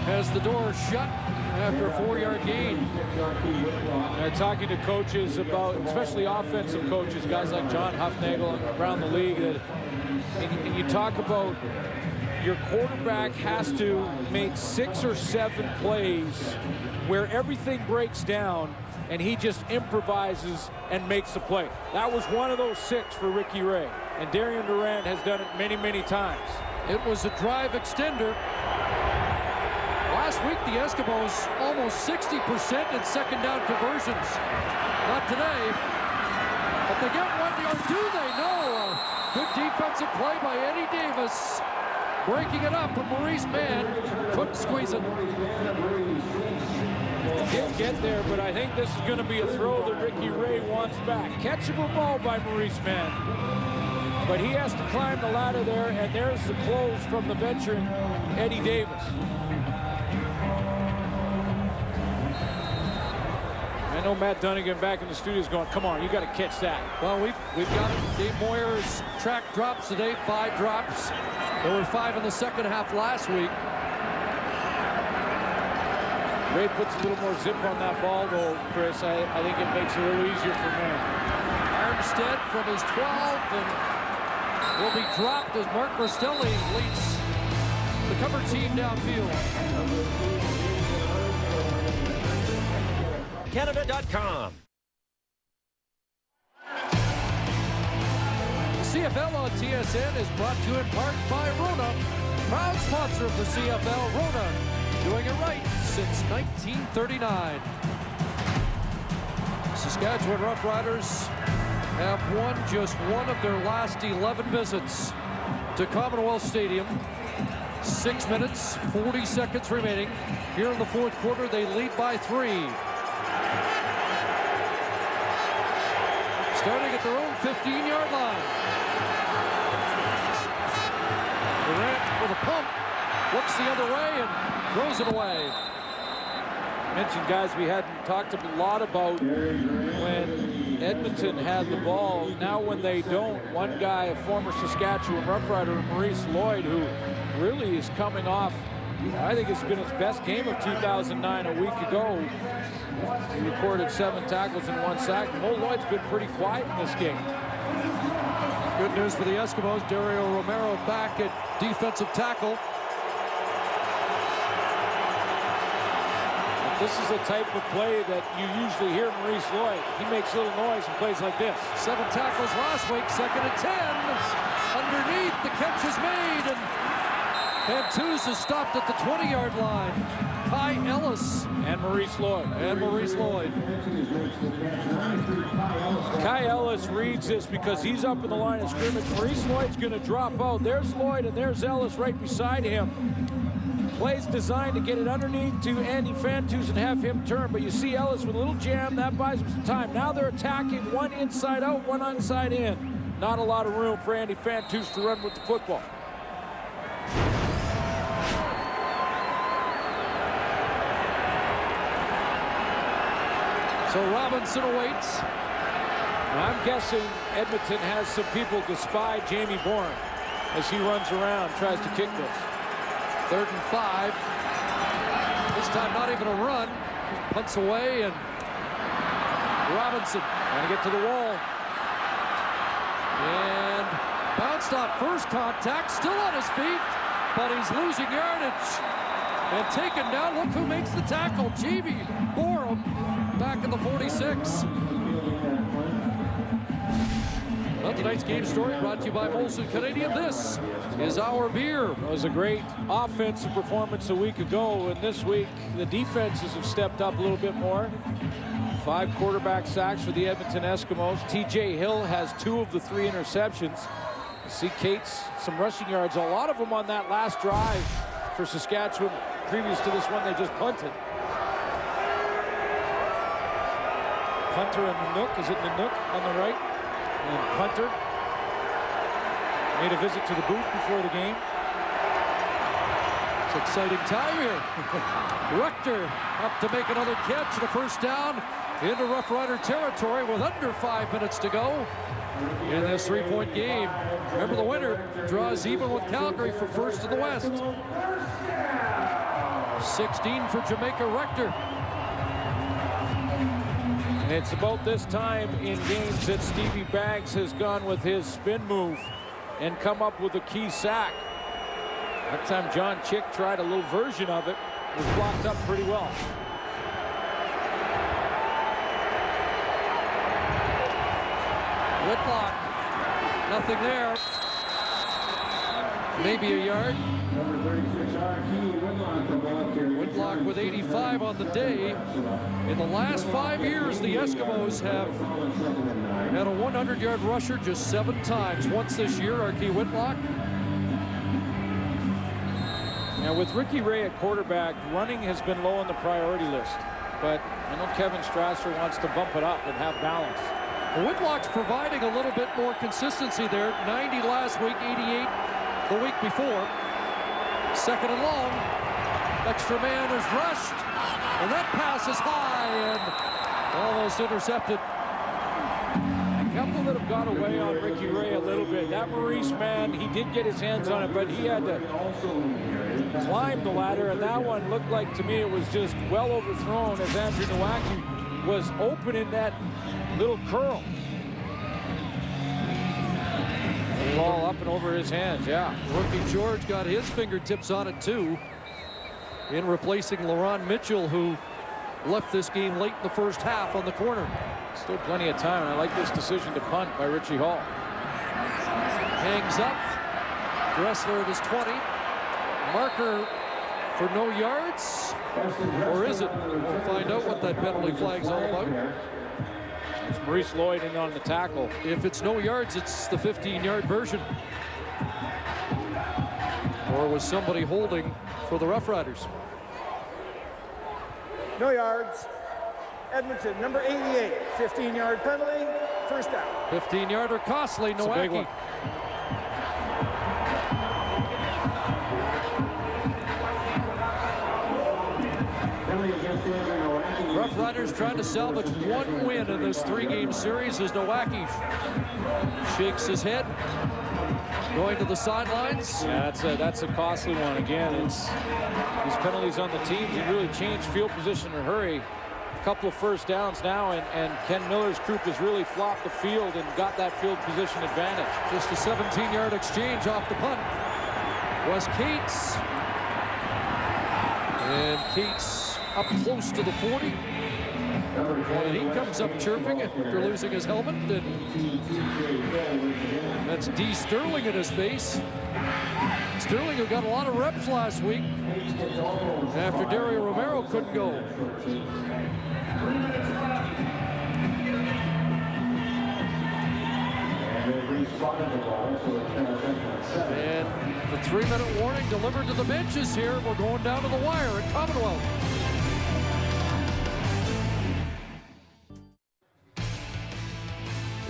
has the door shut after a 4-yard gain. Talking to coaches about, especially offensive coaches, guys like John Huffnagel around the league, and you talk about your quarterback has to make 6 or 7 plays where everything breaks down and he just improvises and makes the play. That was one of those 6 for Ricky Ray, and Darian Durant has done it many, many times. It was a drive extender. Last week, the Eskimos almost 60% in second down conversions. Not today, but they get one, or do they? No. Good defensive play by Eddie Davis, breaking it up, and Maurice Mann couldn't squeeze it. Didn't get there, but I think this is going to be a throw that Ricky Ray wants back. Catchable ball by Maurice Mann, but he has to climb the ladder there, and there's the close from the veteran Eddie Davis. I know Matt Dunnigan back in the studio is going, come on, you got to catch that. Well, we've got Dave Moyer's track drops today, 5 drops. There were 5 in the second half last week. Ray puts a little more zip on that ball, though, Chris. I think it makes it a little easier for Mann. Armstead from his 12 and will be dropped as Mark Rostelli leads the cover team downfield. Canada.com. CFL on TSN is brought to you in part by Rona, proud sponsor of the CFL. Rona, doing it right since 1939. Saskatchewan Roughriders have won just one of their last 11 visits to Commonwealth Stadium. 6 minutes, 40 seconds remaining. Here in the fourth quarter, they lead by 3. Starting at their own 15-yard line. Durant with a pump, looks the other way and throws it away. Mentioned guys we hadn't talked a lot about when Edmonton had the ball. Now when they don't, one guy, a former Saskatchewan Roughrider, Maurice Lloyd, who really is coming off, I think it's been his best game of 2009 a week ago. He recorded 7 tackles and 1 sack. Mo Lloyd's been pretty quiet in this game. Good news for the Eskimos. Dario Romero back at defensive tackle. This is a type of play that you usually hear Maurice Lloyd. He makes a little noise and plays like this. 7 tackles last week, 2nd and 10. Underneath, the catch is made, and Pantouz is stopped at the 20-yard line. Kai Ellis and Maurice Lloyd. Kai Ellis reads this because he's up in the line of scrimmage. Maurice Lloyd's going to drop out. There's Lloyd and there's Ellis right beside him. Plays designed to get it underneath to Andy Pantouz and have him turn, but you see Ellis with a little jam. That buys him some time. Now they're attacking, one inside out, one inside in. Not a lot of room for Andy Pantouz to run with the football. So Robinson awaits. I'm guessing Edmonton has some people to spy Jamie Bourne as he runs around, tries to kick this. 3rd and 5. This time not even a run. Punts away, and Robinson trying to get to the wall. And bounced off first contact, still on his feet, but he's losing yardage. And taken down. Look who makes the tackle. Jamie Bourne back in the 46. Well, tonight's game story brought to you by Molson Canadian. This is our beer. It was a great offensive performance a week ago, and this week the defenses have stepped up a little bit more. 5 quarterback sacks for the Edmonton Eskimos. TJ Hill has 2 of the 3 interceptions. You see Cates, some rushing yards, a lot of them on that last drive for Saskatchewan. Previous to this one, they just punted. Punter in the nook. Is it in the nook on the right? And punter made a visit to the booth before the game. It's an exciting time here. Rector up to make another catch and a first down into Rough Rider territory with under 5 minutes to go in this 3-point game. Remember, the winner draws even with Calgary for first in the West. 16 for Jamaica Rector. And it's about this time in games that Stevie Baggs has gone with his spin move and come up with a key sack. That time John Chick tried a little version of it. It was blocked up pretty well. Whitlock, nothing there. Maybe a yard. Whitlock with 85 on the day. In the last 5 years, the Eskimos have had a 100-yard rusher just 7 times. Once this year, Archie Whitlock. Now with Ricky Ray at quarterback, running has been low on the priority list. But I know Kevin Strasser wants to bump it up and have balance. Whitlock's providing a little bit more consistency there. 90 last week, 88 the week before. 2nd and long. Extra man is rushed. And that pass is high and almost intercepted. A couple that have got away on Ricky Ray a little bit. That Maurice man, he did get his hands on it, but he had to climb the ladder, and that one looked like, to me, it was just well overthrown as Andrew Nowacki was open in that little curl. Ball up and over his hands, yeah. Rookie George got his fingertips on it, too, in replacing LaRon Mitchell, who left this game late in the first half on the corner. Still plenty of time. I like this decision to punt by Richie Hall. Hangs up. Dressler at his 20. Marker for no yards. Or is it? We'll find out what that penalty flag's all about. It's Maurice Lloyd in on the tackle. If it's no yards, it's the 15-yard version. Or was somebody holding for the Roughriders? No yards. Edmonton, number 88, 15-yard penalty, first down. 15-yarder costly, Nowacki. Roughriders trying to salvage 1 win in this 3-game series as Nowacki shakes his head, going to the sidelines. Yeah, that's a costly one. Again, it's these penalties on the teams. You really change field position in a hurry. Couple of first downs now, and Ken Miller's group has really flopped the field and got that field position advantage. Just a 17-yard exchange off the punt. Was Cates. And Cates up close to the 40. And he comes up chirping after losing his helmet. And that's D. Sterling in his face. Sterling, who got a lot of reps last week after Dario Romero couldn't go. And the 3-minute warning delivered to the benches here. We're going down to the wire at Commonwealth.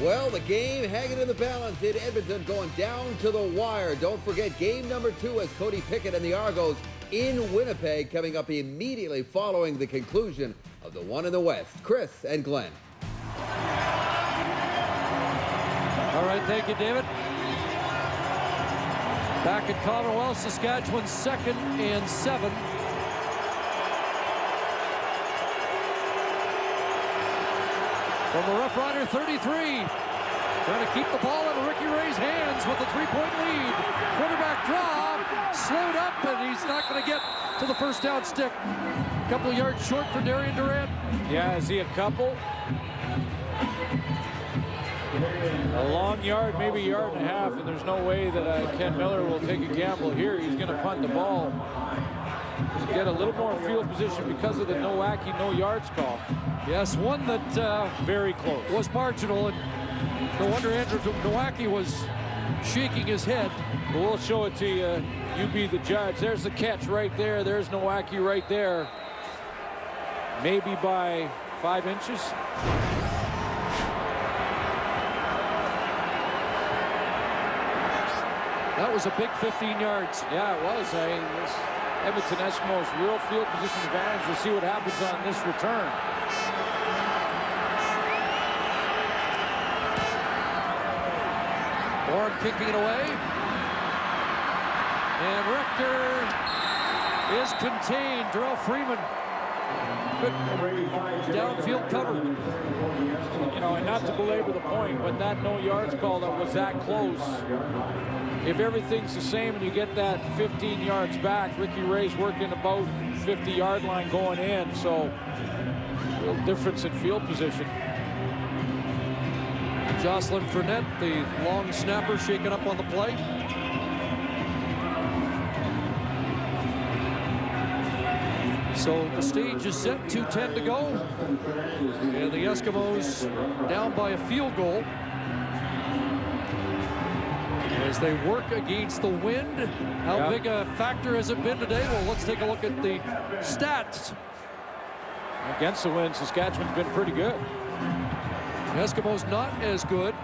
Well, the game hanging in the balance in Edmonton, going down to the wire. Don't forget game number 2 as Cody Pickett and the Argos in Winnipeg, coming up immediately following the conclusion of the one in the West. Chris and Glenn. All right, thank you, David. Back at Commonwealth, Saskatchewan 2nd and 7. From the Roughrider 33. Trying to keep the ball in Ricky Ray's hands with a 3-point lead. Quarterback draw, slowed up, and he's not going to get to the first down stick. A couple of yards short for Darian Durant. Yeah, is he a couple? A long yard, maybe a yard and a half, and there's no way that Ken Miller will take a gamble here. He's going to punt the ball. Get a little more field position because of the no wacky, no yards call. Yes, one that very close was marginal, and no wonder Andrew Nowacki was shaking his head. Well, we'll show it to you. You be the judge. There's the catch right there. There's Nowacki right there. Maybe by 5 inches. That was a big 15 yards. Yeah, it was. I mean, this Edmonton Eskimos real field position advantage. We'll see what happens on this return. Orm kicking it away. And Rector is contained. Darrell Freeman. Good downfield cover. You know, and not to belabor the point, but that no yards call that was that close. If everything's the same and you get that 15 yards back, Ricky Ray's working about 50-yard line going in, so real difference in field position. Jocelyn Fournette, the long snapper, shaken up on the play. So the stage is set, 2:10 to go. And the Eskimos down by a field goal. As they work against the wind. How big a factor has it been today? Well, let's take a look at the stats. Against the wind, Saskatchewan's been pretty good. The Eskimos not as good.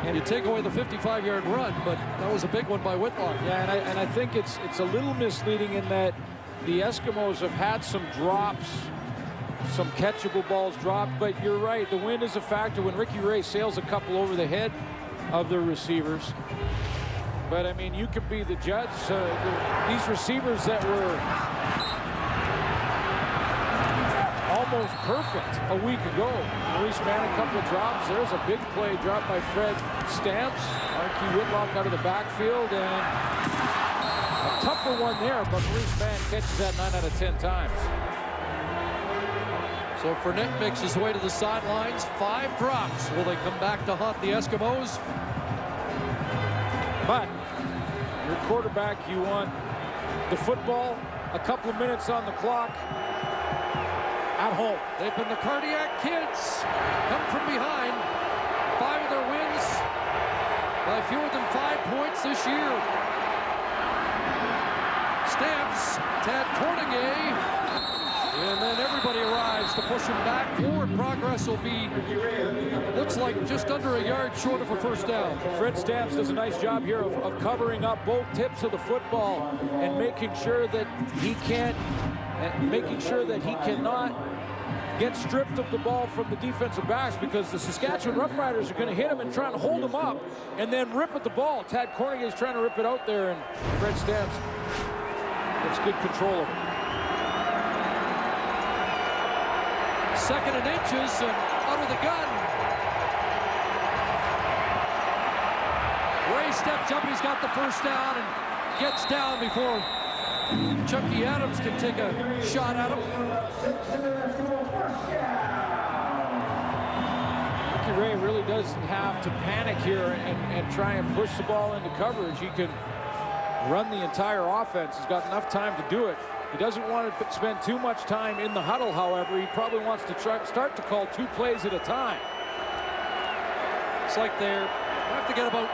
And you take away the 55-yard run, but that was a big one by Whitlock. Yeah, and I think it's a little misleading in that the Eskimos have had some drops, some catchable balls dropped, but you're right, the wind is a factor when Ricky Ray sails a couple over the head of the receivers. But I mean, you could be the judge. These receivers that were almost perfect a week ago. Maurice Mann, a couple of drops. There's a big play dropped by Fred Stamps. Marquis Whitlock out of the backfield, and a tougher one there, but Maurice Mann catches that 9 out of 10 times. So Fournette makes his way to the sidelines. 5 drops. Will they come back to haunt the Eskimos? But your quarterback, you want the football, a couple of minutes on the clock at home. They've been the Cardiac Kids. Come from behind. 5 of their wins by fewer than 5 points this year. Stamps, Tad Cornegay, and then everybody arrives to push him back forward. Progress will be, looks like just under a yard short of a first down. Fred Stamps does a nice job here of covering up both tips of the football and making sure that he cannot get stripped of the ball from the defensive backs, because the Saskatchewan Roughriders are going to hit him and try to hold him up and then rip at the ball. Tad Cornegay is trying to rip it out there, and Fred Stamps gets good control of it. 2nd and inches, and out of the gun. Ray steps up, he's got the first down and gets down before Chucky Adams can take a shot at him. Ricky Ray really doesn't have to panic here and try and push the ball into coverage. He can run the entire offense. He's got enough time to do it. He doesn't want to spend too much time in the huddle, however. He probably wants to start to call 2 plays at a time. It's like they have to get about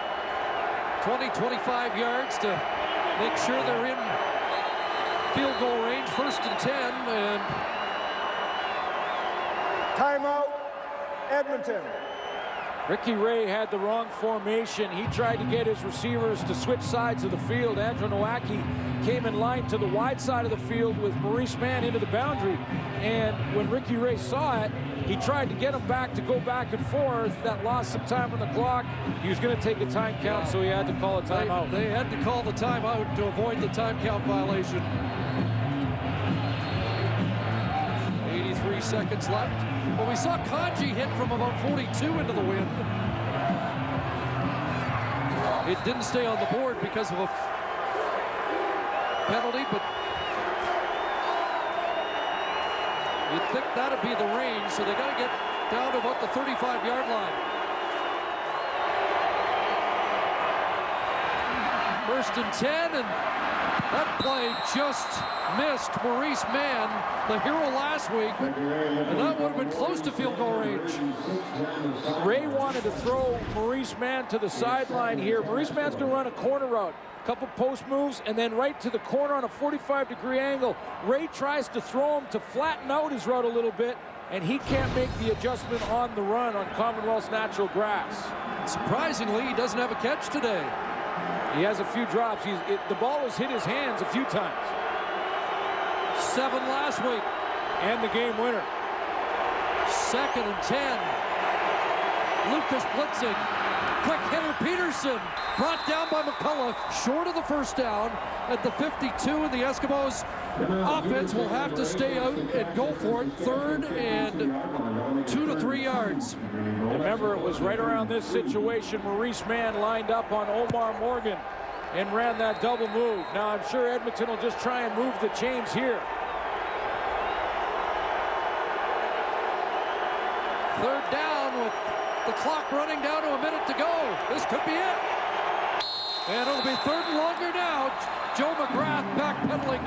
20, 25 yards to make sure they're in field goal range. 1st and 10, and timeout, Edmonton. Ricky Ray had the wrong formation. He tried to get his receivers to switch sides of the field. Andrew Nowacki came in line to the wide side of the field with Maurice Mann into the boundary. And when Ricky Ray saw it, he tried to get him back to go back and forth. That lost some time on the clock. He was going to take a time count, so he had to call a timeout. They had to call the timeout to avoid the time count violation. 83 seconds left. Well, we saw Kanji hit from about 42 into the wind. It didn't stay on the board because of a penalty, but you'd think that'd be the range, so they got to get down to about the 35-yard line. First and 10, and that play just missed Maurice Mann, the hero last week, and that would have been close to field goal range. Ray wanted to throw Maurice Mann to the sideline here. Maurice Mann's going to run a corner route. Couple post moves, and then right to the corner on a 45-degree angle. Ray tries to throw him to flatten out his route a little bit, and he can't make the adjustment on the run on Commonwealth's natural grass. Surprisingly, he doesn't have a catch today. He has a few drops. The ball has hit his hands a few times. 7 last week. And the game winner. 2nd and 10. Lucas blitzing. Quick hitter Peterson. Brought down by McCullough. Short of the first down at the 52. And the Eskimos offense will have to stay out and go for it. 3rd and 2 to 3 yards. Remember, it was right around this situation. Maurice Mann lined up on Omar Morgan and ran that double move. Now, I'm sure Edmonton will just try and move the chains here. 3rd down with the clock running down to a minute to go. This could be it. And it'll be 3rd and longer now. Joe McGrath backpedaling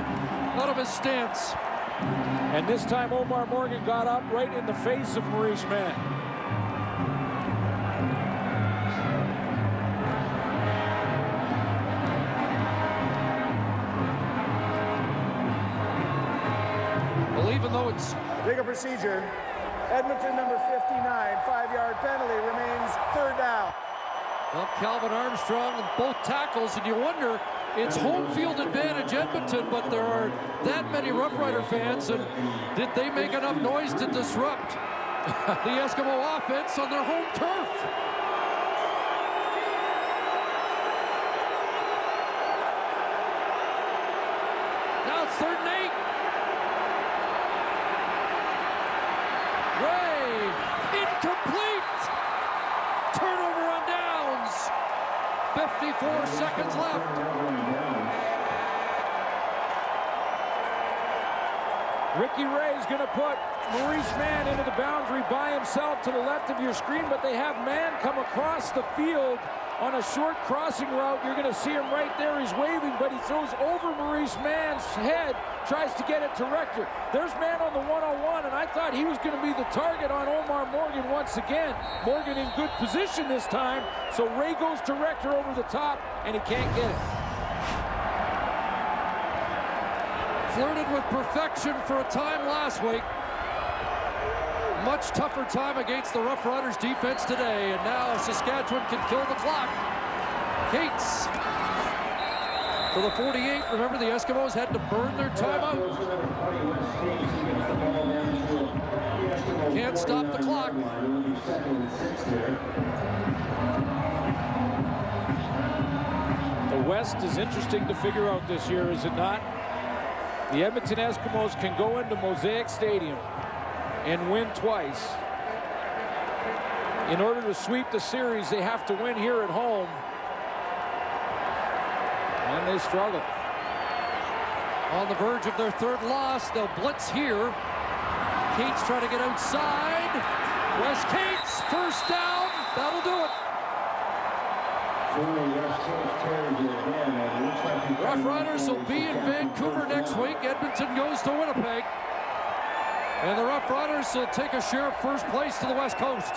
out of his stance. And this time Omar Morgan got up right in the face of Maurice Mann. Well, even though it's legal procedure, Edmonton number 59, 5-yard penalty, remains 3rd down. Well, Calvin Armstrong and both tackles, and you wonder, it's home field advantage Edmonton, but there are that many Roughrider fans, and did they make enough noise to disrupt the Eskimo offense on their home turf? Now it's 3rd and 8. Ray, incomplete. Turnover on downs. 54 seconds left. Ricky Ray's going to put Maurice Mann into the boundary by himself to the left of your screen, but they have Mann come across the field on a short crossing route. You're going to see him right there. He's waving, but he throws over Maurice Mann's head, tries to get it to Rector. There's Mann on the one-on-one, and I thought he was going to be the target on Omar Morgan once again. Morgan in good position this time, so Ray goes to Rector over the top, and he can't get it. Flirted with perfection for a time last week. Much tougher time against the Roughriders defense today, and now Saskatchewan can kill the clock. Cates for the 48. Remember, the Eskimos had to burn their timeout. Can't stop the clock. The West is interesting to figure out this year, is it not? The Edmonton Eskimos can go into Mosaic Stadium and win twice. In order to sweep the series, they have to win here at home. And they struggle. On the verge of their 3rd loss, they'll blitz here. Cates trying to get outside. Wes Cates, first down. That'll do it. Roughriders will be in Vancouver next week. Edmonton goes to Winnipeg. And the Roughriders will take a share of first place to the West Coast.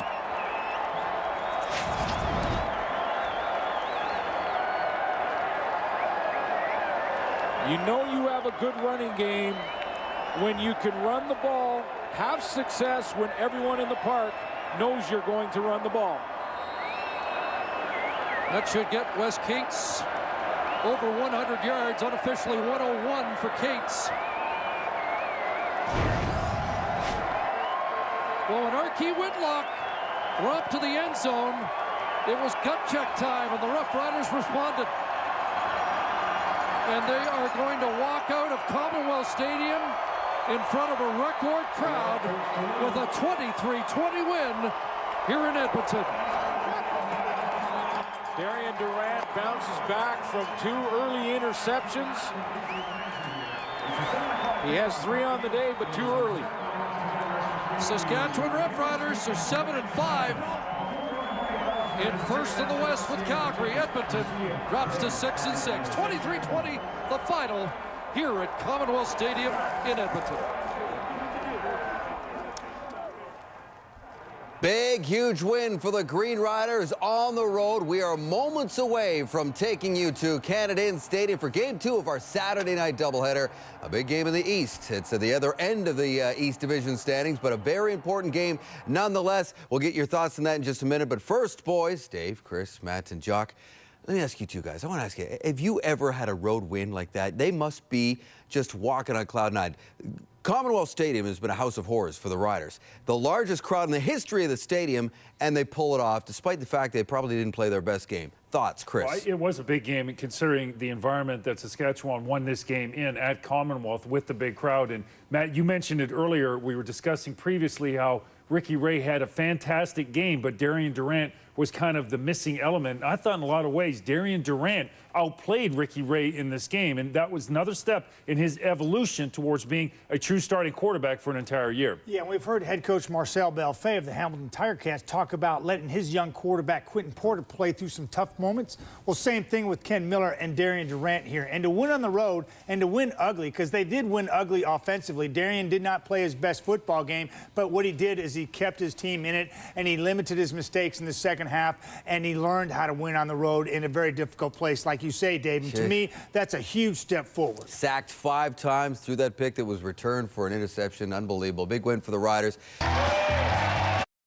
You know you have a good running game when you can run the ball, have success when everyone in the park knows you're going to run the ball. That should get Wes Cates over 100 yards, unofficially 101 for Cates. Well, when Archie Whitlock romped to the end zone, it was gut check time, and the Roughriders responded. And they are going to walk out of Commonwealth Stadium in front of a record crowd with a 23-20 win here in Edmonton. Darian Durant bounces back from 2 early interceptions. He has 3 on the day, but 2 early. Saskatchewan Roughriders are 7-5. In first in the West with Calgary. Edmonton drops to 6-6. 23-20, the final here at Commonwealth Stadium in Edmonton. Big, huge win for the Green Riders on the road. We are moments away from taking you to Canada Inn Stadium for Game 2 of our Saturday night doubleheader. A big game in the East. It's at the other end of the East Division standings, but a very important game nonetheless. We'll get your thoughts on that in just a minute. But first, boys, Dave, Chris, Matt, and Jock, let me ask you two guys. I want to ask you, have you ever had a road win like that? They must be just walking on cloud nine. Commonwealth Stadium has been a house of horrors for the Riders. The largest crowd in the history of the stadium, and they pull it off, despite the fact they probably didn't play their best game. Thoughts, Chris? Well, it was a big game, considering the environment that Saskatchewan won this game in at Commonwealth with the big crowd. And, Matt, you mentioned it earlier. We were discussing previously how Ricky Ray had a fantastic game, but Darian Durant was kind of the missing element. I thought in a lot of ways Darian Durant outplayed Ricky Ray in this game, and that was another step in his evolution towards being a true starting quarterback for an entire year. Yeah, we've heard head coach Marcel Belfait of the Hamilton Tiger Cats talk about letting his young quarterback Quentin Porter play through some tough moments. Well, same thing with Ken Miller and Darian Durant here. And to win on the road and to win ugly, because they did win ugly offensively. Darian did not play his best football game, but what he did is he kept his team in it, and he limited his mistakes in the second half, and he learned how to win on the road in a very difficult place, like you say, Dave. And to me, that's a huge step forward. Sacked 5 times through that pick that was returned for an interception. Unbelievable. Big win for the Riders.